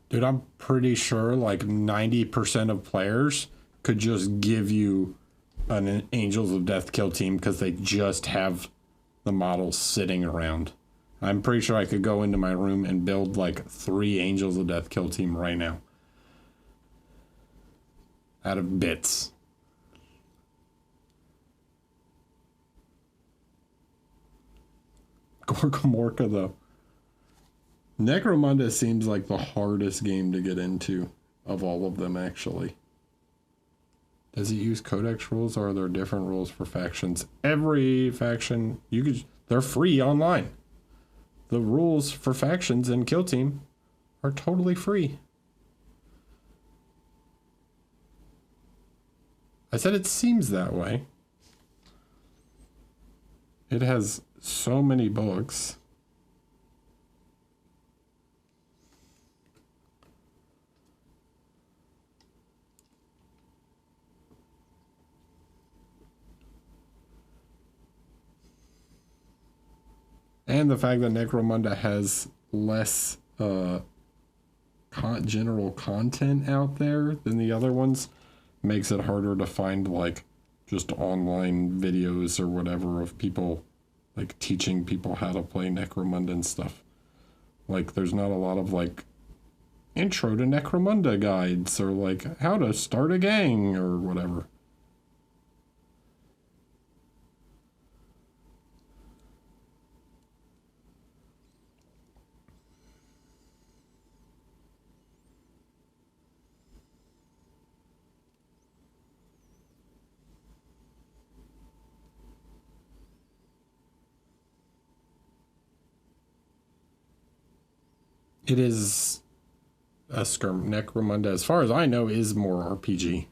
Dude, I'm pretty sure like 90% of players could just give you an Angels of Death Kill Team because they just have the models sitting around. I'm pretty sure I could go into my room and build like 3 Angels of Death Kill Team right now. Out of bits. Gorkamorka, though. Necromunda seems like the hardest game to get into of all of them, actually. Does it use codex rules, or are there different rules for factions? Every faction, they're free online. The rules for factions in Kill Team are totally free. I said it seems that way. It has so many books. And the fact that Necromunda has less general content out there than the other ones makes it harder to find like just online videos or whatever of people like teaching people how to play Necromunda and stuff. Like there's not a lot of like intro to Necromunda guides or like how to start a gang or whatever. It is a skirm. Necromunda, as far as I know, is more RPG.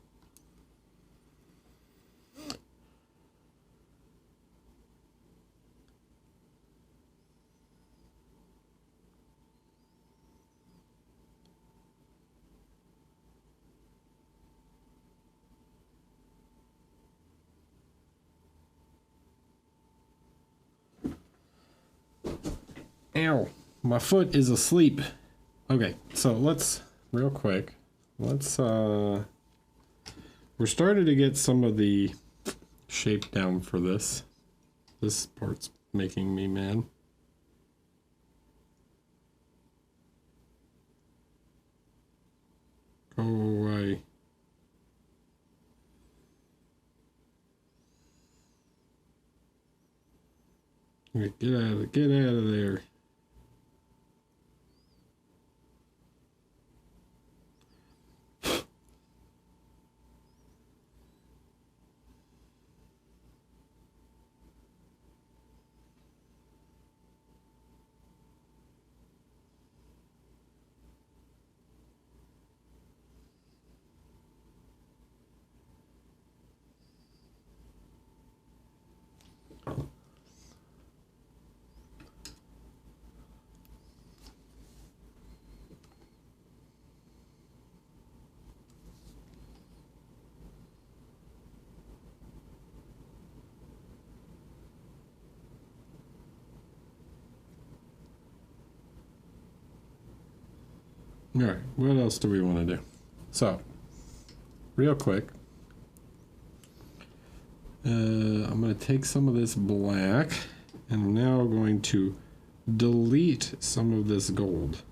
Ow. My foot is asleep. Okay, so let's, real quick, we're starting to get some of the shape down for this. This part's making me mad. Go away. Get out of there. All right, what else do we want to do? So, real quick, I'm going to take some of this black, and I'm now going to delete some of this gold.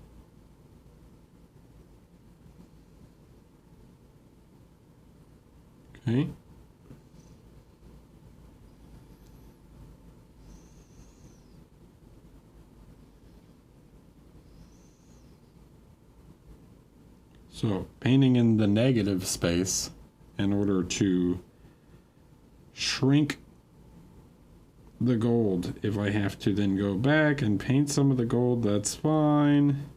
Okay. So painting in the negative space in order to shrink the gold. If I have to then go back and paint some of the gold, that's fine.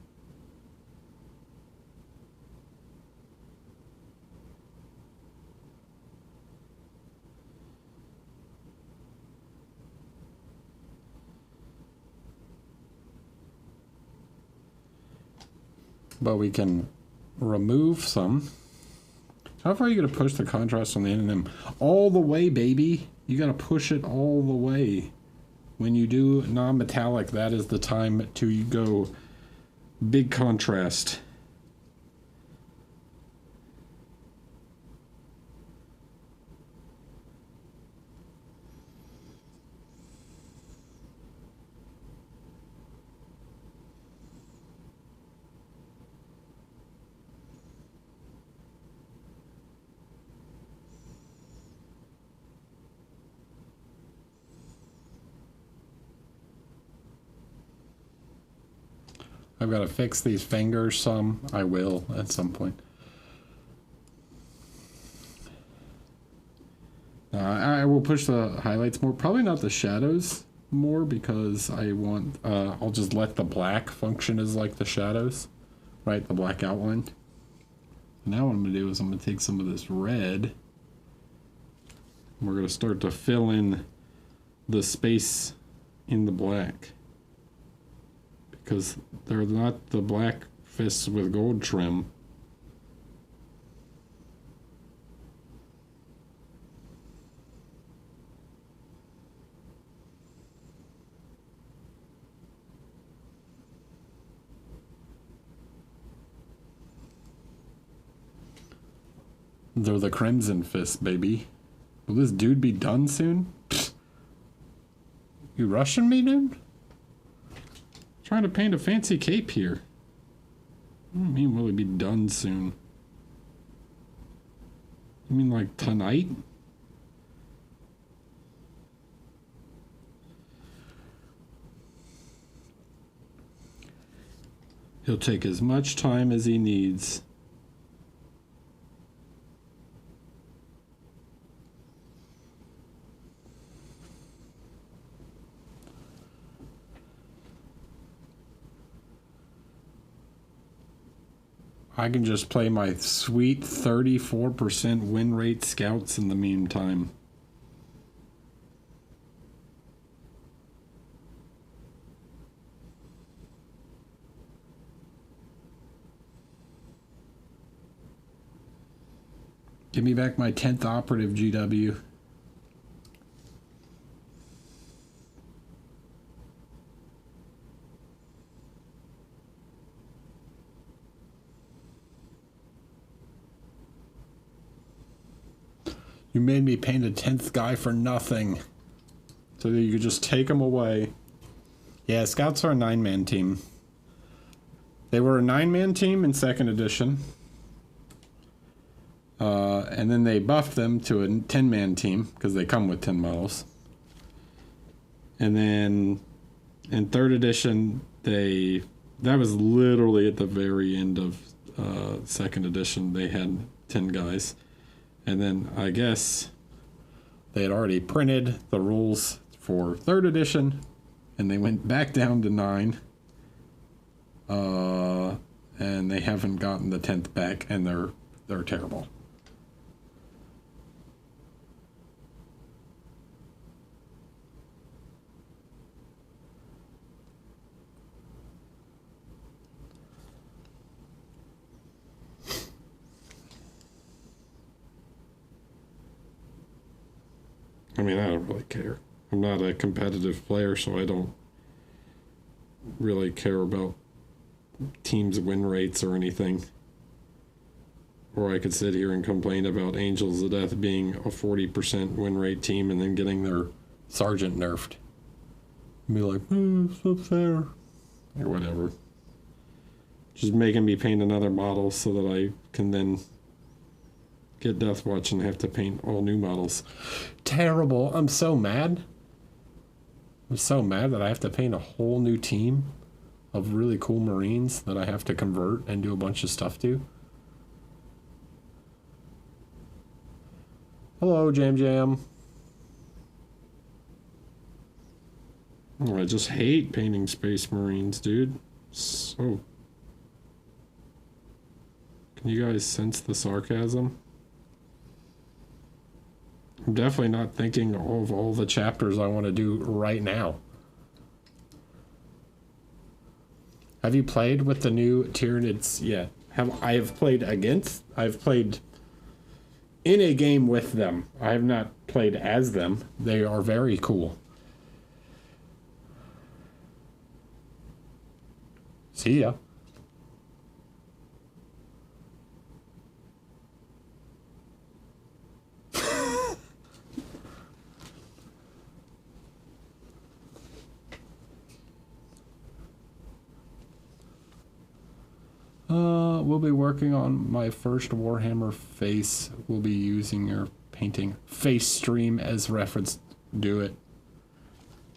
But we can remove some. How far are you going to push the contrast on the end of them? All the way, baby. You got to push it all the way. When you do non-metallic, that is the time to go big contrast. I've got to fix these fingers some. I will at some point. I will push the highlights more. Probably not the shadows more because I want... I'll just let the black function as like the shadows. Right? The black outline. Now what I'm going to do is I'm going to take some of this red. And we're going to start to fill in the space in the black. Because they're not the black fists with gold trim. They're the crimson fists, baby. Will this dude be done soon? Pfft. You rushing me, dude? Trying to paint a fancy cape here. I don't mean will it be done soon? You mean like tonight? He'll take as much time as he needs. I can just play my sweet 34% win rate scouts in the meantime. Give me back my 10th operative, GW. You made me paint a 10th guy for nothing. So that you could just take him away. Yeah, Scouts are a 9-man team. They were a 9-man team in 2nd edition. And then they buffed them to a 10-man team, because they come with 10 models. And then in 3rd edition, that was literally at the very end of 2nd edition, they had 10 guys. And then I guess they had already printed the rules for 3rd edition, and they went back down to 9. And they haven't gotten the 10th back, and they're terrible. I mean, I don't really care. I'm not a competitive player, so I don't really care about teams' win rates or anything. Or I could sit here and complain about Angels of Death being a 40% win rate team and then getting their sergeant nerfed. And be like, it's not fair. Or whatever. Just making me paint another model so that I can then get Death Watch and have to paint all new models. Terrible. I'm so mad. I'm so mad that I have to paint a whole new team of really cool Marines that I have to convert and do a bunch of stuff to. Hello, Jam Jam. Oh, I just hate painting Space Marines, dude. So... Can you guys sense the sarcasm? I'm definitely not thinking of all the chapters I want to do right now. Have you played with the new Tyranids yet? I've played in a game with them. I have not played as them. They are very cool. See ya. We'll be working on my first Warhammer face. We'll be using your painting face stream as reference. Do it.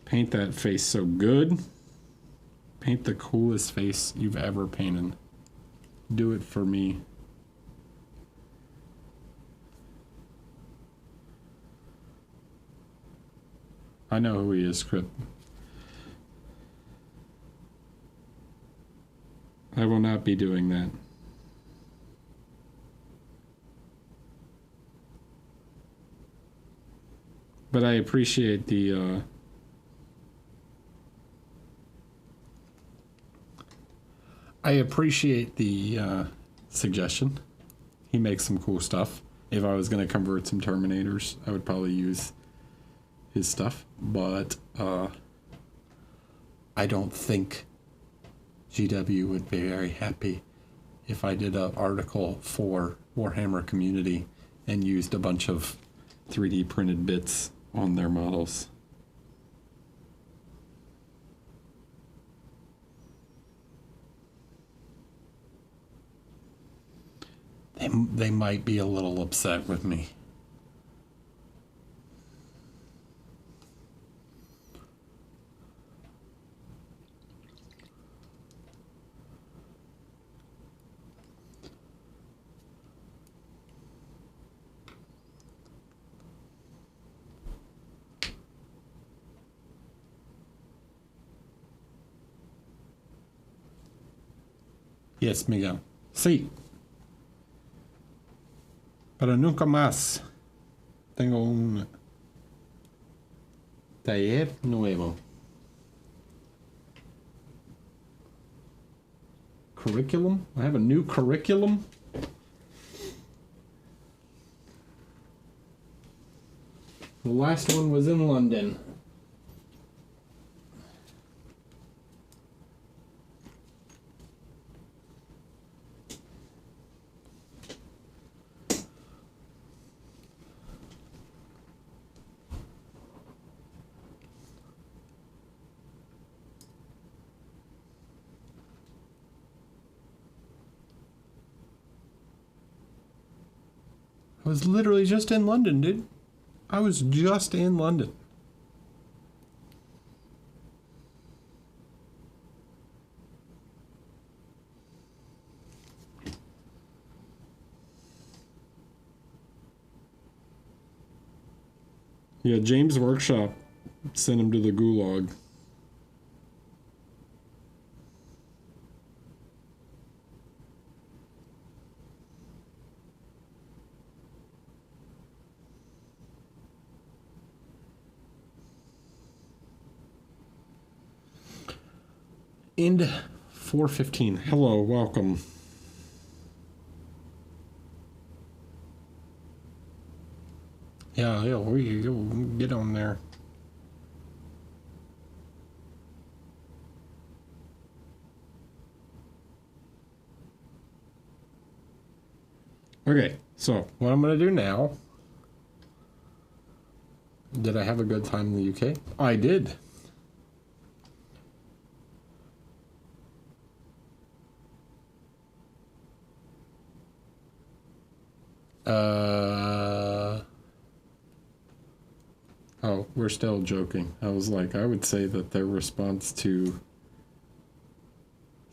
Paint that face so good. Paint the coolest face you've ever painted. Do it for me. I know who he is, Crip. I will not be doing that. But I appreciate the suggestion. He makes some cool stuff. If I was going to convert some Terminators, I would probably use his stuff. But I don't think GW would be very happy if I did an article for Warhammer community and used a bunch of 3D printed bits on their models. They might be a little upset with me. Yes, Miguel. Sí. Pero nunca más. Tengo un taller nuevo. Curriculum? I have a new curriculum? The last one was in London. I was literally just in London, dude. I was just in London. Yeah, James Workshop sent him to the gulag. End 4:15. Hello, welcome. Yeah, we get on there. Okay, so what I'm gonna do now. Did I have a good time in the UK? I did. Oh, we're still joking. I was like, I would say that their response to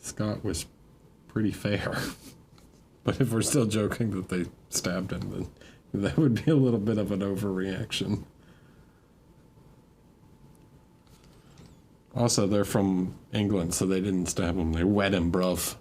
Scott was pretty fair. But if we're still joking that they stabbed him, then That would be a little bit of an overreaction. Also, they're from England, so they didn't stab him. They wet him, bruv.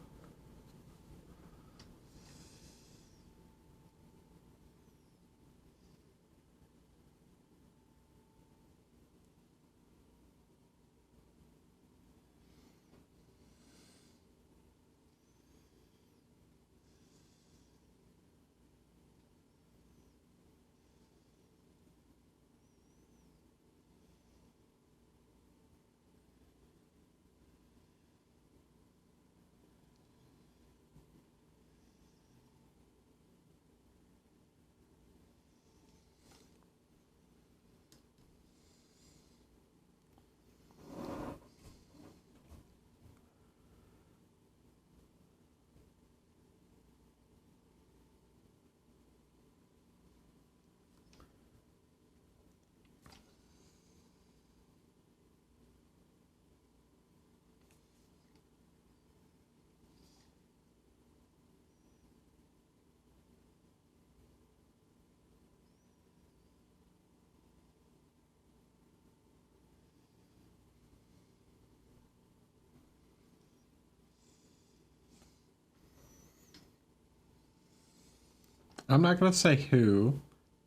I'm not going to say who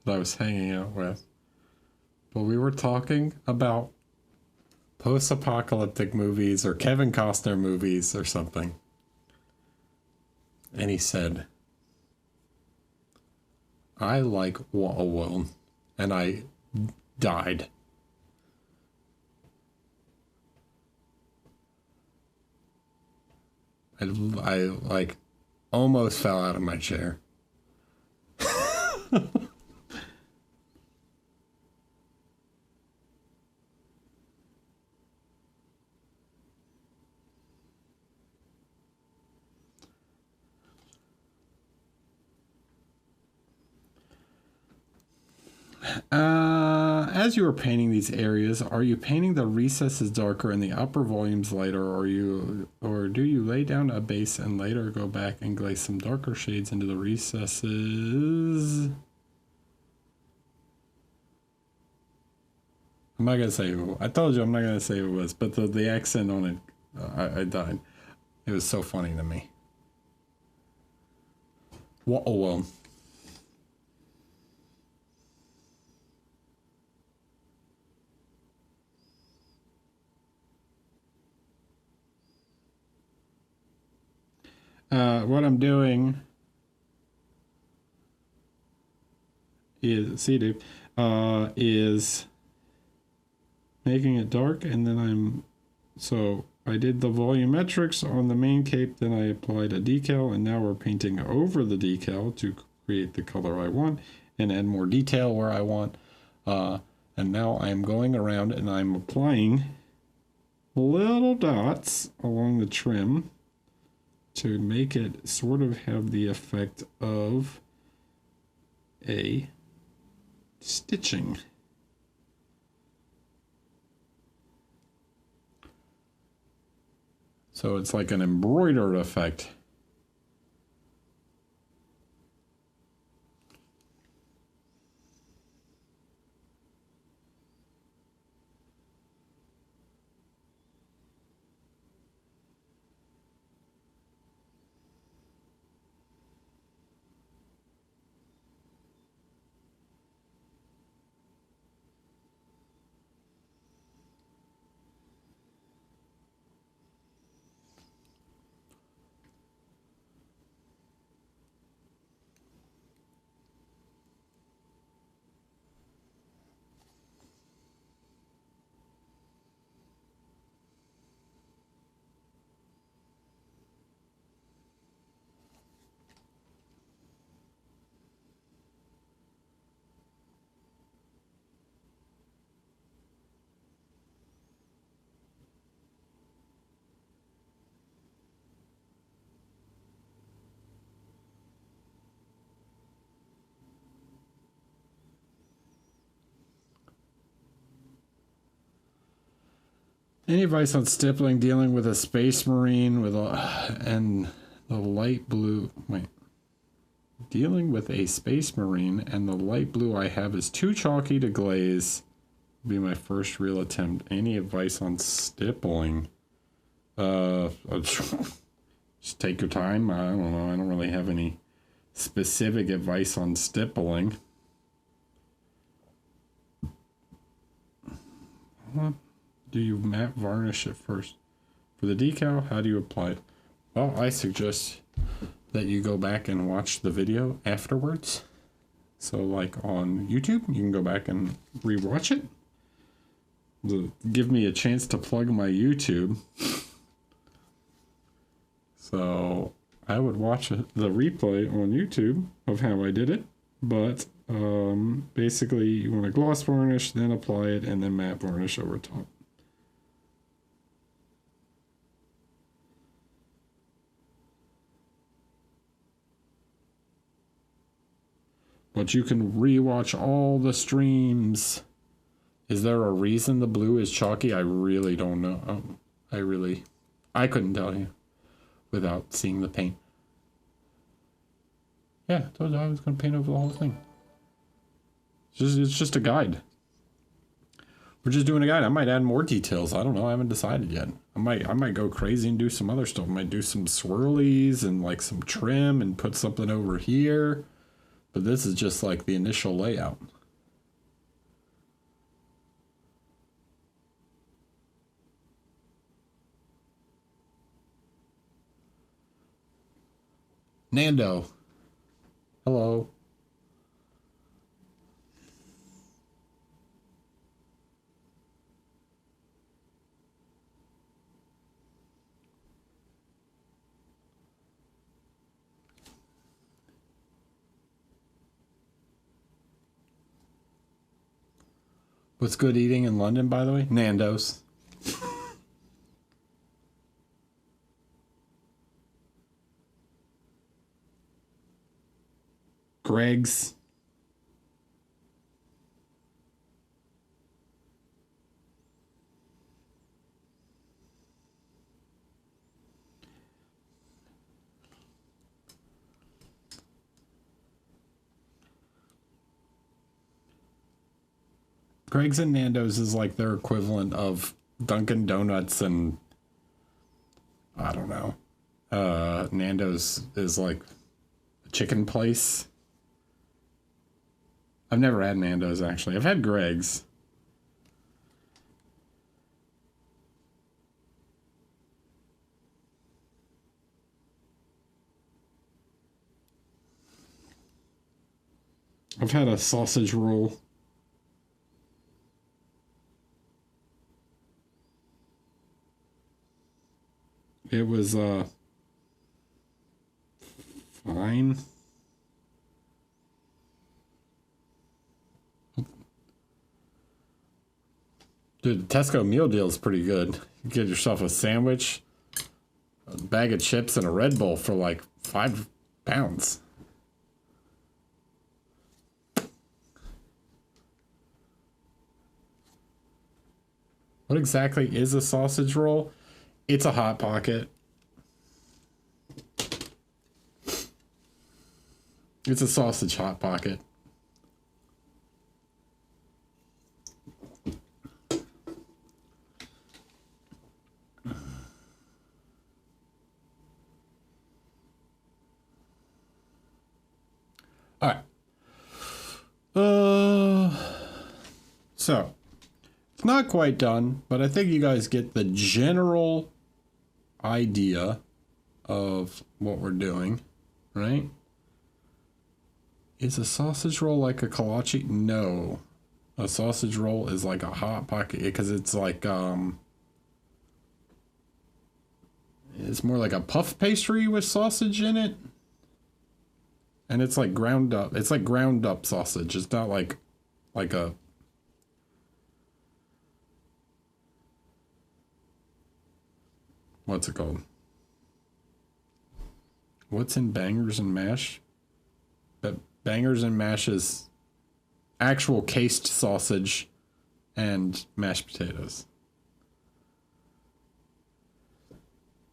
that I was hanging out with, but we were talking about post-apocalyptic movies or Kevin Costner movies or something. And he said, I like Warhammer, and I died. I like almost fell out of my chair. As you are painting these areas, are you painting the recesses darker and the upper volumes lighter, or do you lay down a base and later go back and glaze some darker shades into the recesses? I'm not gonna say who. I told you I'm not gonna say who it was, but the accent on it, I died. It was so funny to me. What a well. What I'm doing is, see dude, is making it dark, and then so I did the volumetrics on the main cape, then I applied a decal, and now we're painting over the decal to create the color I want and add more detail where I want. And now I'm going around and I'm applying little dots along the trim to make it sort of have the effect of a stitching. So it's like an embroidered effect. Any advice on stippling, dealing with a space marine with and the light blue? Wait, Dealing with a Space Marine, and the light blue I have is too chalky to glaze. Will be my first real attempt. Any advice on stippling? Just take your time. I don't know. I don't really have any specific advice on stippling. Do you matte varnish it first? For the decal, how do you apply it? Well, I suggest that you go back and watch the video afterwards. So like on YouTube, you can go back and rewatch it. Give me a chance to plug my YouTube. So I would watch the replay on YouTube of how I did it. But basically you want to gloss varnish, then apply it, and then matte varnish over top. But you can rewatch all the streams. Is there a reason the blue is chalky? I really don't know. I couldn't tell you without seeing the paint. Yeah, I told you I was going to paint over the whole thing. It's just a guide. We're just doing a guide. I might add more details. I don't know. I haven't decided yet. I might go crazy and do some other stuff. I might do some swirlies and like some trim and put something over here. But this is just like the initial layout. Nando. Hello. What's good eating in London, by the way? Nando's. Greg's. Greg's and Nando's is like their equivalent of Dunkin' Donuts and I don't know. Nando's is like a chicken place. I've never had Nando's actually. I've had Greg's. I've had a sausage roll. It was fine. Dude, the Tesco meal deal is pretty good. You get yourself a sandwich, a bag of chips, and a Red Bull for like £5. What exactly is a sausage roll? It's a Hot Pocket. It's a sausage Hot Pocket. All right. So it's not quite done, but I think you guys get the general idea of what we're doing, right? Is a sausage roll like a kolache? No. A sausage roll is like a Hot Pocket because it's like it's more like a puff pastry with sausage in it. And it's like ground up. It's like ground up sausage. It's not like a what's it called? What's in bangers and mash? But bangers and mash is actual cased sausage and mashed potatoes.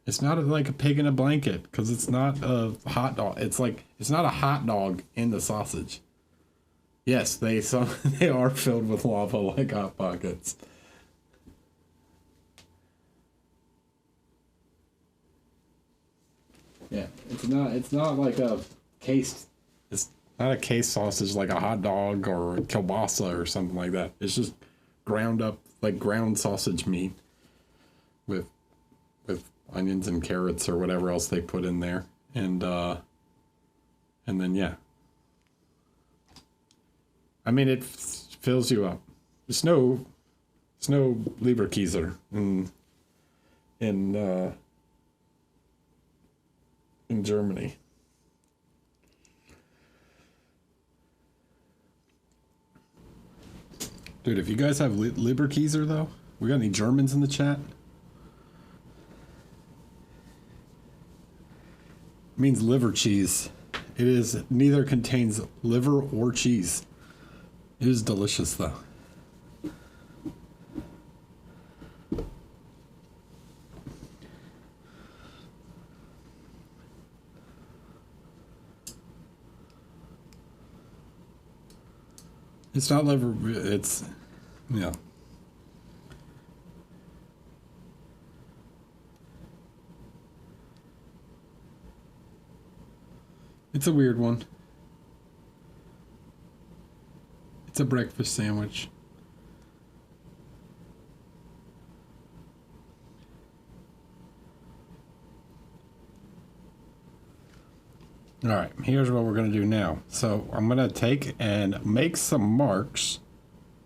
It's not like a pig in a blanket because it's not a hot dog. It's like it's not a hot dog in the sausage. Yes, they are filled with lava like hot pockets. Yeah, it's not like a cased. It's not a cased sausage like a hot dog or a kielbasa or something like that. It's just ground up like ground sausage meat with onions and carrots or whatever else they put in there, and then yeah. I mean, it fills you up. It's no Leberkäse in Germany. Dude, if you guys have Leberkäse though, we got any Germans in the chat? It means liver cheese. It is neither contains liver or cheese. It is delicious though. It's not liver, it's, yeah. It's a weird one. It's a breakfast sandwich. All right, here's what we're going to do now. So I'm going to take and make some marks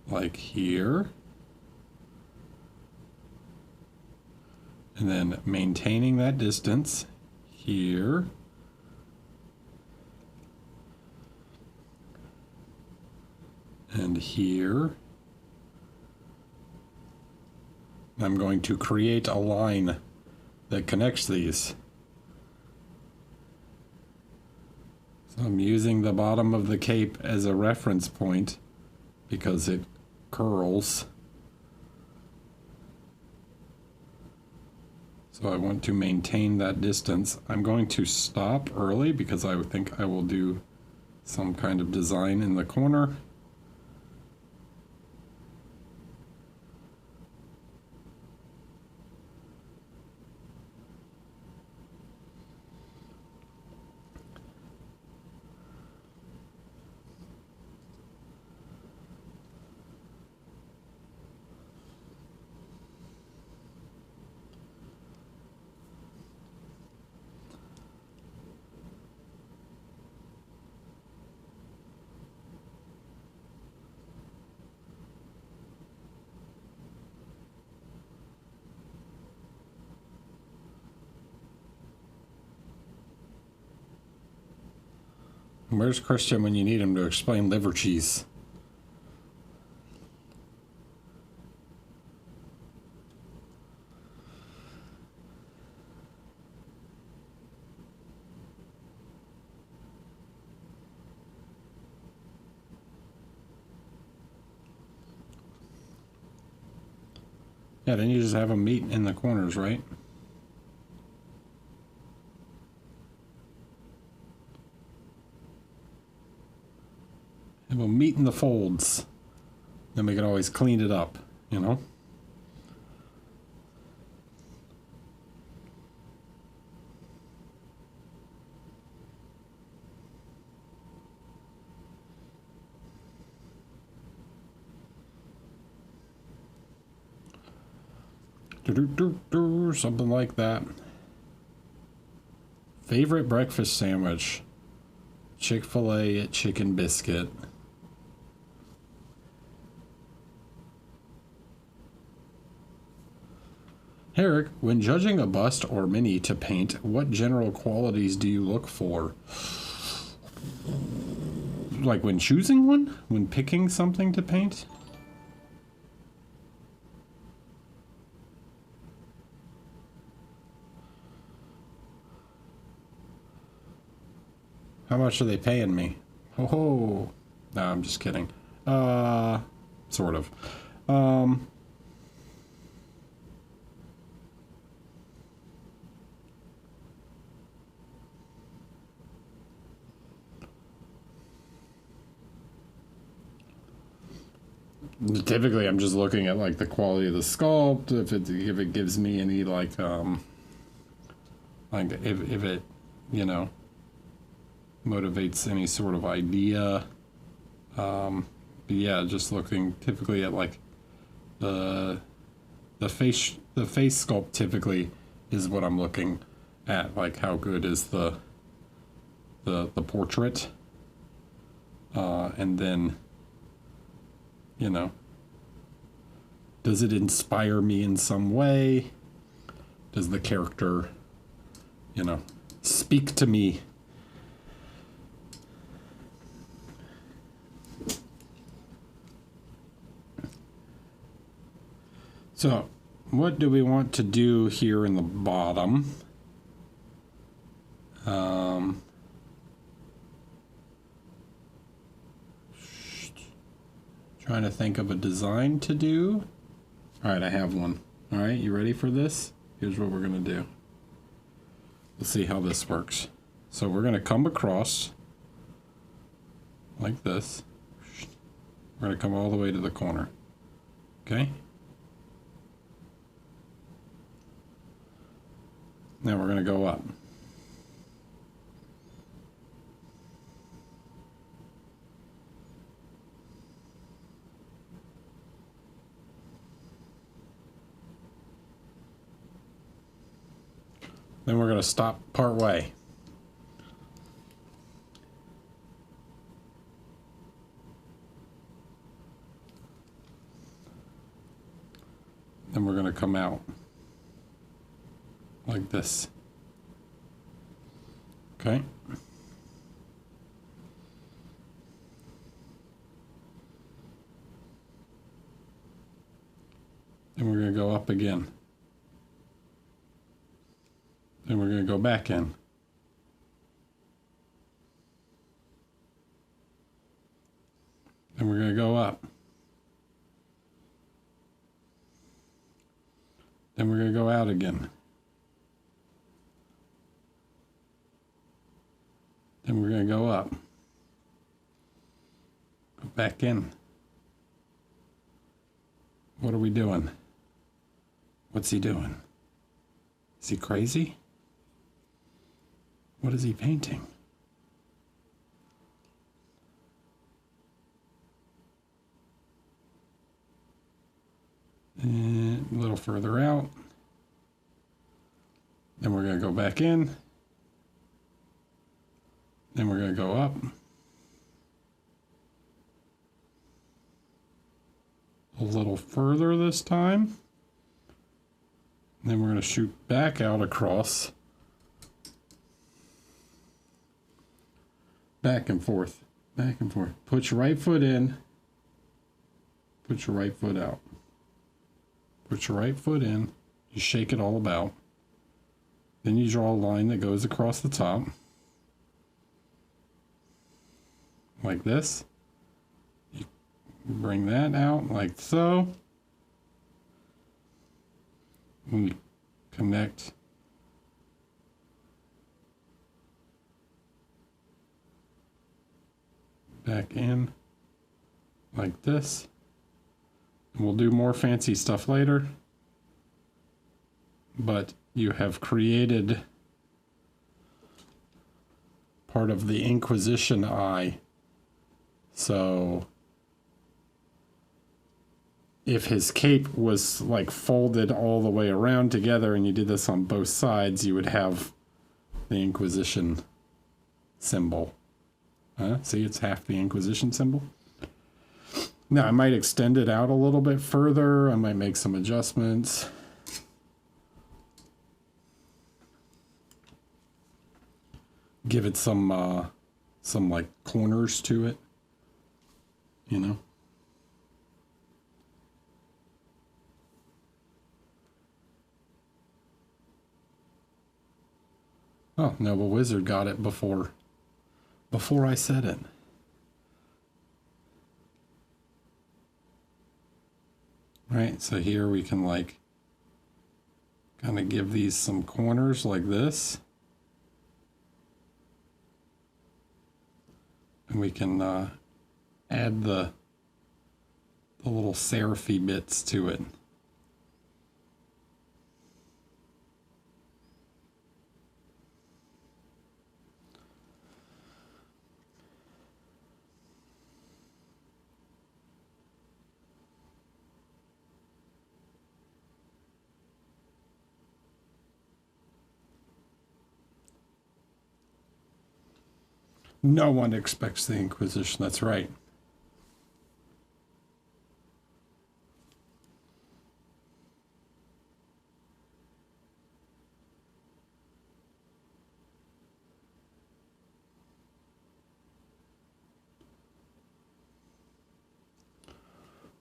like here. And then maintaining that distance here. And here. I'm going to create a line that connects these. So I'm using the bottom of the cape as a reference point because it curls. So I want to maintain that distance. I'm going to stop early because I think I will do some kind of design in the corner. Where's Christian when you need him to explain liver cheese? Yeah, then you just have them meet in the corners, right? And we'll meet in the folds. Then we can always clean it up, you know? Something like that. Favorite breakfast sandwich? Chick-fil-A chicken biscuit. Herrick, when judging a bust or mini to paint, what general qualities do you look for? Like when choosing one? When picking something to paint? How much are they paying me? Oh, no, I'm just kidding. Sort of. typically I'm just looking at like the quality of the sculpt, if it gives me any like if it, you know, motivates any sort of idea. But yeah, just looking typically at like the face sculpt typically is what I'm looking at, like how good is the portrait, and then, you know, does it inspire me in some way? Does the character, you know, speak to me? So, what do we want to do here in the bottom? Trying to think of a design to do. All right, I have one. All right, you ready for this? Here's what we're gonna do. Let's see how this works. So we're gonna come across like this. We're gonna come all the way to the corner. Okay? Now we're gonna go up. Then we're going to stop part way. Then we're going to come out like this. Okay. Then we're going to go up again. Then we're going to go back in. Then we're going to go up. Then we're going to go out again. Then we're going to go up. Go back in. What are we doing? What's he doing? Is he crazy? What is he painting? And a little further out. Then we're going to go back in. Then we're going to go up. A little further this time. Then we're going to shoot back out across. Back and forth. Back and forth. Put your right foot in. Put your right foot out. Put your right foot in. You shake it all about. Then you draw a line that goes across the top. Like this. You bring that out like so. And you connect back in like this. And we'll do more fancy stuff later. But you have created part of the Inquisition eye. So if his cape was like folded all the way around together and you did this on both sides, you would have the Inquisition symbol. See, it's half the Inquisition symbol. Now I might extend it out a little bit further. I might make some adjustments. Give it some like corners to it, you know. Oh, Noble Wizard got it before I said it. Right, so here we can like kind of give these some corners like this. And we can add the the little serify bits to it. No one expects the Inquisition, that's right.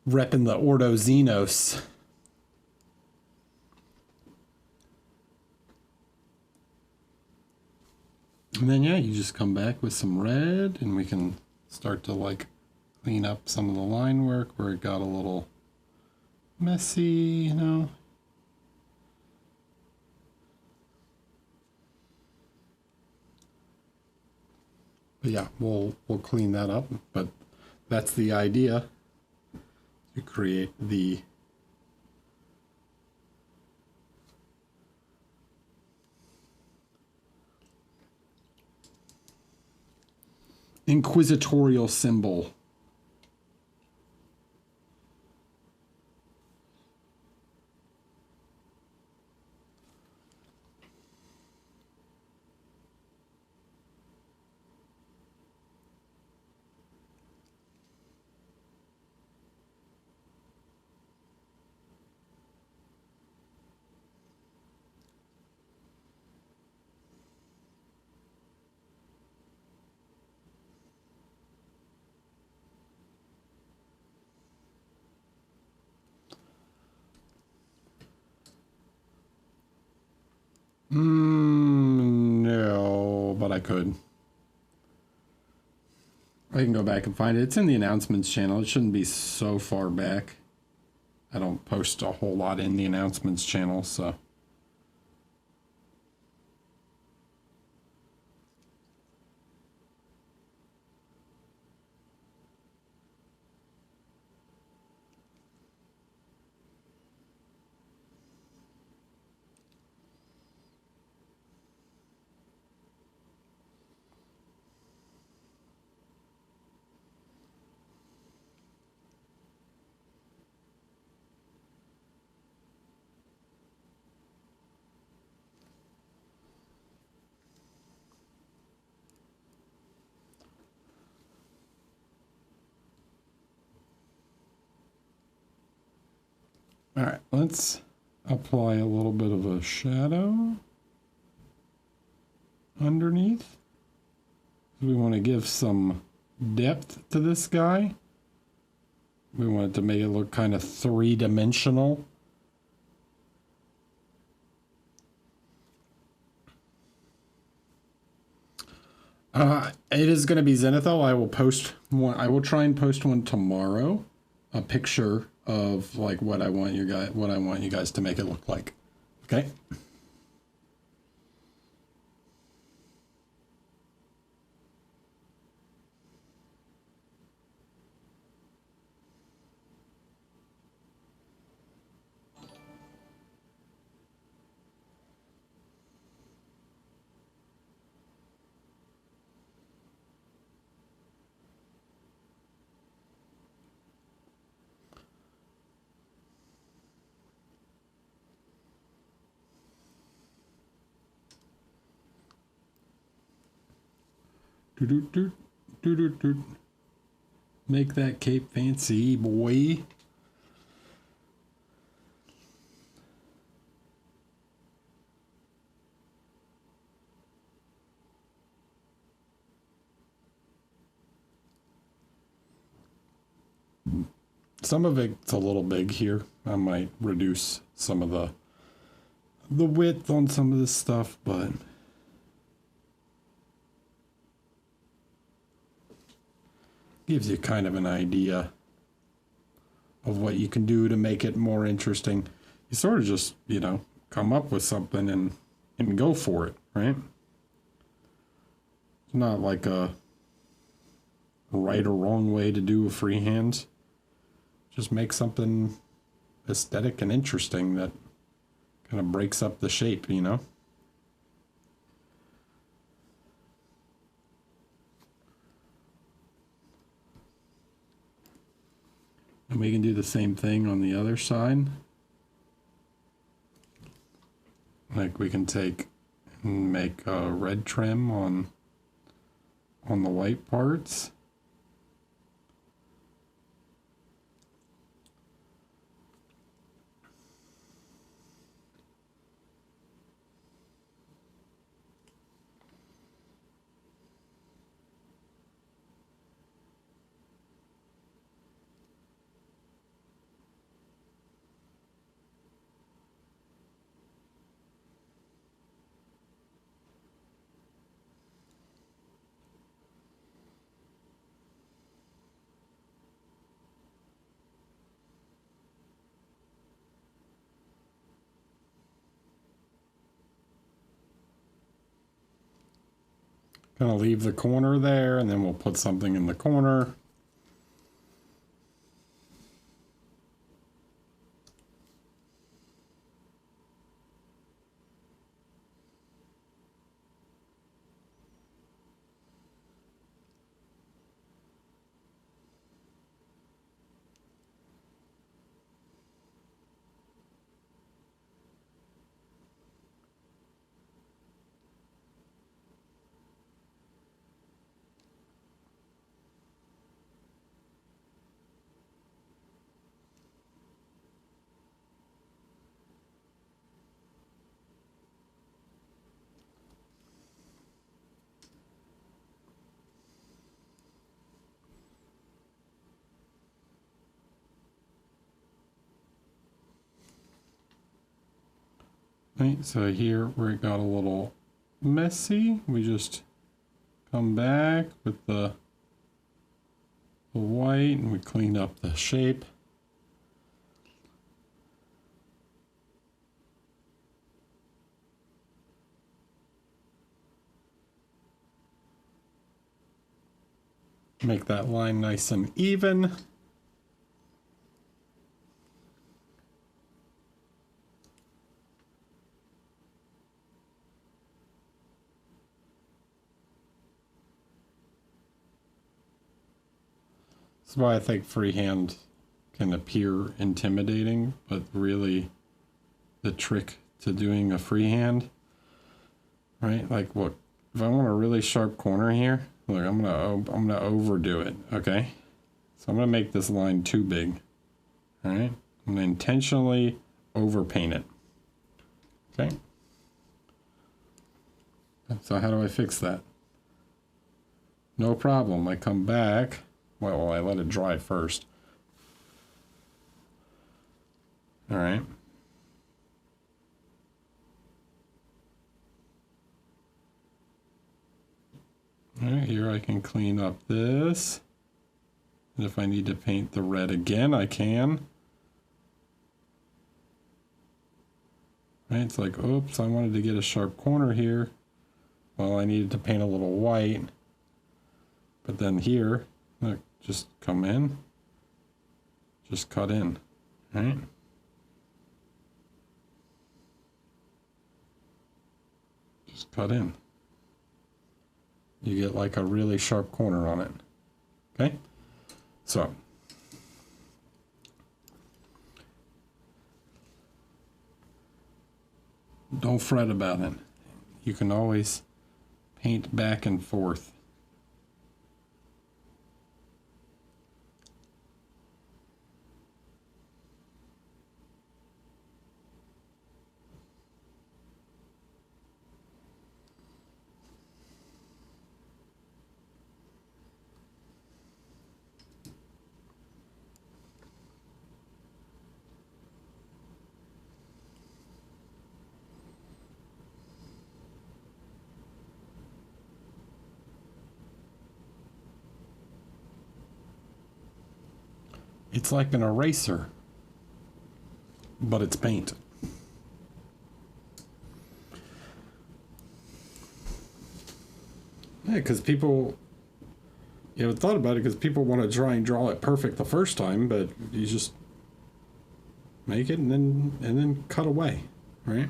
Repping the Ordo Xenos. And then, yeah, you just come back with some red, and we can start to, like, clean up some of the line work where it got a little messy, you know. But yeah, we'll clean that up. But that's the idea, to create the inquisitorial symbol. No, but I could. I can go back and find it. It's in the announcements channel. It shouldn't be so far back. I don't post a whole lot in the announcements channel, so. All right, let's apply a little bit of a shadow underneath. We want to give some depth to this guy. We want it to make it look kind of three-dimensional. It is going to be Zenithal. I will post one. I will try and post one tomorrow. A picture of like what I want you guys to make it look like. Okay. Make that cape fancy, boy. Some of it's a little big here. I might reduce some of the width on some of this stuff, but gives you kind of an idea of what you can do to make it more interesting. You sort of just, you know, come up with something and go for it, right? It's not like a right or wrong way to do a freehand. just make something aesthetic and interesting that kind of breaks up the shape, you know? And we can do the same thing on the other side. Like we can take and make a red trim on the white parts. Gonna leave the corner there, and then we'll put something in the corner. Right, so here where it got a little messy, we just come back with the white and we clean up the shape. Make that line nice and even. That's why I think freehand can appear intimidating, but really the trick to doing a freehand, right? Like, look, if I want a really sharp corner here, look, I'm gonna overdo it, okay? So I'm gonna make this line too big, all right? I'm gonna intentionally overpaint it, okay? So how do I fix that? No problem. I come back. Well, I let it dry first. All right. All right, here I can clean up this. And if I need to paint the red again, I can. Right, it's like, oops, I wanted to get a sharp corner here. Well, I needed to paint a little white. But then here, look, just come in, just cut in, right? Just cut in. You get like a really sharp corner on it, okay? So, don't fret about it. You can always paint back and forth. It's like an eraser, but it's paint. Yeah, because people you haven't thought about it because people want to try and draw it perfect the first time, but you just make it and then cut away, right?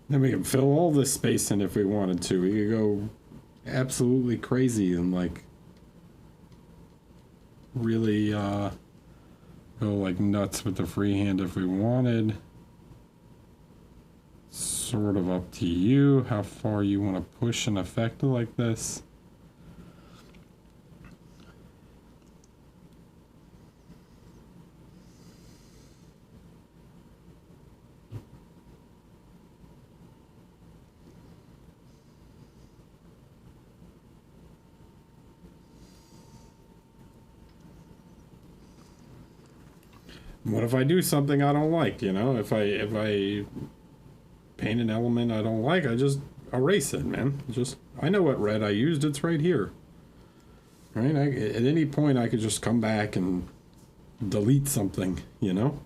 Then we can fill all this space in if we wanted to. We could go absolutely crazy and like really go like nuts with the freehand if we wanted. Sort of up to you how far you want to push an effect like this. What if I do something I don't like, you know? If I paint an element I don't like, I just erase it, man. I know what red I used, it's right here. Right? At any point I could just come back and delete something, you know?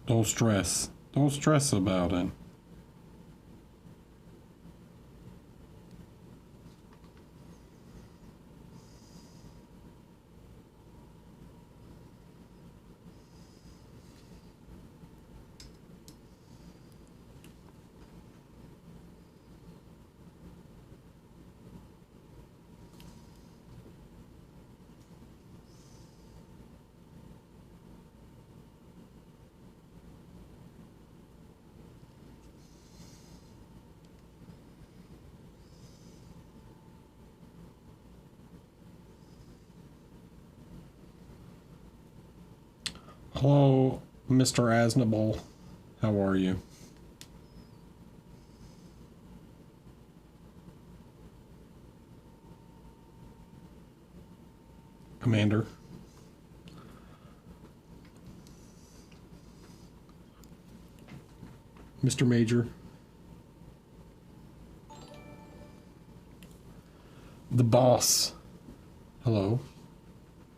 Don't stress. Don't stress about it. Hello, Mr. Asnable. How are you? Commander. Mr. Major. The boss. Hello.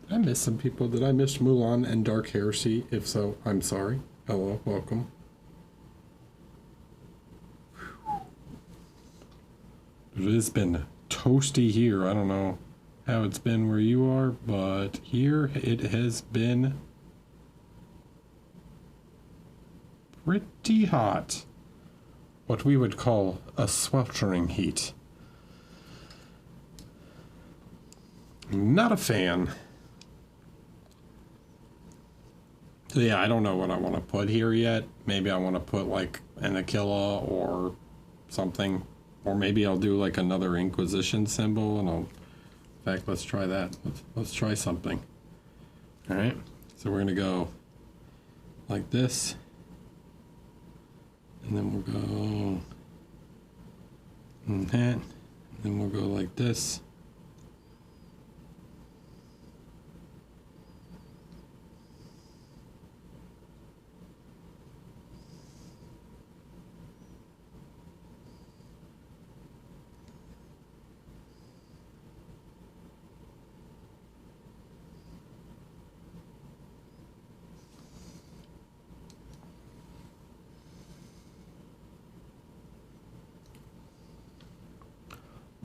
Did I miss some people? Did I miss Mulan and Dark Heresy? If so, I'm sorry. Hello, welcome. It has been toasty here. I don't know how it's been where you are, but here it has been pretty hot. What we would call a sweltering heat. Not a fan. So yeah, I don't know what I want to put here yet. Maybe I want to put like an Aquila or something. Or maybe I'll do like another Inquisition symbol and in fact, let's try that. Let's try something. All right. So we're going to go like this. And then we'll go and that. And then we'll go like this.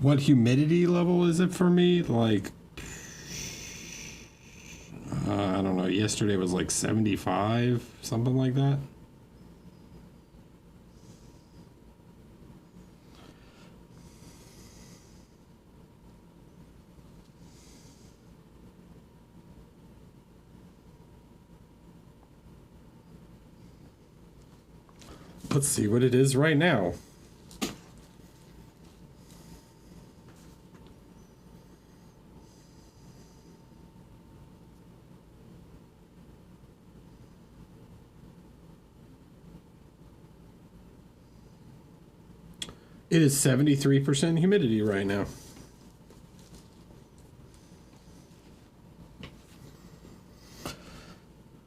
What humidity level is it for me? Like, I don't know. Yesterday was like 75, something like that. Let's see what it is right now. It is 73% humidity right now.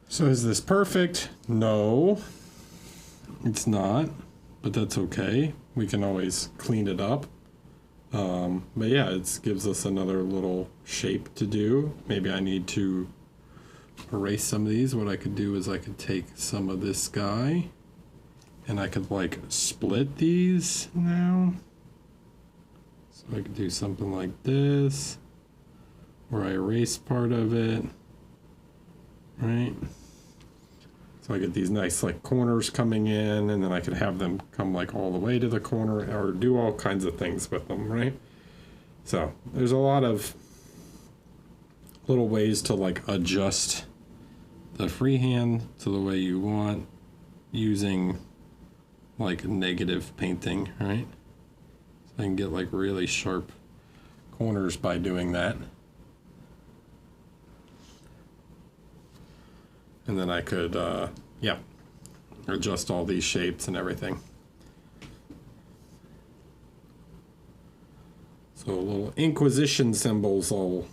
So is this perfect? No, it's not, but that's okay. We can always clean it up. But yeah, it gives us another little shape to do. Maybe I need to erase some of these. What I could do is I could take some of this guy and I could like split these now. So I could do something like this, where I erase part of it, right? So I get these nice like corners coming in, and then I could have them come like all the way to the corner or do all kinds of things with them, right? So there's a lot of little ways to like adjust the freehand to the way you want using like negative painting, right? So I can get like really sharp corners by doing that. And then I could, yeah, adjust all these shapes and everything. So little Inquisition symbols all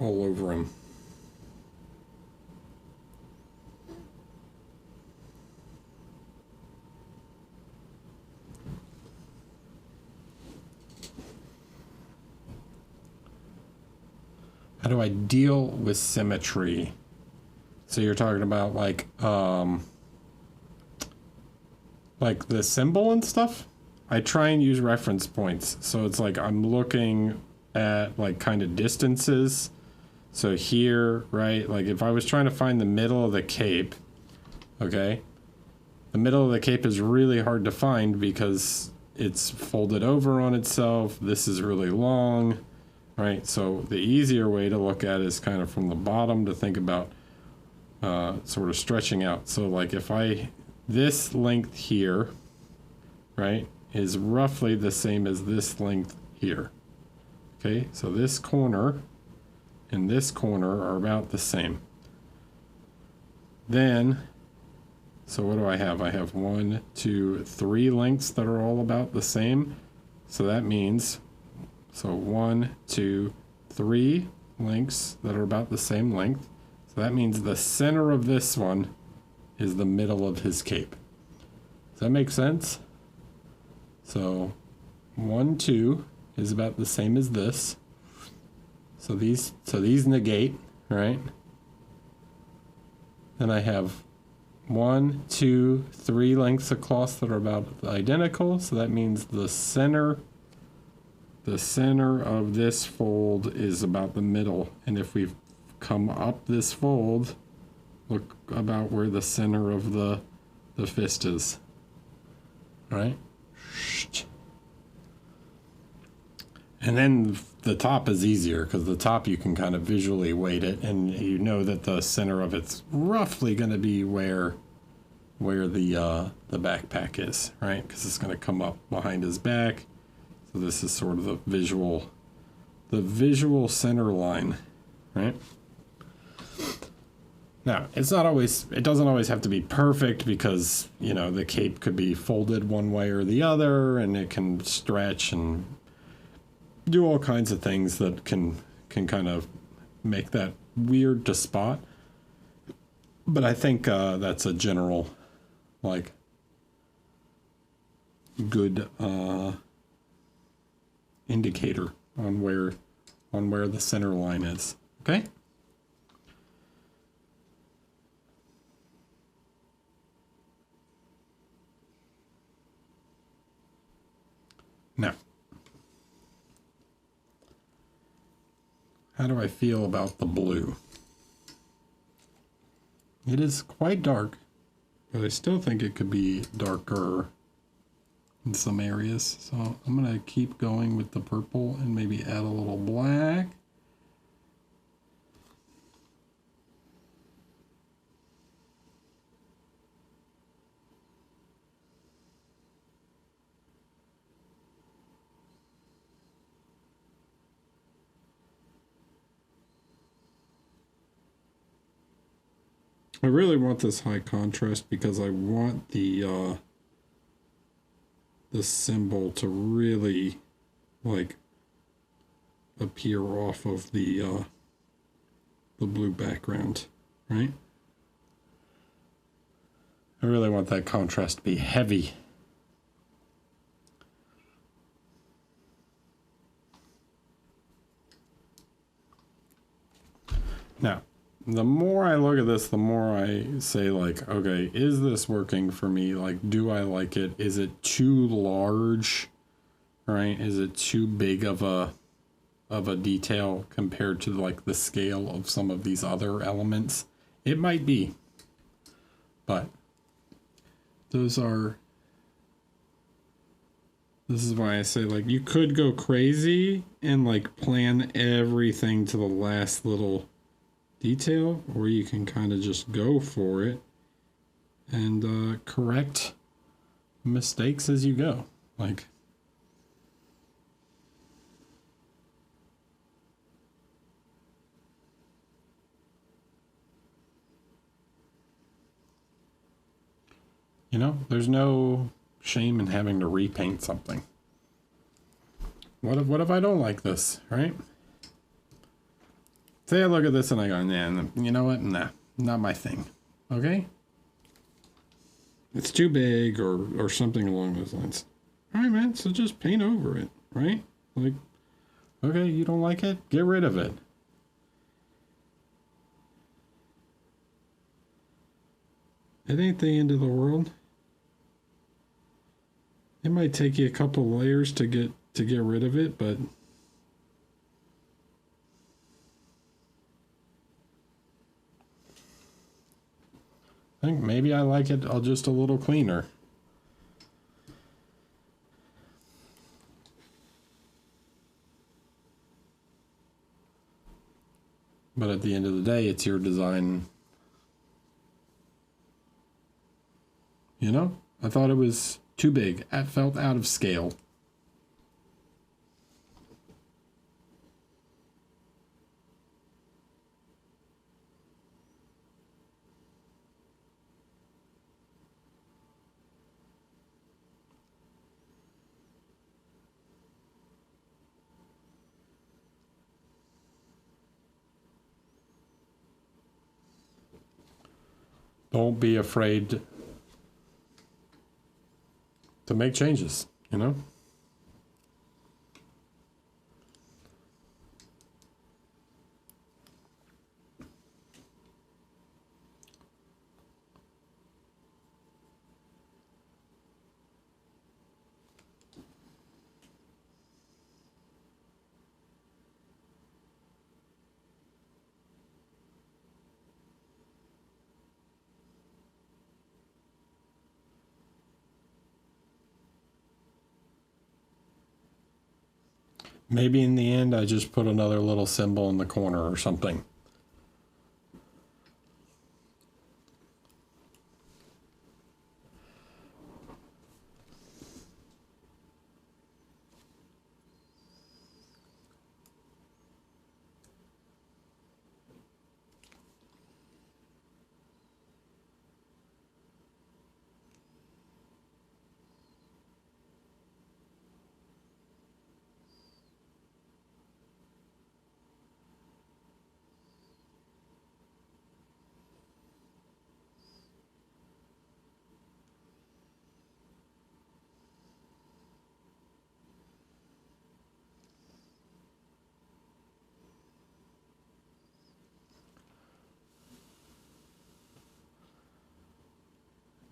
over him. How do I deal with symmetry? So you're talking about like the symbol and stuff? I try and use reference points. So it's like I'm looking at like kind of distances. So here, right? Like if I was trying to find the middle of the cape, okay? The middle of the cape is really hard to find because it's folded over on itself. This is really long. Right, so the easier way to look at it is kind of from the bottom to think about sort of stretching out. So like if this length here, right, is roughly the same as this length here. Okay, so this corner and this corner are about the same. Then, so what do I have? I have 1, 2, 3 lengths that are all about the same. So that means, so 1, 2, 3 lengths that are about the same length. So that means the center of this one is the middle of his cape. Does that make sense? So 1, 2 is about the same as this. So these negate, right? Then I have 1, 2, 3 lengths of cloth that are about identical. So that means the center of this fold is about the middle. And if we come up this fold, look about where the center of the fist is. Right? And then the top is easier because the top you can kind of visually weight it, and you know that the center of it's roughly going to be where the backpack is, right? Because it's going to come up behind his back. So this is sort of the visual center line, right? Now, it doesn't always have to be perfect because, you know, the cape could be folded one way or the other, and it can stretch and do all kinds of things that can kind of make that weird to spot. But I think that's a general, like, good indicator on where the center line is. Okay? Now, how do I feel about the blue? It is quite dark, but I still think it could be darker in some areas. So I'm going to keep going with the purple and maybe add a little black. I really want this high contrast because I want the symbol to really like appear off of the blue background, right? I really want that contrast to be heavy. Now, the more I look at this, the more I say, like, okay, is this working for me? Like, do I like it? Is it too large? Right? Is it too big of a detail compared to like the scale of some of these other elements? It might be, but this is why I say, like, you could go crazy and like plan everything to the last little detail, or you can kind of just go for it and correct mistakes as you go. Like, you know, there's no shame in having to repaint something. What if I don't like this, right? Say I look at this and I go, nah, you know what? Nah, not my thing. Okay? It's too big or something along those lines. All right, man, so just paint over it, right? Like, okay, you don't like it? Get rid of it. It ain't the end of the world. It might take you a couple layers to get rid of it, but I think maybe I like it just a little cleaner. But at the end of the day, it's your design. You know, I thought it was too big. It felt out of scale. Don't be afraid to make changes, you know? Maybe in the end, I just put another little symbol in the corner or something.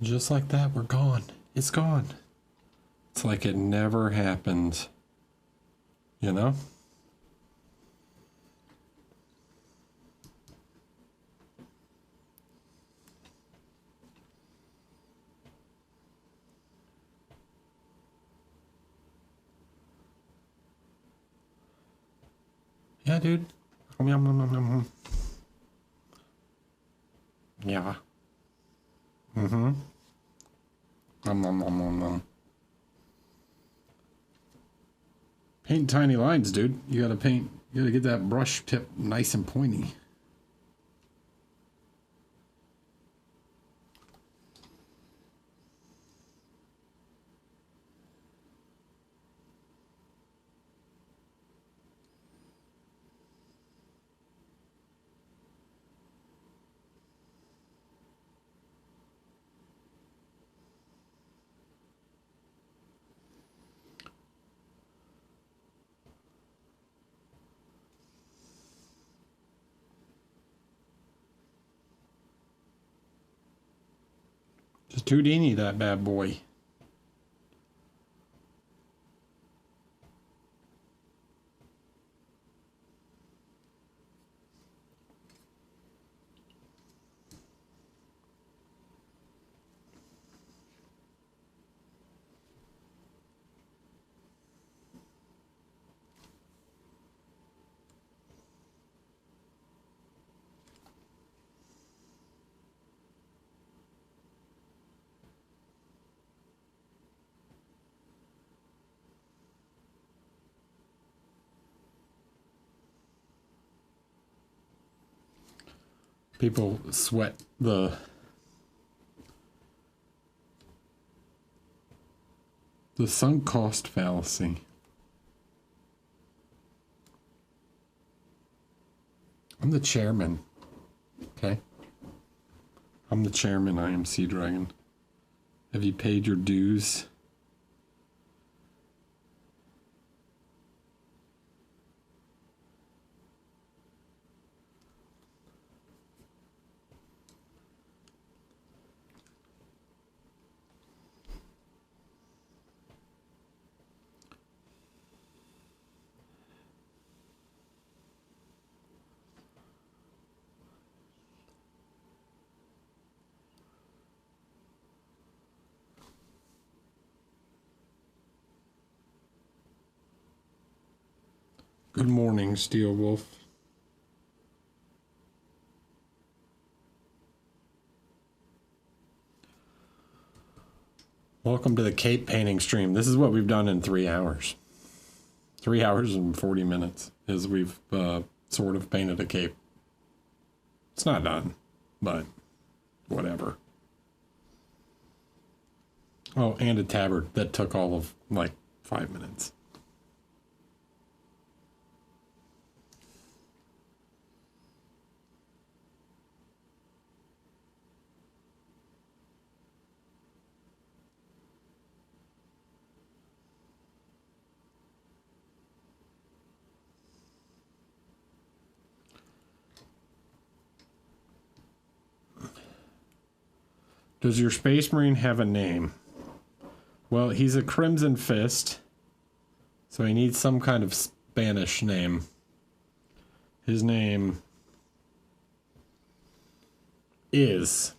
Just like that, we're gone. It's gone. It's like it never happened. You know? Yeah, dude. Yeah. Mm-hmm. Paint tiny lines, dude. You gotta get that brush tip nice and pointy. Houdini, that bad boy. People sweat the sunk cost fallacy. I'm the chairman. Okay. I'm the chairman, I am Sea Dragon. Have you paid your dues? Good morning, Steel Wolf. Welcome to the Cape painting stream. This is what we've done in 3 hours. 3 hours and 40 minutes is we've sort of painted a cape. It's not done, but whatever. Oh, and a tabard that took all of like 5 minutes. Does your Space Marine have a name? Well, he's a Crimson Fist, so he needs some kind of Spanish name. His name is...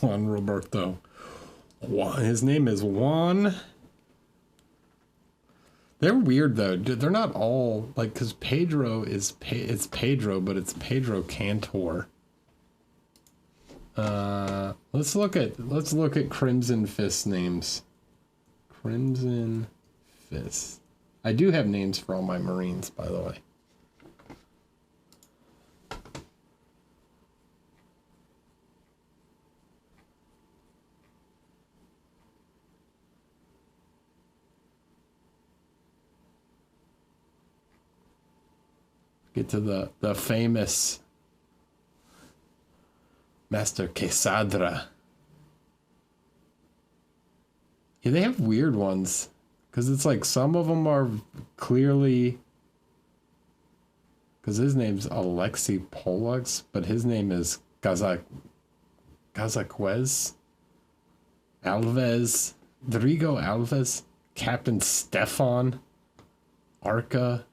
Juan Roberto. His name is Juan. They're weird though. They're not all like, because Pedro is it's Pedro, but it's Pedro Cantor. Let's look at Crimson Fist names. Crimson Fist. I do have names for all my Marines, by the way. Get to the famous Master Quesadra. Yeah, they have weird ones. Because it's like some of them are clearly... Because his name's Alexei Pollux, but his name is Kazaquez Alves. Rodrigo Alves. Captain Stefan. Arca.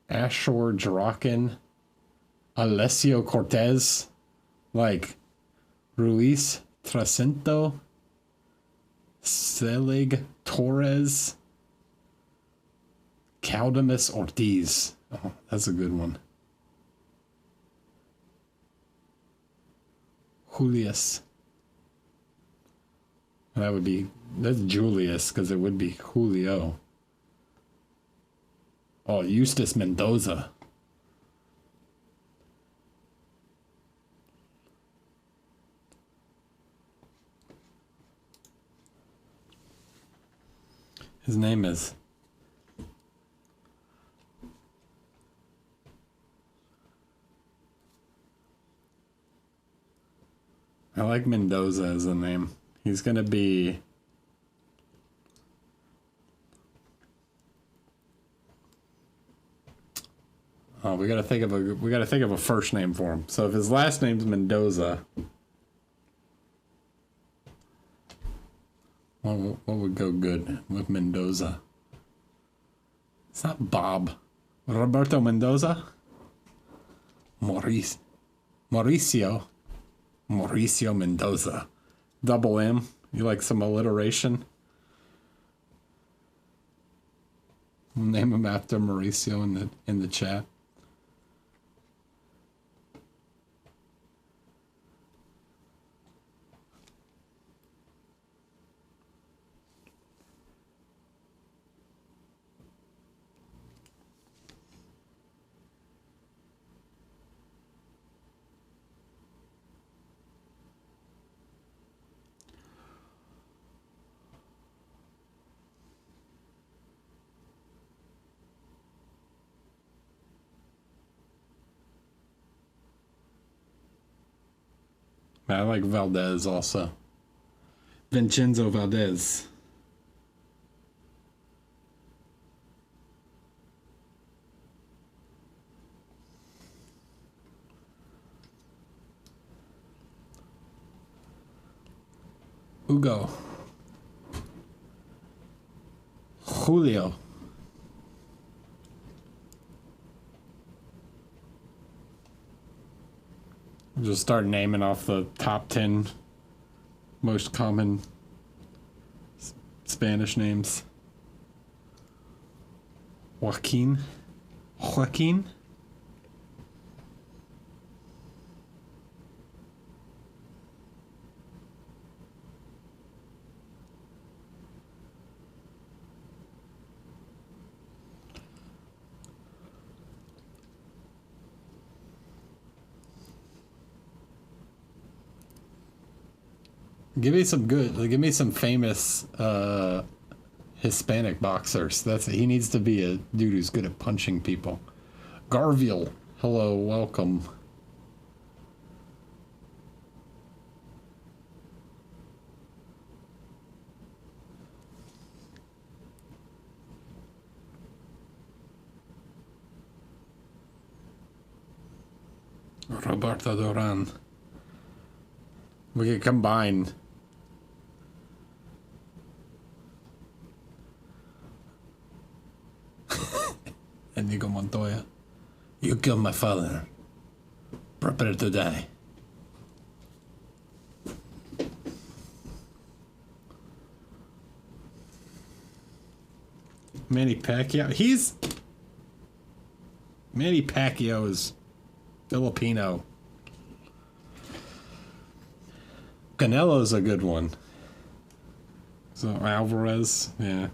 Ashore Draken, Alessio Cortez, like Ruiz Tracento, Selig Torres, Caldemus Ortiz. Oh, that's a good one. Julius. That's Julius, because it would be Julio. Oh, Eustace Mendoza. His name is I like Mendoza as a name. He's gonna be... Oh, we gotta think of a first name for him. So if his last name's Mendoza, what would go good with Mendoza? It's not Bob. Roberto Mendoza? Mauricio Mendoza. Double M. You like some alliteration? We'll name him after Mauricio in the chat. I like Valdez also. Vincenzo Valdez. Hugo. Julio. Just start naming off the top 10 most common Spanish names. Joaquin. Give me some famous Hispanic boxers. He needs to be a dude who's good at punching people. Garville, hello, welcome. Roberto Duran. We could combine. Inigo Montoya. You killed my father. Prepare to die. Manny Pacquiao. Manny Pacquiao is Filipino. Canelo's a good one. So Alvarez, yeah.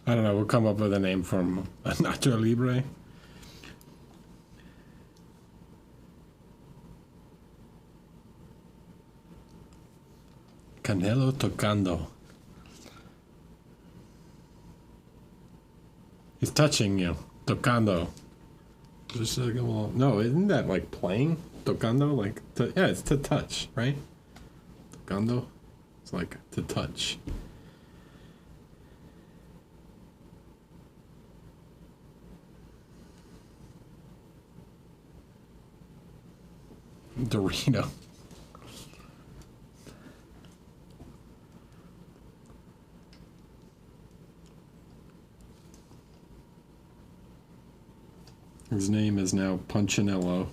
I don't know, we'll come up with a name from Nacho Libre. Canelo tocando. He's touching you. Tocando. Just like a little, no, isn't that like playing? Tocando? Like, yeah, it's to touch, right? Tocando? It's like to touch. Dorito. His name is now Punchinello.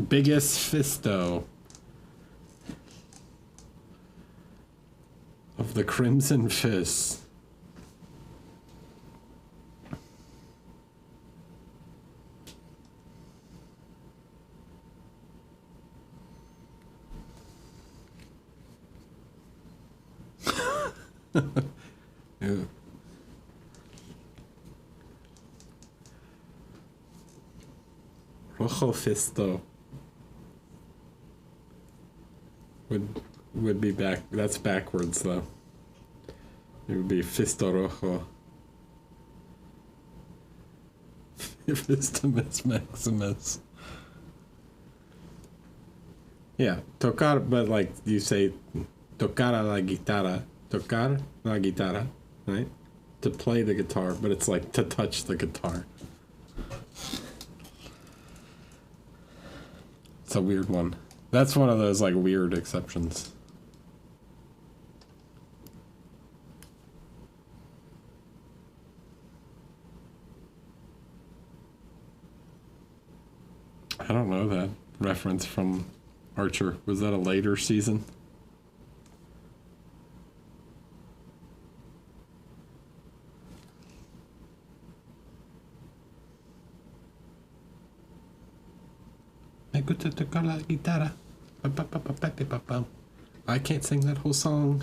Biggest fisto of the Crimson Fist. Yeah. Rojo Fisto would be back. That's backwards though. It would be Fisto Rojo. Fistimus Maximus. Yeah, tocar, but like you say, tocar a la guitarra. Tocar la guitarra, right? To play the guitar, but it's like to touch the guitar. It's a weird one. That's one of those like weird exceptions. I don't know that reference from Archer. Was that a later season? Me gusta tocar la guitarra. I can't sing that whole song.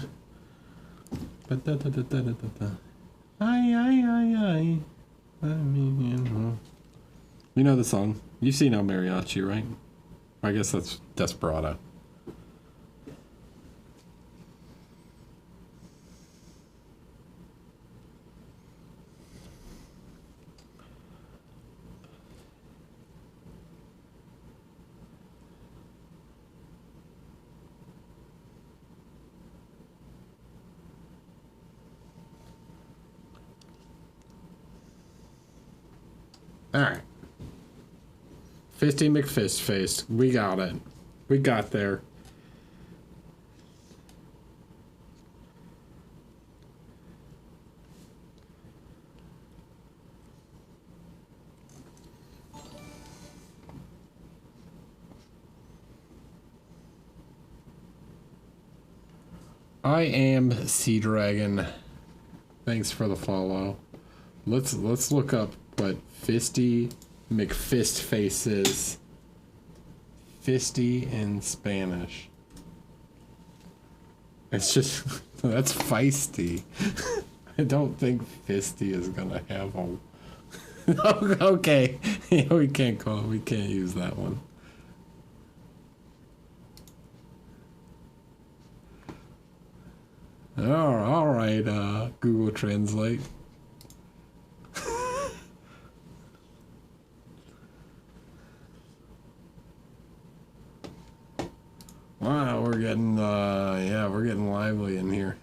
Ay, ay, ay, ay. I mean, you know. You know the song. You've seen El Mariachi, right? I guess that's Desperado. Alright. Fisty McFistface. We got it. We got there. I am Sea Dragon. Thanks for the follow. Let's look up what Fisty McFistface is. Fisty in Spanish. It's just that's feisty. I don't think Fisty is gonna have a. Okay, yeah, we can't use that one. Oh, all right, Google Translate. Wow, we're getting lively in here.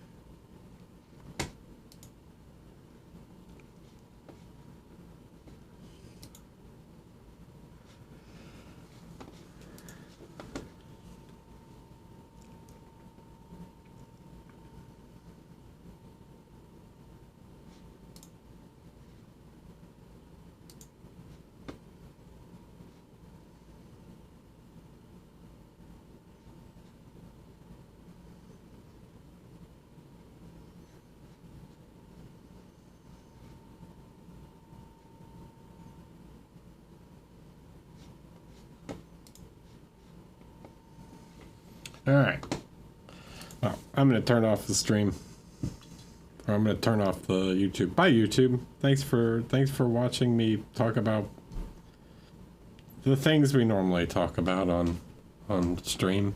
All right. Well, I'm going to turn off the stream. Or I'm going to turn off the YouTube. Bye, YouTube. Thanks for watching me talk about the things we normally talk about on stream,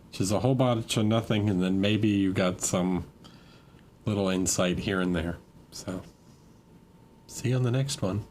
which is a whole bunch of nothing, and then maybe you got some little insight here and there. So, see you on the next one.